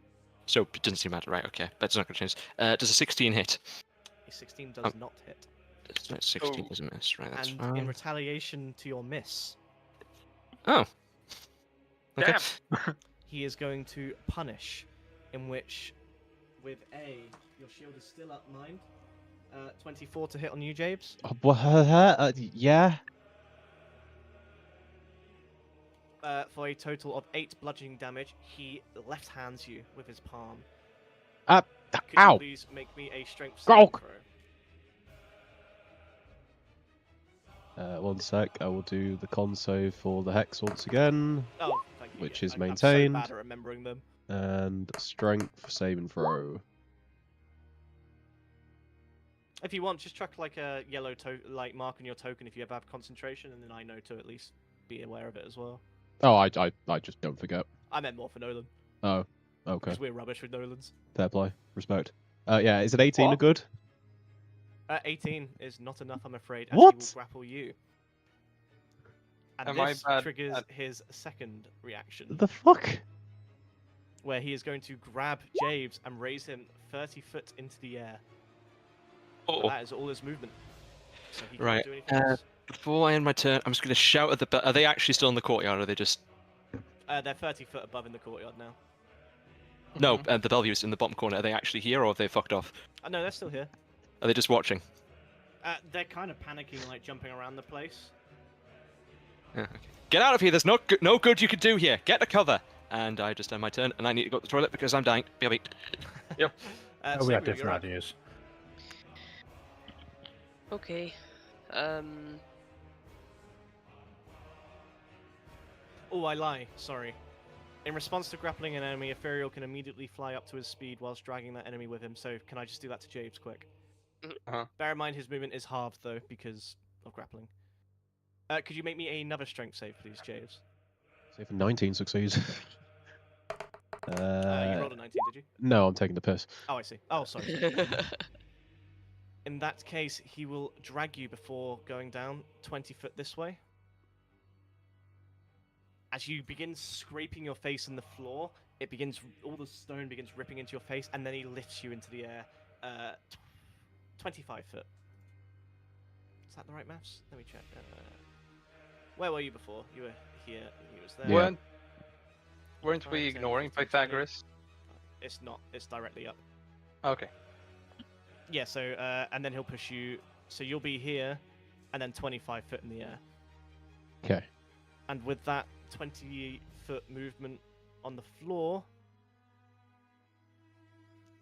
So it doesn't seem matter, right? Okay, that's not going to change. Does a 16 hit? A 16 does not hit. It's not 16 is a miss, right? That's And fine. in retaliation to your miss, Oh. Okay. Damn. He is going to punish, in which, with A, your shield is still up, mind. 24 to hit on you, Jabes. Yeah. For a total of 8 bludgeoning damage, he left hands you with his palm. Could you Ow. please make me a strength Go. saving throw? 1 sec. I will do the con save for the hex once again, Oh, thank you. which yeah, is I'm so maintained. bad at remembering them. And strength save and throw. If you want, just chuck like a yellow like mark on your token if you ever have concentration, and then I know to at least be aware of it as well. Oh, I just don't forget. I meant more for Nolan, Oh, okay. because we're rubbish with Nolans. Fair play. Respect. Yeah, is it 18 a What? good? 18 is not enough, I'm afraid, as What? he will grapple you. And Am I this bad triggers at- his second reaction, The fuck? where he is going to grab Javes and raise him 30 foot into the air. Oh. And that is all his movement. So he can't Right, do anything else. Before I end my turn, I'm just going to shout at the... Are they actually still in the courtyard, or are they just... They're 30 foot above in the courtyard now. No, the Bellevue's in the bottom corner. Are they actually here, or have they fucked off? No, they're still here. Are they just watching? They're kind of panicking, like jumping around the place. Yeah, okay. Get out of here! There's no good you can do here! Get to cover! And I just end my turn, and I need to go to the toilet because I'm dying. BRB. Yep. We have Samuel, different you're up. ideas. Okay. Oh, I lie. Sorry. In response to grappling an enemy, Ethereal can immediately fly up to his speed whilst dragging that enemy with him. So can I just do that to Javes quick? Uh-huh. Bear in mind his movement is halved though because of grappling. Could you make me another strength save, please, Javes? See if 19 succeeds. You rolled a 19, did you? No, I'm taking the piss. Oh, I see. Oh, sorry. In that case, he will drag you before going down 20 foot this way. As you begin scraping your face in the floor, all the stone begins ripping into your face, and then he lifts you into the air, 25 foot. Is that the right maths? Let me check. Where were you before? You were here, and he was there. Yeah. Weren't we 5, 10, ignoring 15, 20. Pythagoras? It's not. It's directly up. Okay. Yeah, so, and then he'll push you, so you'll be here, and then 25 foot in the air. Okay. And with that 20-foot movement on the floor,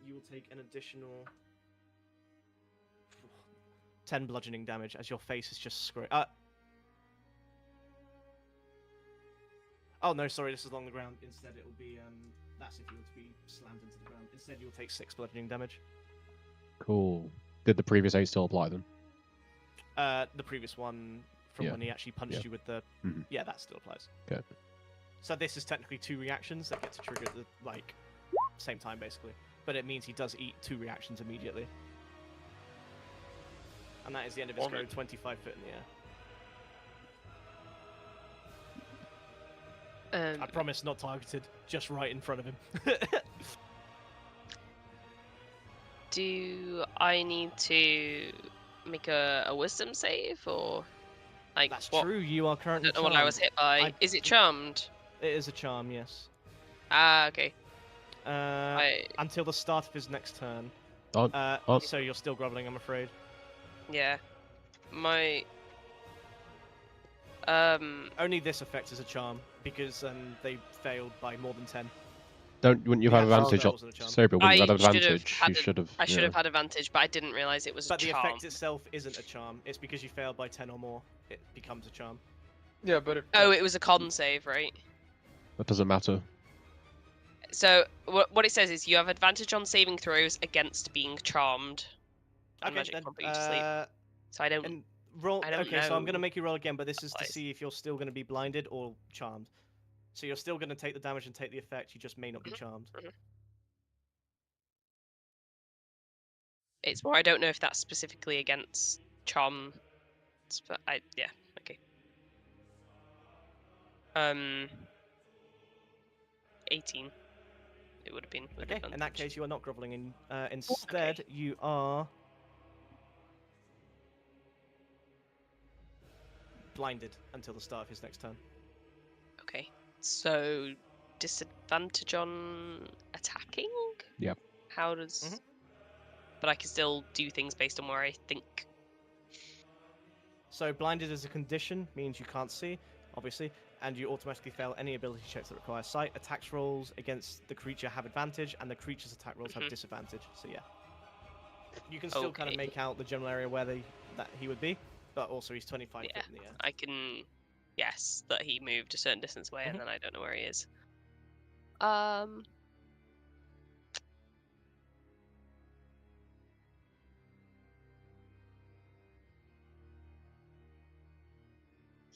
you will take an additional 10 bludgeoning damage as your face is just scraped. Oh no, sorry, this is along the ground. Instead, it will be that's if you were to be slammed into the ground. Instead, you'll take 6 bludgeoning damage. Cool. Did the previous 8 still apply then? The previous one from Yeah. when he actually punched Yeah. you with the Mhm. yeah, that still applies. Okay. So this is technically 2 reactions that get to trigger at the same time basically, but it means he does eat 2 reactions immediately. And that is the end of his go, Alright. 25 foot in the air. I Um, promise, not targeted, just right in front of him. do I need to make a wisdom save, or like That's what? true. You are I currently don't know what I was charmed. hit by. I- Is it charmed? It is a charm, yes. Ah, okay. Until the start of his next turn. On. So you're still groveling, I'm afraid. Yeah. My Only this effect is a charm because they failed by more than 10. Wouldn't you have had Yeah, advantage that on wasn't a charm. Sabre, wouldn't you have had I should've advantage? had You a- should have. I should have had advantage, but I didn't realize it was But a the charm. effect itself isn't a charm. It's because you failed by 10 or more, it becomes a charm. Yeah, but if Oh, it was a con save, right? That doesn't matter. So what it says is you have advantage on saving throws against being charmed. And magic then, can't put you to sleep. So I don't. and roll. I don't Okay, so I'm gonna know. make you roll again, but this is to Applies. see if you're still gonna be blinded or charmed. So you're still gonna take the damage and take the effect. You just may not be charmed. It's more I don't know if that's specifically against charm. But yeah, okay. 18. It would have been. With Okay, in that advantage. case, you are not groveling. Instead, you are blinded until the start of his next turn. So disadvantage on attacking? Yep. How does? Mhm. But I can still do things based on where I think. So blinded as a condition means you can't see, obviously, and you automatically fail any ability checks that require sight. Attacks rolls against the creature have advantage, and the creature's attack rolls have Mhm. disadvantage. So yeah, you can still kind of Okay. make out the general area where that he would be, but also he's 25 Yeah, foot in the air. I can guess that he moved a certain distance away, Mhm. and then I don't know where he is.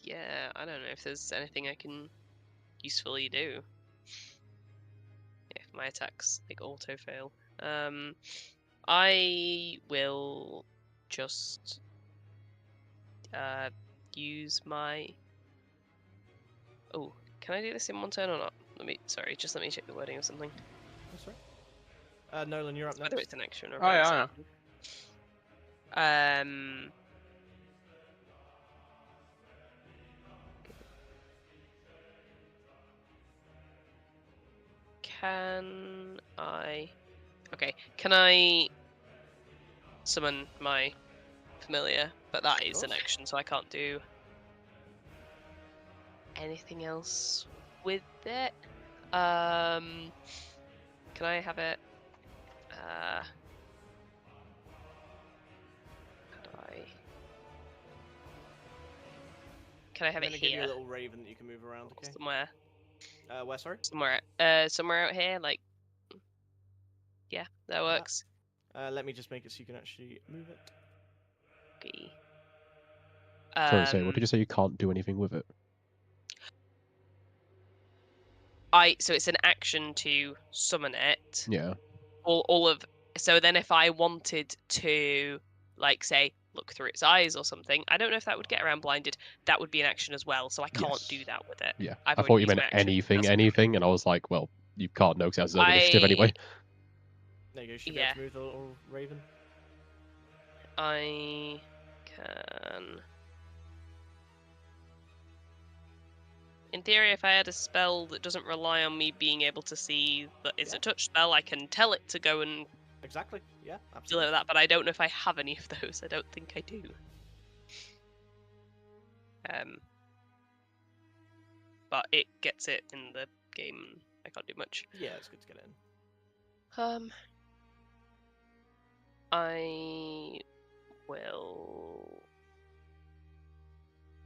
Yeah, I don't know if there's anything I can usefully do. If my attacks like auto fail. I will just use my. Oh, can I do this in one turn or not? Let me check the wording of something. That's right. Nolan, you're up Whether next. it's an action or a Oh, yeah, bonus I know. action. Can I? Okay, can I summon my familiar? But that is an course. action, so I can't do anything else with it. Can I have it? How do I? Can I have I'm it gonna give you here? a little raven that you can move around. Okay. Somewhere. Where? Sorry. Somewhere out here. Like, yeah, that works. Let me just make it so you can actually move it. Okay. Sorry, what did you say? You can't do anything with it? So it's an action to summon it. Yeah. So then if I wanted to, like, say, look through its eyes or something, I don't know if that would get around blinded. That would be an action as well, so I can't Yes. do that with it. Yeah. I've I already thought you used meant my action. anything, That's fine. and I was like, well, you can't know because it has its own initiative anyway. There you go. You should be Yeah. able to move the little raven. I can. In theory, if I had a spell that doesn't rely on me being able to see that it's Yeah. a touch spell, I can tell it to go and Exactly. Yeah. deliver Absolutely. that, but I don't know if I have any of those. I don't think I do. But it gets it in the game. I can't do much. Yeah, it's good to get it in. I will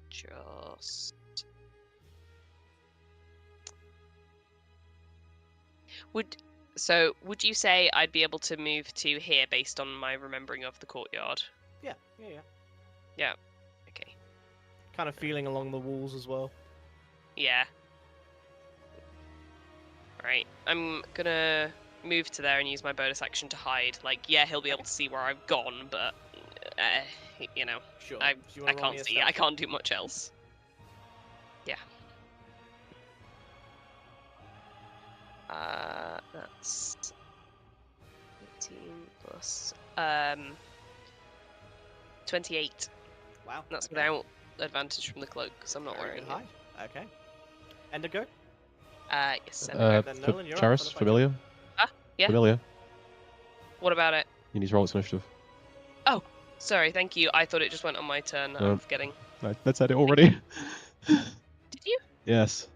just. Would you say I'd be able to move to here based on my remembering of the courtyard? Yeah. Yeah. Okay. Kind of feeling along the walls as well. Yeah. Right. I'm gonna move to there and use my bonus action to hide. Like, yeah, he'll be able to see where I've gone, but you know, Sure. I Do you wanna roll me can't a see. stealth I check? can't do much else. Yeah. That's 18 plus 28. Wow. That's okay. without advantage from the cloak because I'm not Very wearing good it. hide. Okay. Endigo? Yes. Endigo. Then Nolan, you're up, Charis, followed by familiar? Yeah. Familiar. What about it? You need to roll its initiative. Sorry, thank you. I thought it just went on my turn. I'm forgetting. That's it already. Did you? Yes.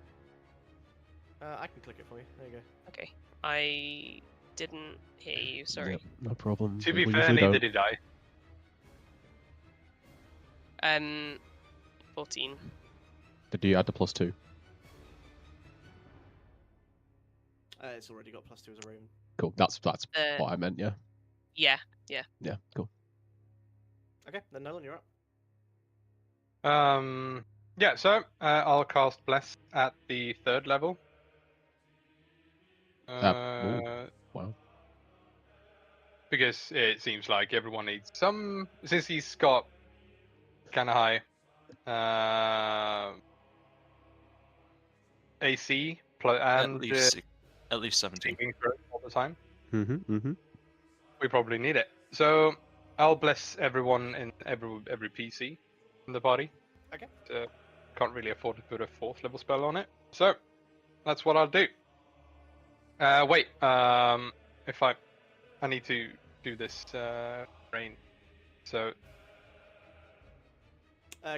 I can click it for you. There you go. Okay. I didn't hear you. Sorry. Yep, no problem. To be People fair, usually neither don't. did I. 14. But do you add the +2? It's already got +2 as a raven. Cool. That's what I meant. Yeah. Yeah. Yeah. Cool. Okay, then Nolan, you're up. Yeah, so I'll cast Bless at the 3rd level. Wow. Because it seems like everyone needs some. Since he's got kind of high AC and at least 17. saving throw all the time, Mm-hmm. we probably need it. So I'll bless everyone in every PC in the party. Okay. Can't really afford to put a 4th level spell on it. So That's what I'll do. Wait. If I need to do this rain. So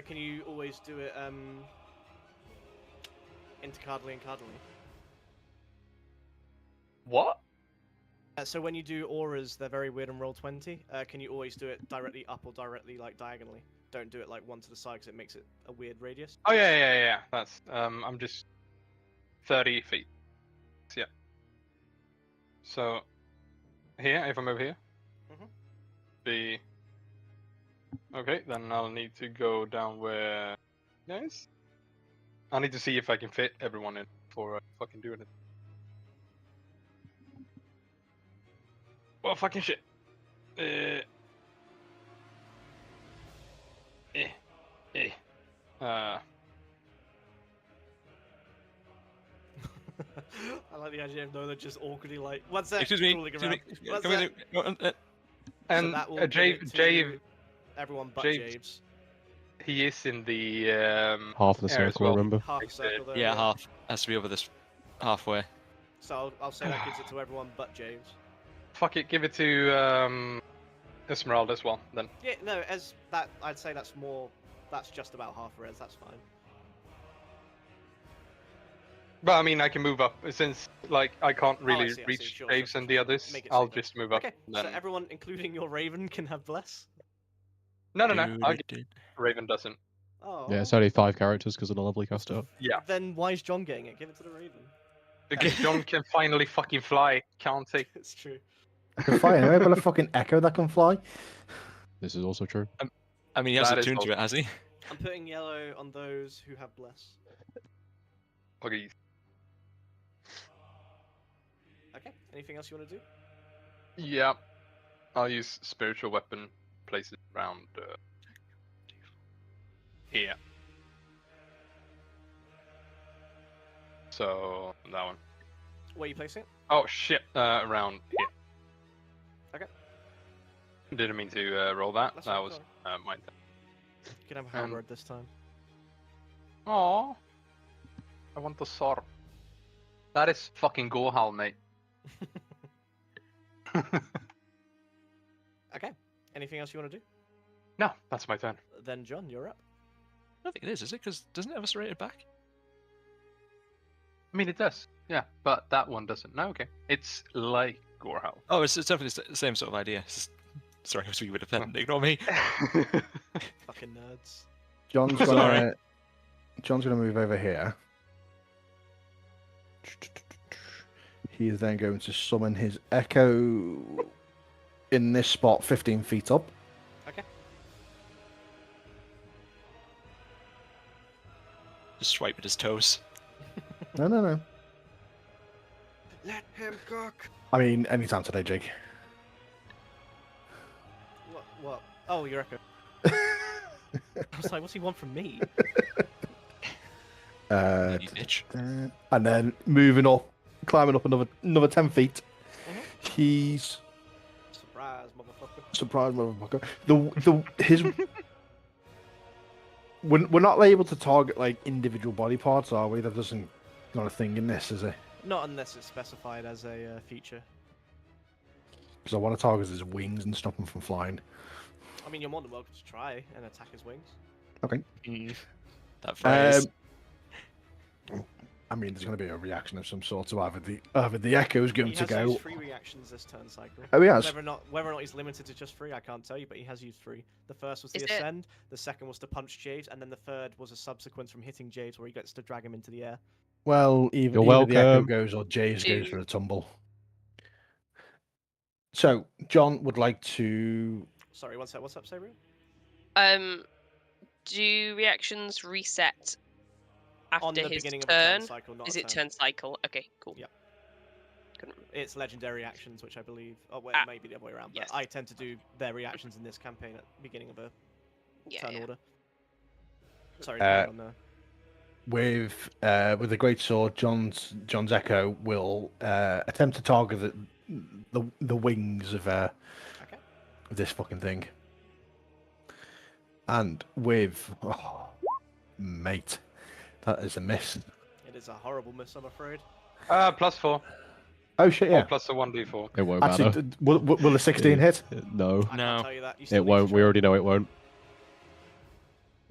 Can you always do it intercardinally and cardinally? what? So when you do auras, they're very weird on roll 20. Can you always do it directly up or directly like diagonally? Don't do it like one to the side because it makes it a weird radius. Oh yeah. That's I'm just 30 feet. Yeah. So here, if I move here, Mhm. be okay. Then I'll need to go down where. Guys, I need to see if I can fit everyone in before I fucking do it. Well, fucking shit. Uh. I like the idea of Nola just awkwardly like, what's that? Excuse me. Crawling Excuse me. around. What's Come that? in. So And that will give Jave, it to Jave, everyone but Javes- Javes. he is in the Half of the air as circle, well. remember? Half a circle though. Yeah, half has to be over this halfway. So I'll say that gives it to everyone but Javes. Fuck it, give it to Esmeralda as well. Then Yeah, no, as that I'd say that's more. That's just about half res. That's fine. but I mean I can move up since like I can't I really see, reach sure, Javes sure, and the sure. others. Make it I'll safer. just move up. Okay, Then so everyone, including your Raven, can have bless. no. I'll get Raven doesn't. Oh. Yeah, it's only 5 characters because of the lovely cast out. Yeah. Then why is John getting it? Give it to the Raven. Because John can finally fucking fly, can't he? It's true. I can fly anyway. I've got a fucking echo that can fly. This is also true. I mean, he has That a is tune to also- it, has he? I'm putting yellow on those who have bless. Okay. Okay. Anything else you want to do? Yeah. I'll use spiritual weapon. Place it around here. So that one. Where are you placing it? Oh shit! Around here. Okay. Didn't mean to roll that. That's That fine, was go mine. You can have a halberd this time. Aww. I want the sword. That is fucking Gohal, mate. Okay. Anything else you want to do? No, that's my turn. Then John, you're up. I don't think it is it? Because doesn't it have a serrated back? I mean, it does. Yeah, but that one doesn't. No, okay. It's like Gorehowl. Oh, it's definitely the same sort of idea. It's just... Sorry, I was thinking with a pen. Ignore me. Fucking nerds. John's Sorry. gonna move over here. He is then going to summon his echo in this spot, 15 feet up. Okay. Just swipe at his toes. No. Let him cook. I mean, anytime today, Jake. What? Oh, your echo. I was like, what's he want from me? You bitch. And then moving up, climbing up another 10 feet. He's Surprise, motherfucker. surprised, motherfucker. His. We're not able to target like individual body parts, are we? That doesn't not a thing in this, is it? Not unless it's specified as a feature. Because I want to target his wings and stop him from flying. I mean, you're more than welcome to try and attack his wings. Okay. That phrase. I mean, there's going to be a reaction of some sort to either the echo's going He to has go. used 3 reactions this turn cycle. Oh, he has. Whether or not he's limited to just 3, I can't tell you, but he has used 3. The first was Is the it- ascend, the second was to punch Javes, and then the third was a subsequence from hitting Javes where he gets to drag him into the air. Well, either You're the echo welcome. goes or Jays goes for Ew. a tumble. So, John would like to. Sorry, what's up, Sabriel? Do reactions reset On after the his beginning of a turn turn? cycle, not Is a it turn. turn cycle? Okay, cool. Yeah. Couldn't remember. It's legendary actions, which I believe. Oh, well, Ah, it may be the other way around, but yes. I tend to do their reactions in this campaign at the beginning of a Yeah, turn yeah. order. Sorry, carry on there. With the great sword, John's Echo will attempt to target the wings of this fucking thing. And with mate, that is a miss. It is a horrible miss, I'm afraid. +4. Oh shit, Or yeah. plus a 1d4. It won't matter. Actually, will a 16 hit? No, I No. can't tell you that. You still it need to won't. We try. already know it won't.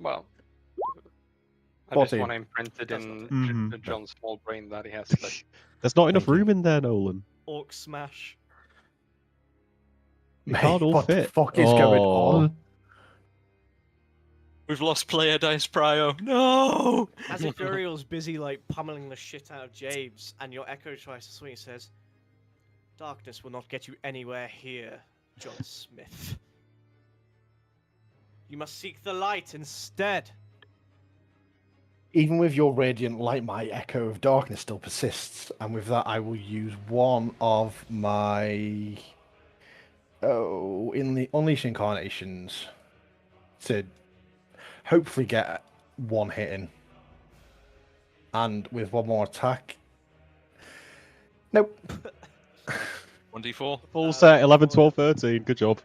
Well, I just 14. want to imprint it That's in not Mhm. John's small brain that he has. Like, There's not enough Thank you. room in there, Nolan. Orc smash. We Mate, can't all what fit. the fuck is going Oh. on? We've lost player dice prio. No! As Ethereal's busy like pummeling the shit out of James, and your Echo tries to swing, he says, "Darkness will not get you anywhere here, John Smith. You must seek the light instead." Even with your radiant light, my echo of darkness still persists, and with that, I will use one of my in the unleash incarnations to hopefully get one hit in, and with one more attack. Nope. 1d4. Full set, 11, 12, 13. Good job.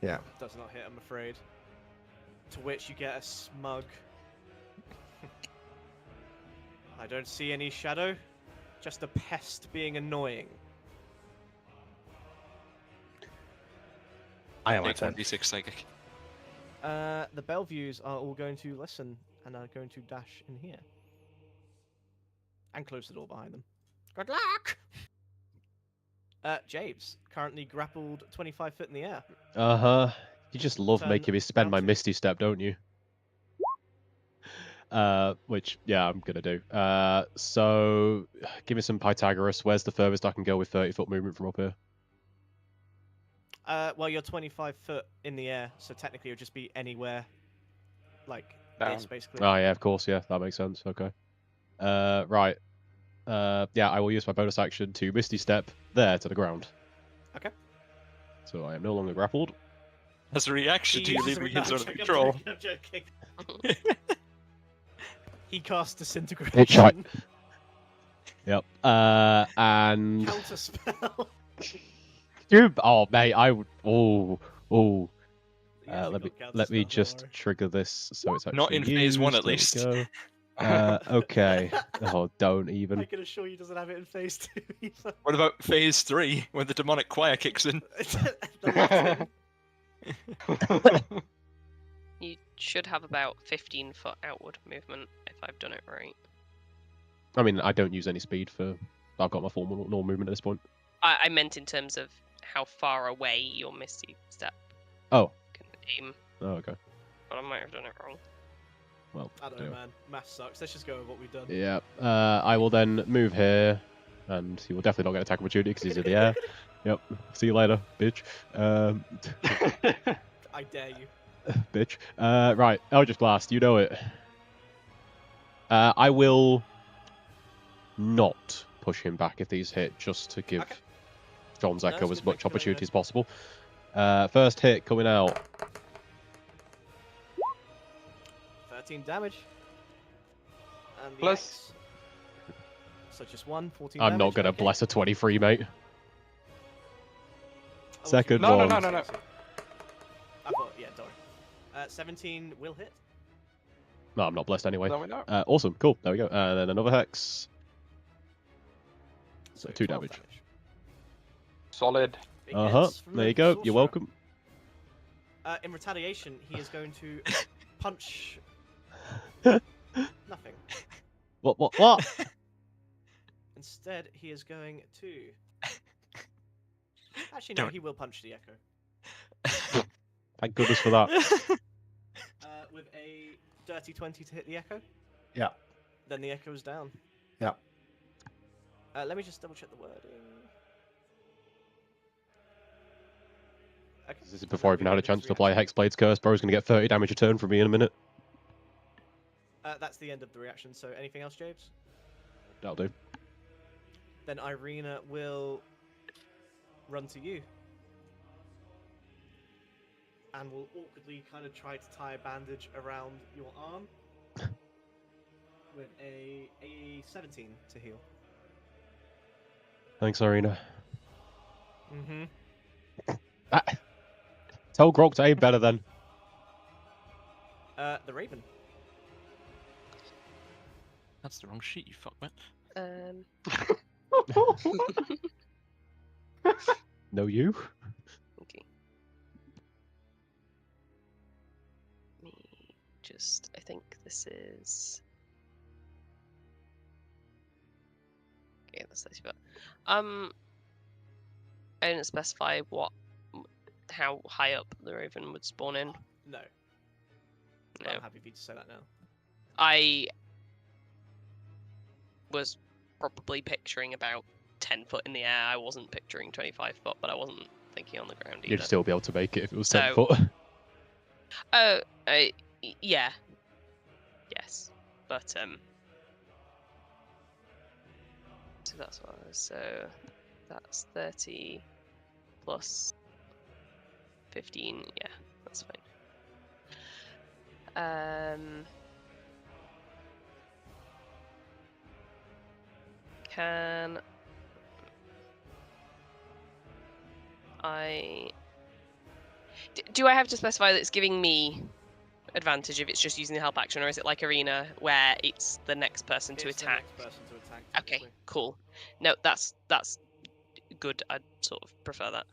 Yeah. Does not hit, I'm afraid. To which you get a smug. I don't see any shadow, just a pest being annoying. I am my Take turn. 1d6 psychic. The Bellevues are all going to listen and are going to dash in here. And close the door behind them. Good luck! James, currently grappled 25 foot in the air. You just love Turn making me spend my round two. Misty Step, don't you? Which, yeah, I'm gonna do. So, give me some Pythagoras. Where's the furthest I can go with 30-foot movement from up here? Well, you're 25 foot in the air, so technically it would just be anywhere. Like, Down. this, basically. Oh, yeah, of course, yeah, that makes sense. Okay. Right. Yeah, I will use my bonus action to Misty Step there to the ground. Okay. So I am no longer grappled. As a reaction to you uses leaving no, his own I'm control. joking, I'm joking. He casts Disintegration. It's right. Yep. And Counter spell. oh, mate, I would. Oh. He hasn't Let me got counter let me spell, don't just worry. trigger this so it's actually Not in phase one, used. at There we least. go. Okay. Oh, don't even. I can assure you he doesn't have it in phase 2 either. What about phase 3, when the demonic choir kicks in? The Latin. You should have about 15-foot outward movement, if I've done it right. I mean, I don't use any speed for. I've got my full normal movement at this point. I meant in terms of how far away your Misty Step Oh. can aim, Oh, okay. but I might have done it wrong. Well. I don't know, anyway. man. Math sucks. Let's just go with what we've done. Yeah. I will then move here, and he will definitely not get attack opportunity because he's in the air. Yep. See you later, bitch. I dare you. Bitch. Right. Eldritch Blast. You know it. I will not push him back if these hit, just to give Okay. John's No, Echo it's as good much thinking opportunity anyway. as possible. First hit coming out. 13 damage. And the Plus- X. So just 14 I'm damage. not gonna okay. bless a 23, mate. Oh, what Second you- No, one. no. I thought, yeah, don't worry. 17 will hit. No, I'm not blessed anyway. Now we know. Awesome. Cool. There we go. And then another hex. So 2 12 damage. Solid. Big Uh-huh. hits from There the you go. sorcerer. You're welcome. In retaliation, he is going to punch. Nothing. What? Instead, he is going to. Actually, no, Don't. he will punch the Echo. Thank goodness for that. With a dirty 20 to hit the Echo. Yeah. Then the Echo is down. Yeah. Let me just double check the wording. Okay. This is before I've even had a chance to apply Hexblade's Curse. Bro's gonna get 30 damage a turn from me in a minute. That's the end of the reaction. So, anything else, James? That'll do. Then Irina will run to you. And will awkwardly kind of try to tie a bandage around your arm. With a 17 to heal. Thanks, Arena. Mm-hmm. Tell Grok to aim better then. The Raven. That's the wrong sheet, you fuckwit. No, you. Okay. Me just. I think this is. Okay, that's 30 foot. I didn't specify how high up the Raven would spawn in. No. No. I'm happy for you to say that now. I was probably picturing about 10 foot in the air. I wasn't picturing 25 foot, but I wasn't thinking on the ground either. You'd still be able to make it if it was 10 So- foot. Oh, yeah. Yes. But, so that's what I was, so that's 30 plus 15, yeah, that's fine. Can I... Do I have to specify that it's giving me advantage if it's just using the help action, or is it like Arena where it's the next person to It's the attack? next person to attack, Okay, technically. cool. No, that's good. I'd sort of prefer that.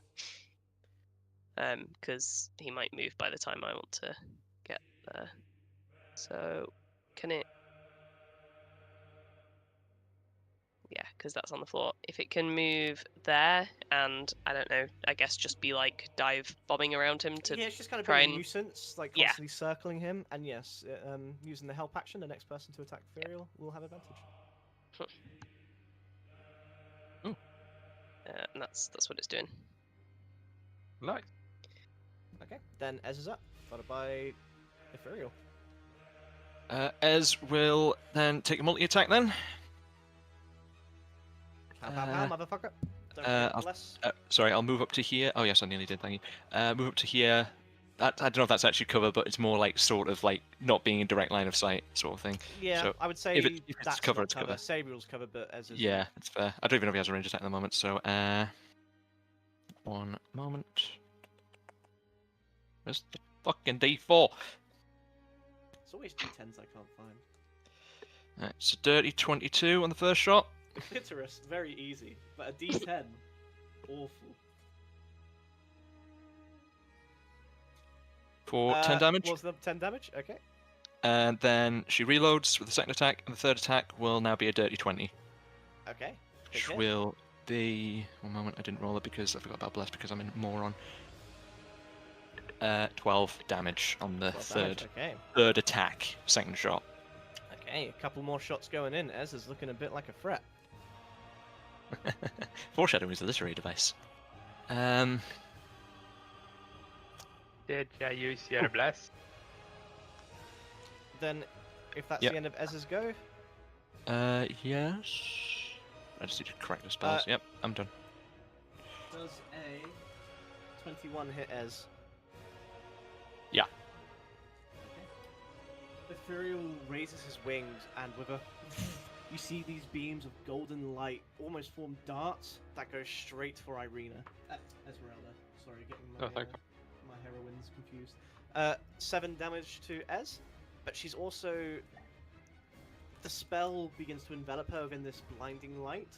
Because he might move by the time I want to get there. So, can it... Yeah, because that's on the floor. If it can move there, and, I don't know, I guess just be like dive bombing around him to... Yeah, it's just kind of try being a and- nuisance, like Yeah. constantly circling him, and yes, using the help action, the next person to attack Furiel will have advantage. And that's what it's doing. Nice. Okay, then Ez is up, followed by Ethereal. Ez will then take a multi-attack then. Pow, pow, pow, motherfucker. Don't I'll- forget bless. Sorry, I'll move up to here. Oh yes, I nearly did, thank you. Move up to here. I don't know if that's actually cover, but it's more like sort of like not being in direct line of sight sort of thing. Yeah, so I would say if it's that's cover, not it's cover. Sabriel's cover, but Ez is... Yeah, it's fair. I don't even know if he has a range attack at the moment, so one moment. Where's the fucking D4? It's always D10s I can't find. Right, it's a dirty 22 on the first shot. Clitoris, very easy, but a D10, awful. For 10 damage. What's the 10 damage? Okay. And then she reloads with the second attack, and the third attack will now be a dirty 20. Okay. Which hit. will be... One moment, I didn't roll it because I forgot about Bless because I'm a moron. 12 damage on the 12 third damage, okay. third attack, second shot. Okay, a couple more shots going in. Ez is looking a bit like a threat. Foreshadowing is a literary device. Did you use your bless? Then, if that's Yep. the end of Ez's go, Yes. I just need to correct the spells. Yep, I'm done. does a 21 hit Ez? Yeah. The Furiel raises his wings, and with a... You see these beams of golden light almost form darts that go straight for Irina. Esmeralda. Sorry, getting my, Oh, thank you. my heroines confused. 7 damage to Ez, but she's also... The spell begins to envelop her within this blinding light,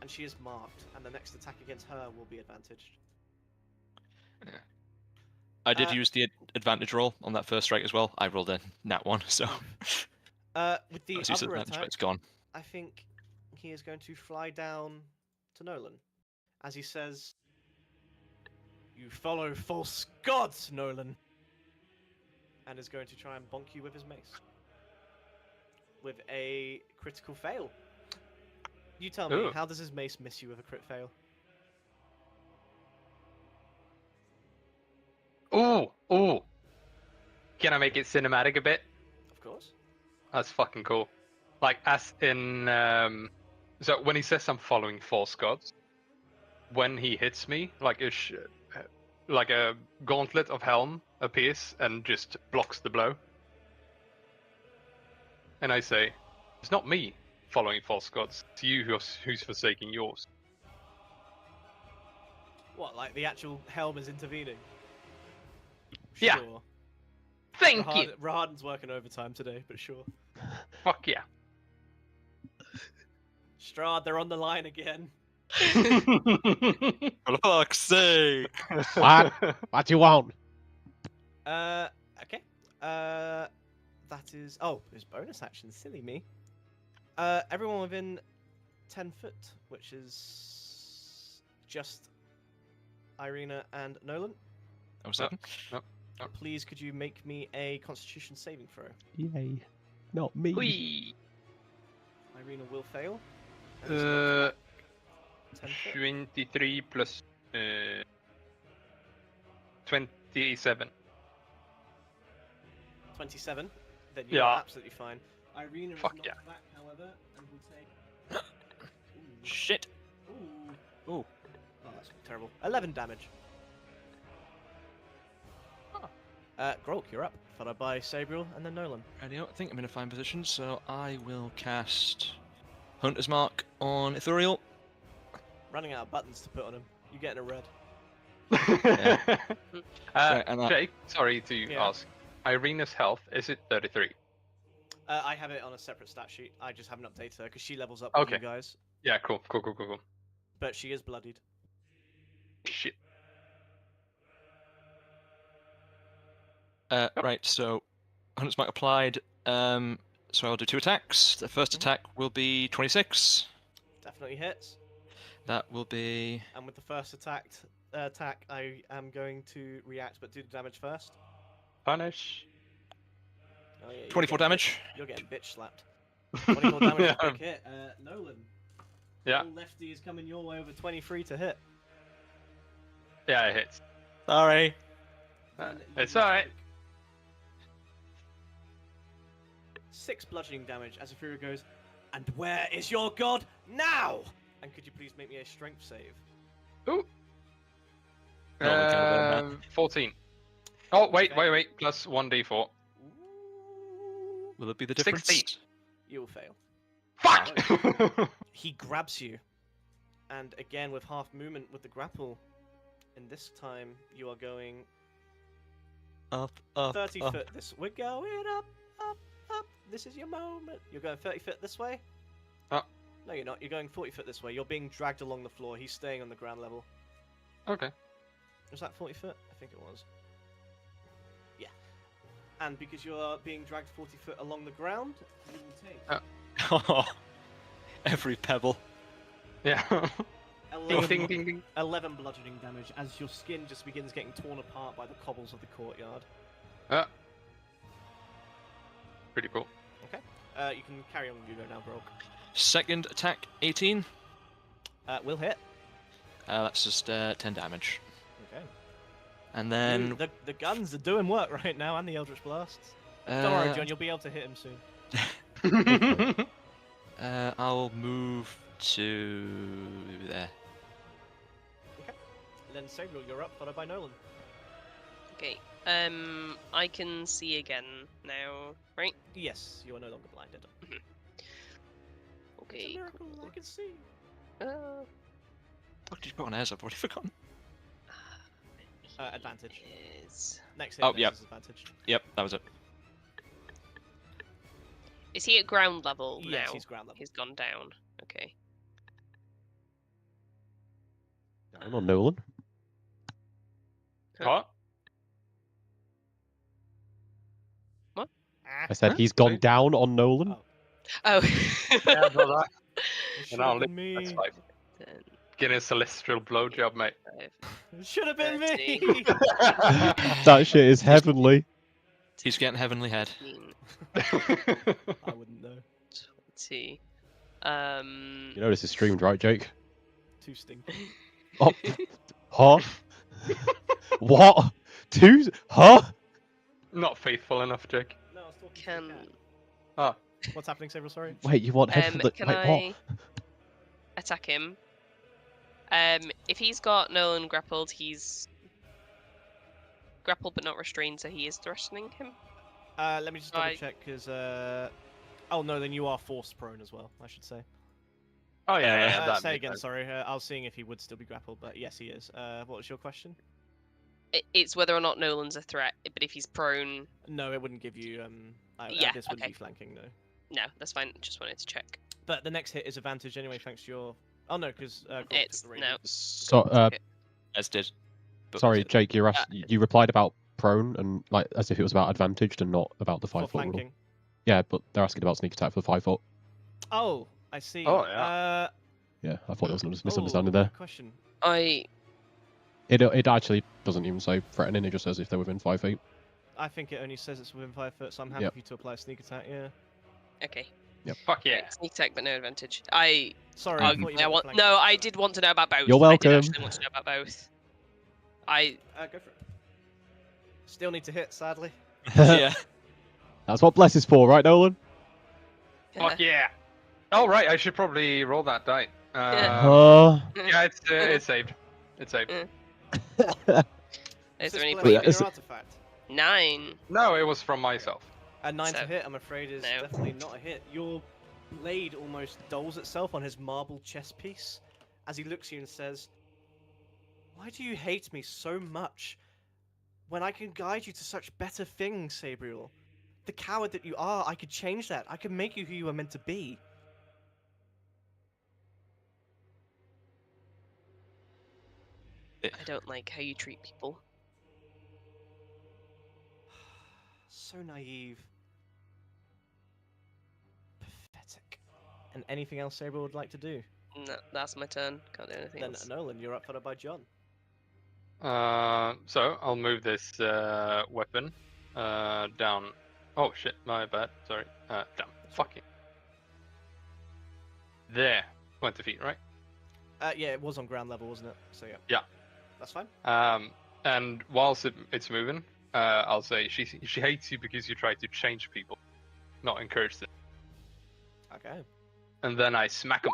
and she is marked, and the next attack against her will be advantaged. I did use the advantage roll on that first strike as well. I rolled a nat 1, so... With the Let's use other advantage, but attack, it's gone. I think he is going to fly down to Nolan, as he says, "You follow false gods, Nolan," and is going to try and bonk you with his mace. With a critical fail. You tell me, Ooh. how does his mace miss you with a crit fail? Ooh. Can I make it cinematic a bit? Of course. That's fucking cool. Like, as in, so when he says I'm following false gods, when he hits me, like a gauntlet of helm appears and just blocks the blow. And I say, it's not me following false gods. It's you who's forsaking yours. What, like the actual helm is intervening? Yeah. Sure. Thank you. Raharden's working overtime today, but sure. Fuck yeah. Strahd, they're on the line again. For fuck's sake! What? What do you want? Okay. That is. Oh, there's bonus action. Silly me. Everyone within 10 foot, which is just Irina and Nolan. Oh, seven. Please, could you make me a Constitution saving throw? Yay. Not me. Whee! Irina will fail. and is knocked back 10 foot. 23 plus 27. 27. Then you're Yeah. absolutely fine. Irina is Fuck knocked yeah. back, however, and will take. Ooh. Shit. Ooh. Ooh. Oh, that's terrible. 11 damage. Grolk, you're up. Followed by Sabriel and then Nolan. Radio, I think I'm in a fine position, so I will cast Hunter's Mark on Ithuriel. Running out of buttons to put on him. You getting a red. Right, and that- Jake, sorry to Yeah. ask. Irina's health, is it 33? I have it on a separate stat sheet. I just haven't updated her because she levels up with Okay. you guys. Yeah, cool. But she is bloodied. Shit. Right, so Hunter's Mark applied. So I'll do 2 attacks. The first attack will be 26. Definitely hits. That will be And with the first attack, I am going to react, but do the damage first. Punish. Oh, yeah, you're 24 getting damage. You're getting bitch slapped. 24 damage is a Yeah. big hit. Nolan. Yeah. Little lefty is coming your way over 23 to hit. Yeah, it hits. Sorry. Then It's you alright. take 6 bludgeoning damage as Afuria goes, and where is your god now? And could you please make me a strength save? Ooh. No, we can't have done 14. Oh, wait, Okay. wait. Plus 1d4. Ooh. Will it be the difference? 16. You will fail. Fuck! He grabs you, and again with half movement with the grapple. And this time you are going Up, up, 30 up. foot this. We're going up, up, up. This is your moment. You're going 30 foot this way. Oh. No, you're not. You're going 40 foot this way. You're being dragged along the floor. He's staying on the ground level. Okay. Was that 40 foot? I think it was. Yeah. And because you're being dragged 40 foot along the ground, you will take Every pebble. Yeah. 11, ding, ding, ding. 11 bludgeoning damage as your skin just begins getting torn apart by the cobbles of the courtyard. Pretty cool. You can carry on with Hugo now, Grog. Second attack, 18. Will hit. That's just 10 damage. Okay. And Ooh, then the guns are doing work right now, and the Eldritch Blasts. Don't worry, John, you'll be able to hit him soon. I'll move to there. And then Sabriel, you're up, followed by Nolan. Okay. I can see again now, right? Yes, you are no longer blinded. It's Okay. a miracle, I can see. What did you put on airs? I've already forgotten. Advantage. Is Next hit, Oh, next yep. is advantage. Yep, that was it. he at ground level Yes, now? he's ground level. He's gone down. Okay. Down on Nolan. What? I said he's gone Sorry? down on Nolan. Oh. Oh. Yeah, brother. It should And I'll have live. been me. That's life. 10, Getting a celestial blowjob, mate. 5, It should have been me. 13. That shit is heavenly. He's getting heavenly head. 15, I wouldn't know. 20. You know this is streamed, right, Jake? Too stinky. Oh, huh? What? Huh? Not faithful enough, Jake. No, I was talking to the Can cat. Oh. What's happening, Sabriel? Sorry. Wait, you want heavenly? can Wait, I what? attack him? If he's got Nolan grappled, he's grappled but not restrained, so he is threatening him. Let me just double Right. check, because oh no, then you are forced prone as well, I should say. Oh yeah, that say makes again, sense. sorry. I was seeing if he would still be grappled, but yes, he is. What was your question? It's whether or not Nolan's a threat, but if he's prone, No, it wouldn't give you. Yeah, This wouldn't okay. be flanking, no. no, that's fine. Just wanted to check. But the next hit is advantage anyway, thanks to your. Oh no, because It's no. So, Okay. As did. But sorry, was it- Jake, you replied about prone and like as if it was about advantaged and not about the for 5 foot rule. flanking. Yeah, but they're asking about sneak attack for the 5 foot. Oh, I see. Oh, yeah. Yeah, I thought there was a Oh, misunderstanding there. good question. It actually doesn't even say threatening. It just says if they're within 5 feet. I think it only says it's within 5 foot, so I'm happy Yep. for you to apply a sneak attack. Yeah. Okay. Fuck yeah. Right, sneak attack, but no advantage. Sorry, I Mhm. thought you I meant want. flanking. No, I did want to know about both. You're I welcome. did actually want to know about both. Go for it. Still need to hit, sadly. yeah. That's what bless is for, right, Nolan? Fuck yeah. Oh, right, I should probably roll that die. Yeah, it's saved. It's saved. Is Is there any this point? blessed in your artifact? 9. No, it was from myself. A 9 to So- hit, I'm afraid, is no. definitely not a hit. Your blade almost dulls itself on his marble chest piece as he looks at you and says, "Why do you hate me so much when I can guide you to such better things, Sabriel? The coward that you are, I could change that. I could make you who you are meant to be." I don't like how you treat people. So naive. Pathetic. And anything else Sabriel would like to do? No, that's my turn. Can't do anything Then else. Nolan, you're up followed by John. So I'll move this weapon down. Oh shit, my bad. Sorry. Down. Fucking. There. 20 feet, right? Yeah, it was on ground level, wasn't it? So yeah. Yeah. That's fine. And whilst it's moving, I'll say she hates you because you try to change people, not encourage them. Okay. And then I smack him.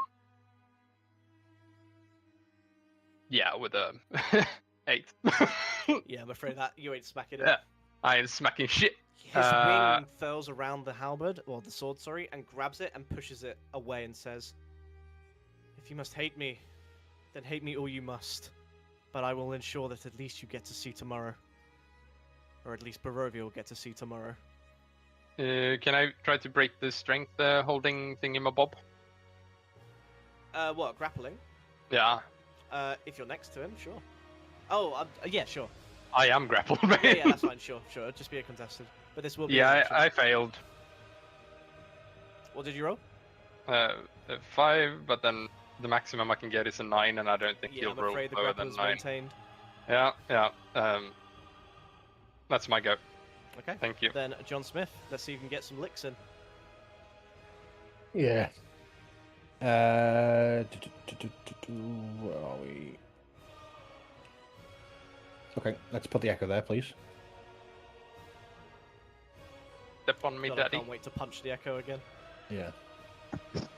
Yeah, with a 8. Yeah, I'm afraid that you ain't smacking it. Yeah. I am smacking shit. His wing furls around the halberd, or the sword, sorry, and grabs it and pushes it away and says, "If you must hate me, then hate me all you must. But I will ensure that at least you get to see tomorrow. Or at least Barovia will get to see tomorrow." Can I try to break the strength holding thingamabob? What, grappling? Yeah, If you're next to him, sure. Oh, yeah, sure. I am grappled, man. Yeah, that's fine, sure. Just be a contested. But this will be an Yeah, action. I failed. What did you roll? 5, but then the maximum I can get is a 9, and I don't think Yeah, he'll I'm roll afraid the lower grapple than is 9. maintained. Yeah. That's my go. Okay. Thank you. Then John Smith, let's see if you can get some licks in. Yeah. Where are we? Okay, let's put the echo there, please. Step on me, God, I daddy. can't wait to punch the echo again. Yeah.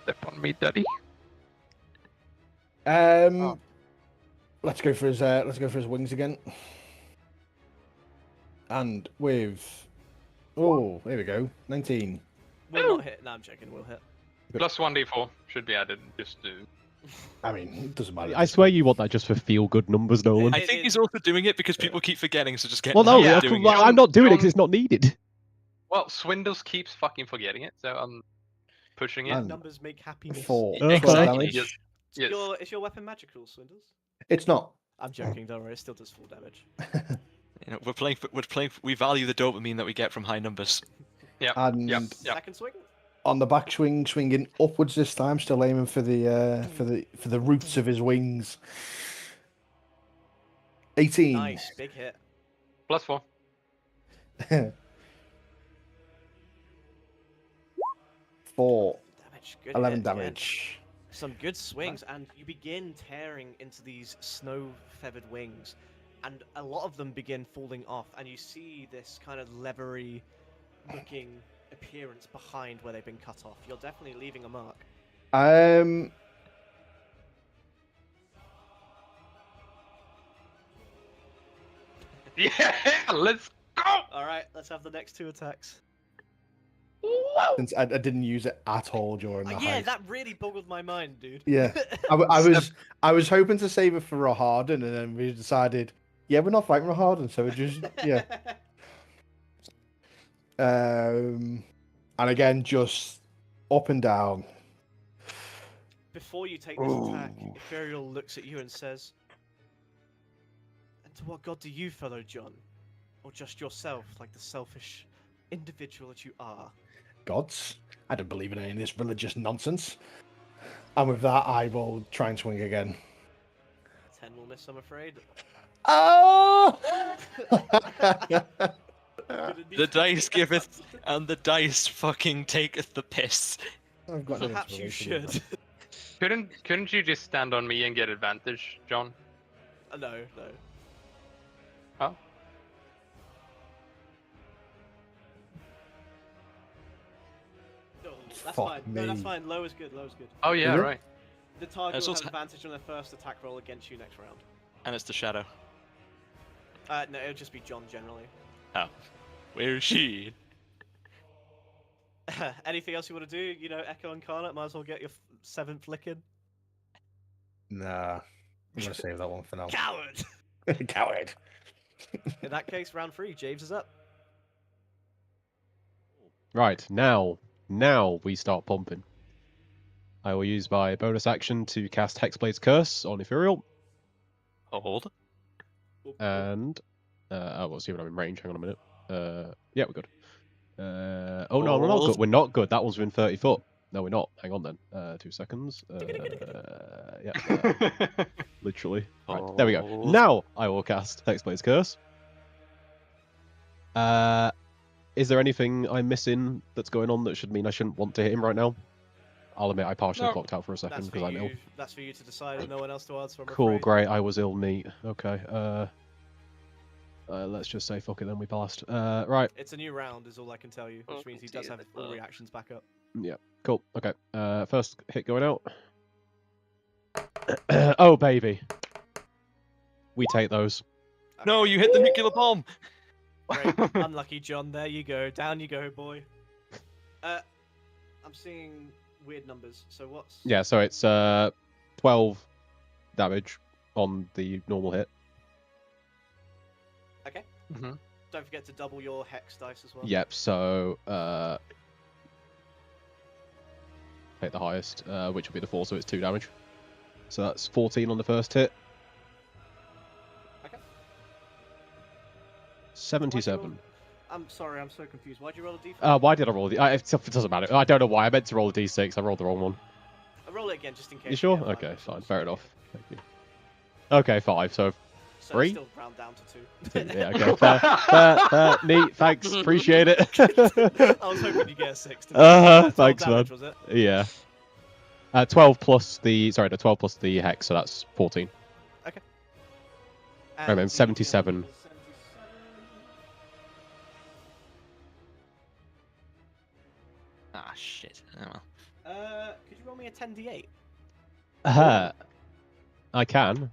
Step on me, daddy. Let's go for his wings again. And with there we go. 19. Will not hit. No, I'm joking. Will hit. Plus 1d4 should be added just to. I mean, it doesn't matter. I swear you want that just for feel good numbers, Nolan. I think he's also doing it because people keep forgetting, so just get. Well, no, Yeah, doing well, it. I'm not doing it because John- it's not needed. Well, Swindles keeps fucking forgetting it, so I'm pushing it. And Numbers make happiness. 4. Okay. 12 Exactly. damage. Yes. Yes. Is your weapon magical, Swindles? It's not. I'm joking. Don't worry. It still does full damage. You know, we're playing. We value the dopamine that we get from high numbers. And Yep. Second swing. on the backswing, swinging upwards this time, still aiming for the roots of his wings. 18. Nice, big hit. Plus 4. 4. Damage. Good 11 hit, yeah. damage. Some good swings, and you begin tearing into these snow-feathered wings, and a lot of them begin falling off, and you see this kind of leathery-looking appearance behind where they've been cut off. You're definitely leaving a mark. Yeah, let's go! All right, let's have the next 2 attacks. Since I didn't use it at all during the Yeah, heist. that really boggled my mind, dude. Yeah. I was hoping to save it for Roharden, and then we decided, yeah, we're not fighting Roharden, so we just yeah. And again, just up and down. Before you take this attack, Ethereal looks at you and says, "And to what god do you follow, John? Or just yourself, like the selfish individual that you are?" Gods? I don't believe in any of this religious nonsense. And with that, I will try and swing again. 10 will miss, I'm afraid. Oh! The dice giveth, and the dice fucking taketh the piss. I've got no Perhaps you inspiration. should. Couldn't you just stand on me and get advantage, John? No. Oh. No, that's Fuck fine. No, that's me. fine. Low is good. Low is good. Oh yeah, Is it? right. The target It's will have also- advantage on their first attack roll against you next round. And it's the shadow. No, it'll just be John generally. Where is she? Anything else you want to do? You know, Echo Incarnate, might as well get your 7th lick in. Nah. I'm going to save that one for now. Coward! Coward. In that case, round 3, James is up. Right, now we start pumping. I will use my bonus action to cast Hexblade's Curse on Ethereal. Hold. And we'll see when I'm in range. Hang on a minute. Yeah, we're good. Oh no, we're not good. We're not good. That one's within 30 foot. No, we're not. Hang on then. 2 seconds. Yeah, literally. Right, there we go. Now I will cast Hexblade's Curse. Is there anything I'm missing that's going on that should mean I shouldn't want to hit him right now? I'll admit I partially No. clocked out for a second That's because for I'm ill. you. That's for you to decide, and no one else to answer. I'm Cool, afraid. great. I was ill, neat. Okay. Let's just say fuck it then. We passed. Right. It's a new round, is all I can tell you, which means he does have full reactions back up. Yeah. Cool. Okay. First hit going out. Oh baby. We take those. No, you hit the nuclear bomb. Great. Unlucky, John. There you go. Down you go, boy. I'm seeing weird numbers. So what's? Yeah. So it's 12 damage on the normal hit. Okay. Mm-hmm. Don't forget to double your hex dice as well. Yep. So take the highest, which will be the 4. So it's 2 damage. So that's 14 on the first hit. Okay. 77. I'm sorry, I'm so confused. Why'd you roll a d4? Why did I roll the? It doesn't matter. I don't know why. I meant to roll a d6. I rolled the wrong one. I'll roll it again just in case. You sure? get 5 Okay, misses. fine. Fair enough. Thank you. Okay, 5. So So 3? still round down to 2. yeah. Okay. Fair. Neat. Thanks. Appreciate it. I was hoping you get a 6. to be honest. 12 Thanks, damage, man. was it? Yeah. 12 plus the plus the hex, so that's 14. And then the 77. damage is 77. Ah, shit. Oh, well. Could you roll me a 10d8? I can.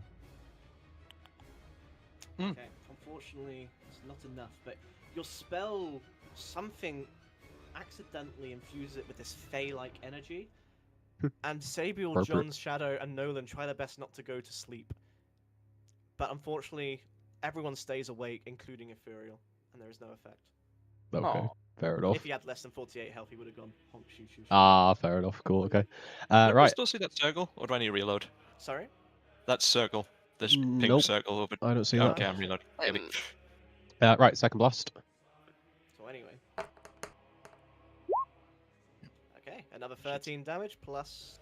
Okay, unfortunately, it's not enough, but your spell, something accidentally infuses it with this fey-like energy, and Sabiel, Appropriate. John's Shadow, and Nolan try their best not to go to sleep. But unfortunately, everyone stays awake, including Ethereal, and there is no effect. Okay. Aw. Fair enough. If he had less than 48 health, he would have gone honk, shoot, shoot, shoot. Ah, fair enough. Cool. Okay. Do I Right. still see that circle, or do I need to reload? Sorry? That circle. This pink Nope. circle over. I don't see No. that. Okay, I'm reloading. Maybe. Right. Second blast. So anyway. Okay, another 13 damage plus...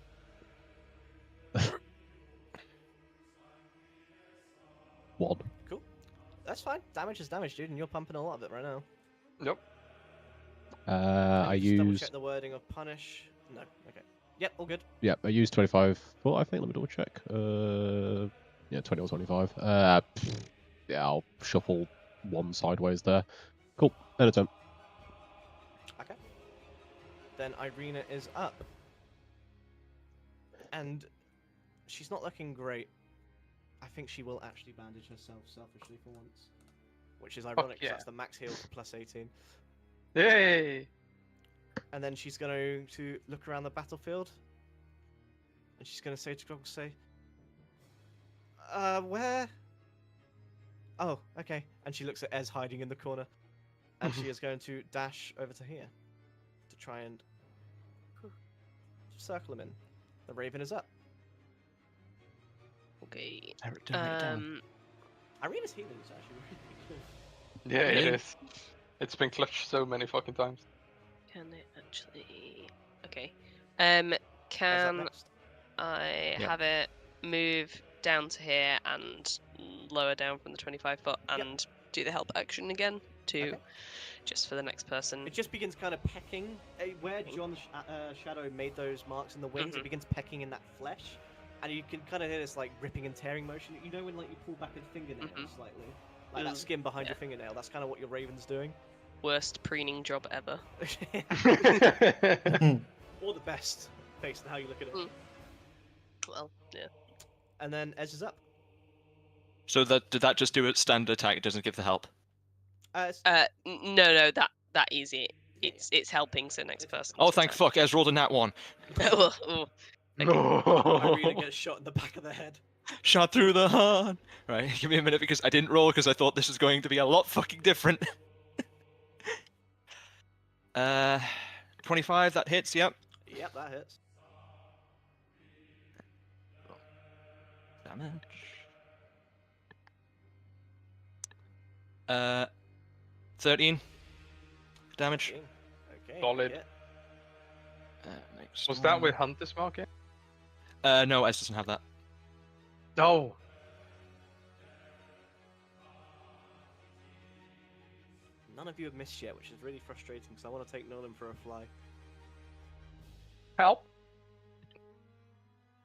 One. That's fine. Damage is damage, dude, and you're pumping a lot of it right now. Nope. I Just double use. check the wording of punish. No. Okay. Yep. All good. Yeah, I used 25 foot, I think. Let me double check. Yeah, 20 or 25. Yeah, I'll shuffle one sideways there. Cool. End of turn. Okay. Then Irina is up, and she's not looking great. I think she will actually bandage herself selfishly for once, which is ironic because yeah. that's the max heal for plus 18. Yay! And then she's going to look around the battlefield, and she's going to say to Grog, where? Oh, okay. And she looks at Ez hiding in the corner, and she is going to dash over to here to try and circle him in. The Raven is up. Okay. Don't write it down. Irina's healing is actually really good. Yeah, it Really? is. It's been clutched so many fucking times. Can it actually? Okay. Is that Can next? I Yep. have it move down to here and lower down from the 25 foot and do the help action again to Okay. just for the next person? It just begins kind of pecking. Where John's shadow made those marks in the wings, it begins pecking in that flesh. And you can kind of hear this like ripping and tearing motion. You know when like you pull back a fingernail slightly? Like that skin behind your fingernail. That's kind of what your Raven's doing. Worst preening job ever. Or the best, based on how you look at it. Well, yeah. And then Ez is up. So did that just do a standard attack? It doesn't give the help. No, that easy. It's helping, so next person. Oh, thank fuck! Ez rolled a nat 1. Oh, Irina gets shot in the back of the head. Shot through the heart. Right, give me a minute because I didn't roll because I thought this was going to be a lot fucking different. 25, that hits. Yep. Yep, that hits. Damage. 13 damage. Okay. Solid. Yeah. Next Was that one. with Hunter's Mark? No, Ez doesn't have that. No. None of you have missed yet, which is really frustrating because I want to take Nolan for a fly. Help.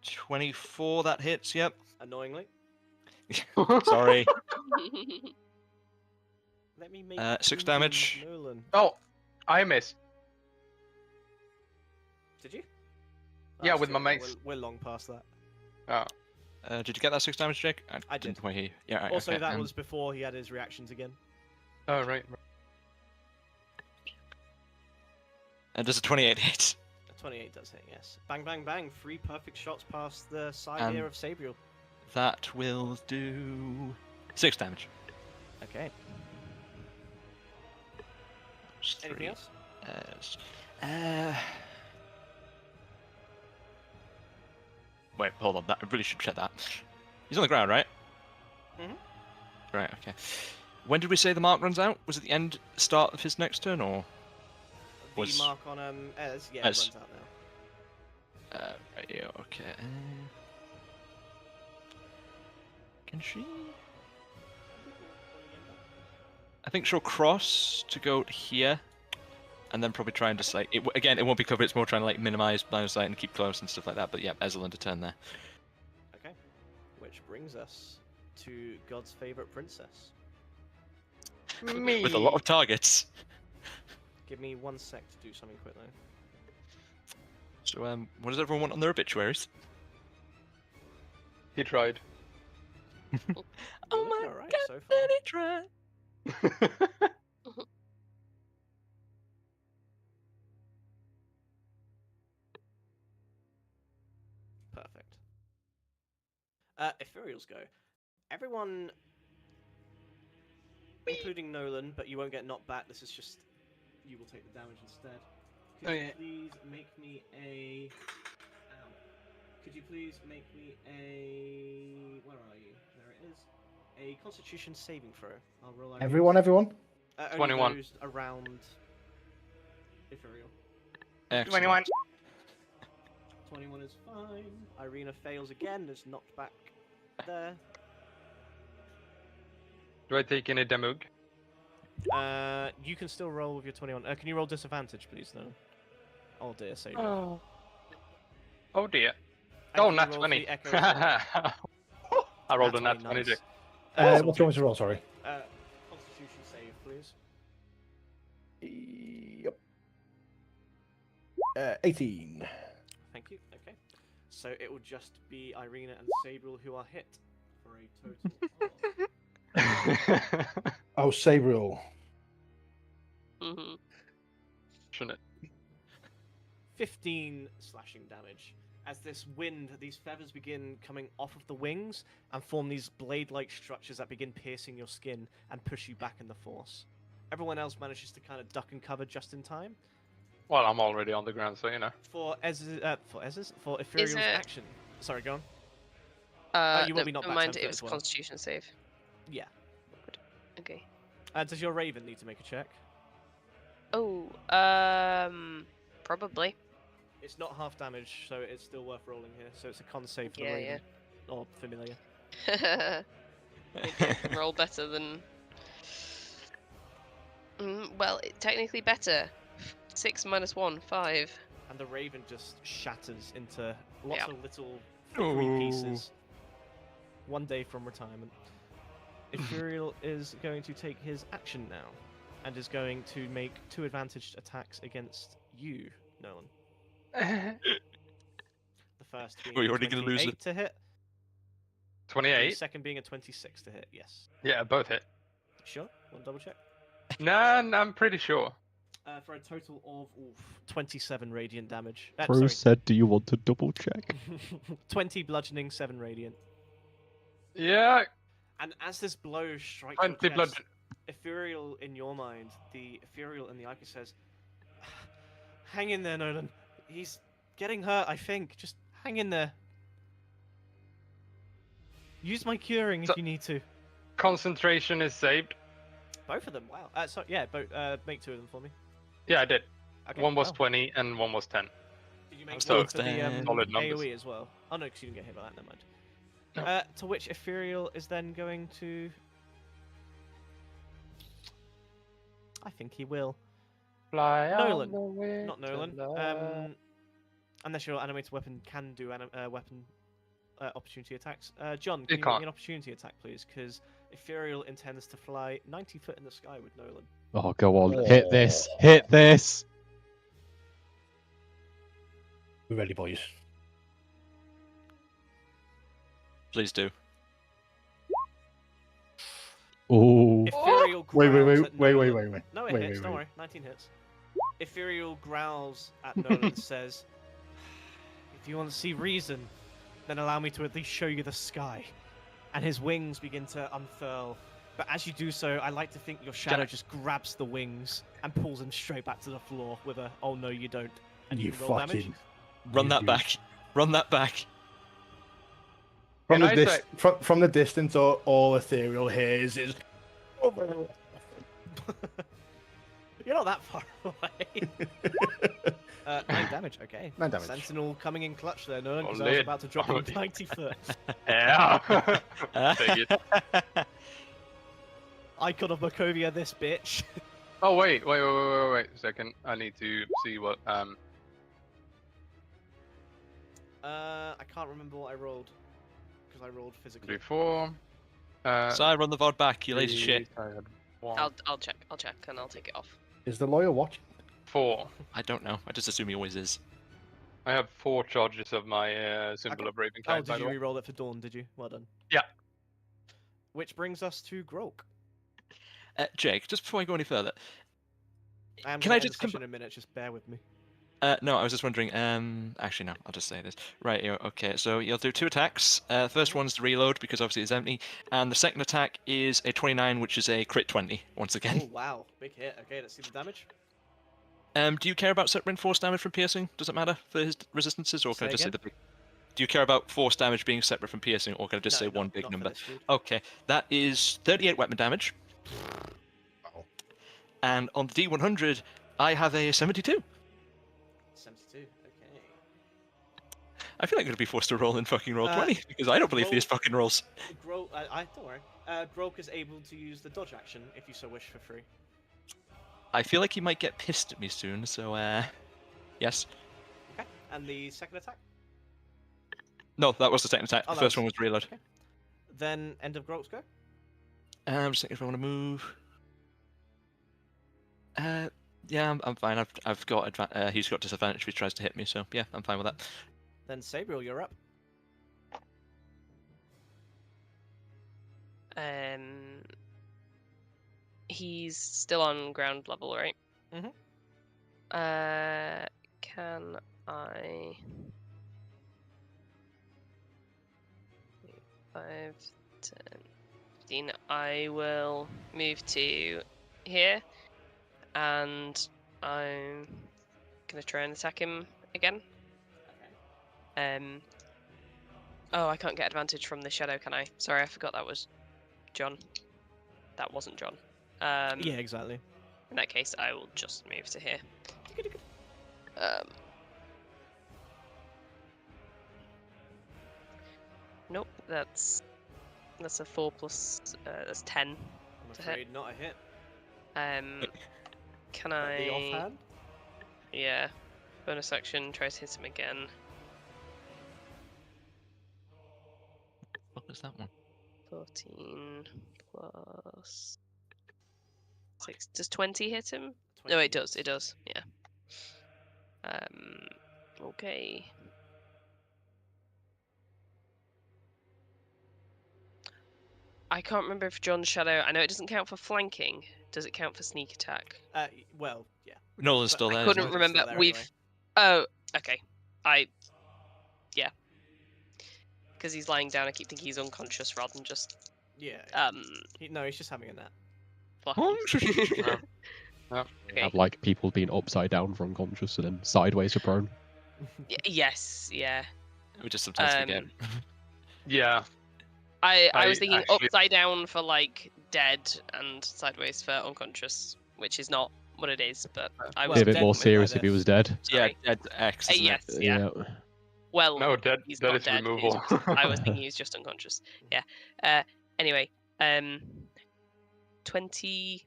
24, that hits. Yep. Annoyingly. Sorry. Let me make 6 Nolan, damage. Nolan. Oh, I missed. Did you? Yeah, That's with my too- mace. We're long past that. Oh. Did you get that 6 damage, Jake? I did. Didn't quite hear you. Yeah. Right, Also, okay, that was before he had his reactions again. Oh, right. And does a 28 hit? A 28 does hit, yes. Bang, bang, bang. 3 perfect shots past the side And- here of Sabriel. That will do 6 damage. Okay. That's Anything 3. else? Wait, hold on. I really should check that. He's on the ground, right? Mhm. Right. Okay. When did we say the mark runs out? Was it the start of his next turn, or? The Was- mark on Ez, yeah, Ez. it runs out now. Right. Yeah. Okay. Can she? I think she'll cross to go here, and then probably try and just like again. It won't be covered. It's more trying to like minimize blind sight and keep close and stuff like that. But yeah, Ez will end a turn there. Okay. Which brings us to God's favorite princess. Me. With a lot of targets. Give me 1 sec to do something quickly. So what does everyone want on their obituaries? He tried. Oh my alright so far. Did he try? Perfect. Ethereals go. Everyone, including Nolan, but you won't get knocked back. This is just you will take the damage instead. Could Oh, you yeah. please make me a? Ow. Could you please make me a? Where are you? There it is. A Constitution saving throw. I'll roll. Irene's. Everyone. Only 21. those around Ethereal. Excellent. 21. 21 is fine. Irina fails again. Is knocked back there. Do I take any damage? You can still roll with your 21. Can you roll disadvantage, please, though? Oh dear, save. Oh. Oh dear. And Oh, can you nat roll 20. the echo as well? I rolled Nat a nat 20, 20. nice. What do you want me to roll? Sorry. Constitution save, please. Yep. 18. Thank you. Okay. So it will just be Irina and Sabriel who are hit for a total of Oh, Sabriel. Mhm. Shouldn't 15 slashing damage. As this wind, these feathers begin coming off of the wings and form these blade-like structures that begin piercing your skin and push you back in the force. Everyone else manages to kind of duck and cover just in time. Well, I'm already on the ground, so you know. For Ethereal's it- action. Sorry, go on. You will no, be knocked never back mind. 10 It foot was as well. Constitution save. Yeah. Okay. Does your Raven need to make a check? Oh, probably. It's not half damage, so it's still worth rolling here. So it's a con save for the Yeah, Raven. Or Familiar. Maybe I can roll better than. Well, technically better. 6 minus 1, 5. And the Raven just shatters into lots Yeah. of little Oh. free pieces. One day from retirement. Ethereal is going to take his action now, and is going to make 2 advantaged attacks against you, Nolan. The first being Well, a you're already gonna lose 28 it. to hit, the 28. second being a 26 to hit, yes. Yeah, both hit. Sure? Want to double check? Nah, I'm pretty sure. For a total of 27 radiant damage. Pro Sorry, said, "Do you want to double check?" 20 bludgeoning, 7 radiant. Yeah, And as this blow strikes 20 your blood. chest, Ethereal in your mind, the Ethereal in the Ica says, "Hang in there, Nolan. He's getting hurt, I think. Just hang in there. Use my curing if So- you need to." Concentration is saved. Both of them, wow. Make 2 of them for me. Yeah, I did. Okay, One was wow. 20 and one was 10. Did you make so one for the solid numbers. AoE as well? Oh no, because you didn't get hit by that, never mind. No. To which Ethereal is then going to... I think he will. Fly Nolan. on the way Not to Nolan. love. Unless your animated weapon can do weapon opportunity attacks. John, It can you make can't. me an opportunity attack, please? Because Ethereal intends to fly 90 foot in the sky with Nolan. Oh, go on, hit this, hit this. We're ready, boys. Please do. Oh, Ethereal Wait, growls at Nolan. wait. No, it Wait, hits, wait, don't wait. worry. 19 hits. Ethereal growls at Nolan and says, "If you want to see reason, then allow me to at least show you the sky." And his wings begin to unfurl. But as you do so, I like to think your shadow just grabs the wings and pulls him straight back to the floor with a, "Oh no, you don't." And You can roll damage. fucking... Run You that do. back. Run that back. From Can the, I say- from the distance, all Ethereal hears is... You're not that far away. 9 damage, okay. 9 damage. Sentinel coming in clutch there, Nolan, because I Oh, was lid. about to drop Oh, him 90 foot. Yeah. Take it. Icon of Markovia, this bitch. Oh wait a second. I need to see what I can't remember what I rolled. Because I rolled physically. before. So I run the VOD back, you lazy shit. I had 1, I'll check, and I'll take it off. Is the lawyer watching? 4. I don't know. I just assume he always is. I have 4 charges of my symbol Okay. of Raven Oh, kind, by did the you way. re-roll it for Dawn, did you? Well done. Yeah. Which brings us to Grok. Jake, just before I go any further, I am Can gonna I end just the session in a minute, just bear with me. no, I was just wondering. Actually, no, I'll just say this. Right here. Okay, so you'll do 2 attacks. First one's the reload because obviously it's empty, and the second attack is a 29, which is a crit 20 once Oh again. wow, big hit. Okay, let's see the damage. Do you care about separate force damage from piercing? Does it matter for his resistances, or can Say I just say again? the big? Do you care about force damage being separate from piercing, or can I just No, say one not- big not for number? this dude. Okay, that is 38 weapon damage. Wow. And on the D100, I have a 72. 72. Okay. I feel like I'm gonna be forced to roll in fucking roll Uh, 20 because I don't believe roll- these fucking rolls. Grok, don't worry. Grok is able to use the dodge action if you so wish for free. I feel like he might get pissed at me soon, so yes. Okay. And the second attack. No, that was the second attack. Oh, The that first was- one was reload. Okay. Then end of Grok's go. I'm just thinking if I want to move. Yeah, I'm fine. I've got he's got disadvantage if he tries to hit me, so yeah, I'm fine with that. Then Sabriel, you're up. He's still on ground level, right? Mhm. Can I? 5, 10, 15. I will move to here, and I'm gonna try and attack him again. Okay. Oh, I can't get advantage from the shadow, can I? Sorry, I forgot that was John. That wasn't John. Yeah, exactly. In that case, I will just move to here. Nope, that's a 4 plus. That's 10. I'm To hit. afraid not a hit. Can The I? offhand? Yeah. Bonus action. Try to hit him again. What was that one? 14 plus 6. Does 20 hit him? 20 No, it does. hits. It does. Yeah. Okay. I can't remember if John's shadow. I know it doesn't count for flanking. Does it count for sneak attack? Well, yeah. Nolan's But still I there. couldn't isn't he? remember. Still there We've. anyway. Oh, okay. Yeah. Because he's lying down, I keep thinking he's unconscious rather than just Yeah. No, he's just having a nap. fluffy. Yeah. Okay. Have like people being upside down for unconscious and then sideways to prone. Yes. Yeah. We just sometimes forget. Yeah. I was I thinking actually- upside down for like dead and sideways for unconscious, which is not what it is. But I was Be a bit dead more would be like serious if he this. was dead. Yeah, sorry. dead X. Isn't Yes. It? Yeah. Well, No, dead. he's That not is dead. he's removal. just- I was thinking he's just unconscious. Yeah. Anyway. 20.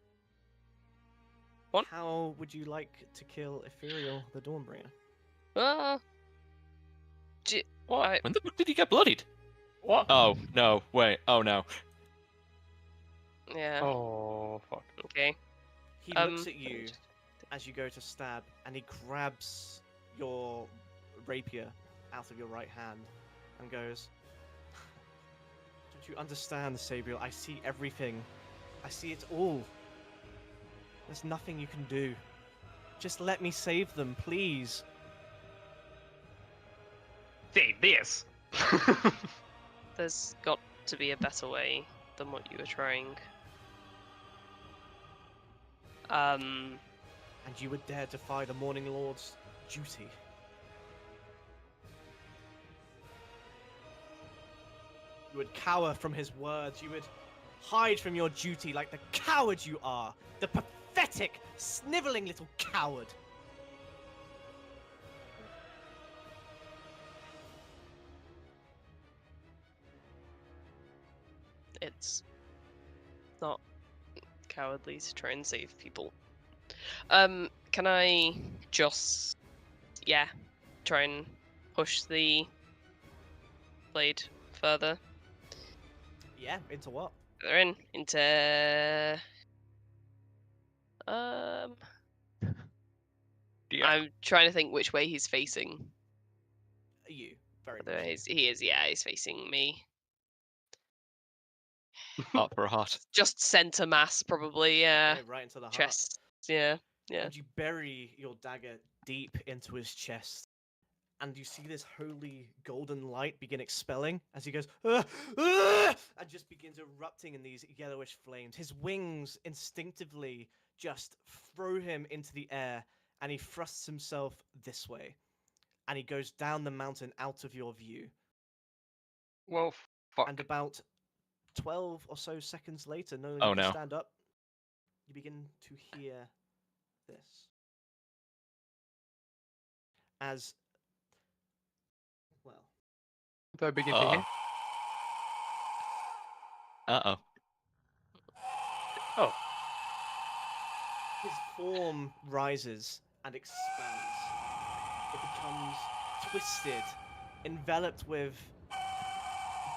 What? How would you like to kill Ethereal the Dawnbringer? What? When the fuck did he get bloodied? What? Oh no! Wait. Oh no. Yeah. Oh fuck. Okay. He looks at you as you go to stab, and he grabs your rapier out of your right hand and goes, "Don't you understand, Sabriel? I see everything. I see it all. There's nothing you can do. Just let me save them, please." Say this. There's got to be a better way than what you were trying. And you would dare defy the Morning Lord's duty. You would cower from his words. You would hide from your duty like the coward you are. The pathetic, sniveling little coward. It's not cowardly to try and save people. Can I just, try and push the blade further? Yeah, into what? They're into. Yeah. I'm trying to think which way he's facing. You. Very Whether much. he's facing me. Heart for a heart. Just center mass, probably. Yeah. Okay, right into the heart. Chest. Yeah. Yeah. And you bury your dagger deep into his chest. And you see this holy golden light begin expelling as he goes, "Ah! Ah!" and just begins erupting in these yellowish flames. His wings instinctively just throw him into the air, and he thrusts himself this way. And he goes down the mountain out of your view. Well, fuck. And about 12 or so seconds later, Nolan, Oh, you can no. stand up. You begin to hear this. As, well, Do I begin to hear? Uh-oh. Oh. his form rises and expands. It becomes twisted, enveloped with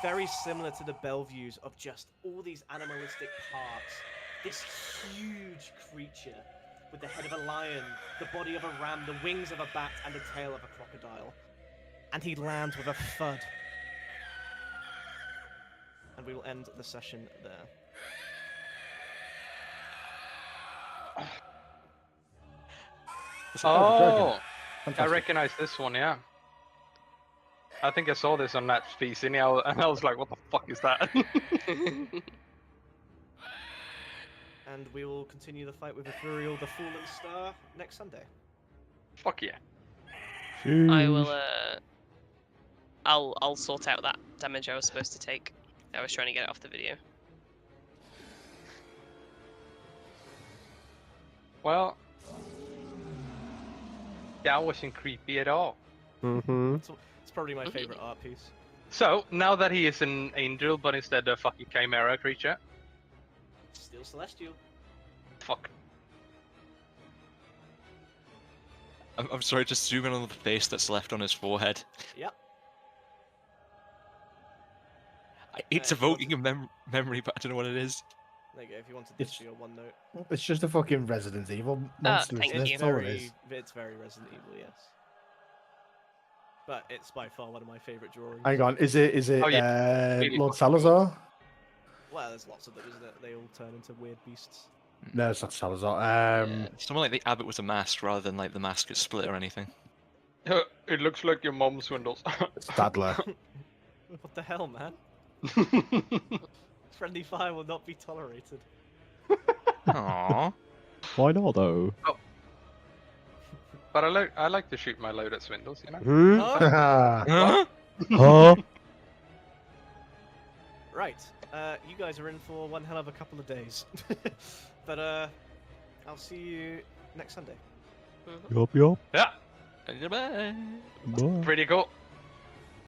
very similar to the Bellevues of just all these animalistic parts. This huge creature with the head of a lion, the body of a ram, the wings of a bat, and the tail of a crocodile. And he lands with a thud. And we will end the session there. Oh, I Fantastic. recognize this one, yeah. I think I saw this on that piece, and I was like, what the fuck is that? And we will continue the fight with Ethereal, the Fallen Star, next Sunday. Fuck yeah. I will. Sheesh. I'll sort out that damage I was supposed to take. I was trying to get it off the video. Well, that wasn't creepy at all. Mm-hmm. It's probably my favorite art piece. So, now that he is an angel, but instead a fucking chimera creature, Still celestial. fuck. I'm sorry, just zoom in on the face that's left on his forehead. Yep. It's if you want evoking a memory, but I don't know what it is. There you go. If you wanted this It's- for your OneNote. It's just a fucking Resident Evil monster. thank isn't it? you. That's all it is. It's very Resident Evil, yes. But it's by far one of my favorite drawings. Hang on, is it Oh, yeah. Really Lord fucking Salazar? Well, there's lots of them, isn't it? They all turn into weird beasts. No, it's not Salazar. Yeah, someone like the abbot was a mask rather than like the mask is split or anything. It looks like your mom swindles. Stadler. What the hell, man? Friendly fire will not be tolerated. Aww. Why not though? But I like to shoot my load at swindles, you know? Hmm? Huh? Huh? Right. You guys are in for one hell of a couple of days. But I'll see you next Sunday. Yup, yup. Yeah, Goodbye. Bye. pretty cool.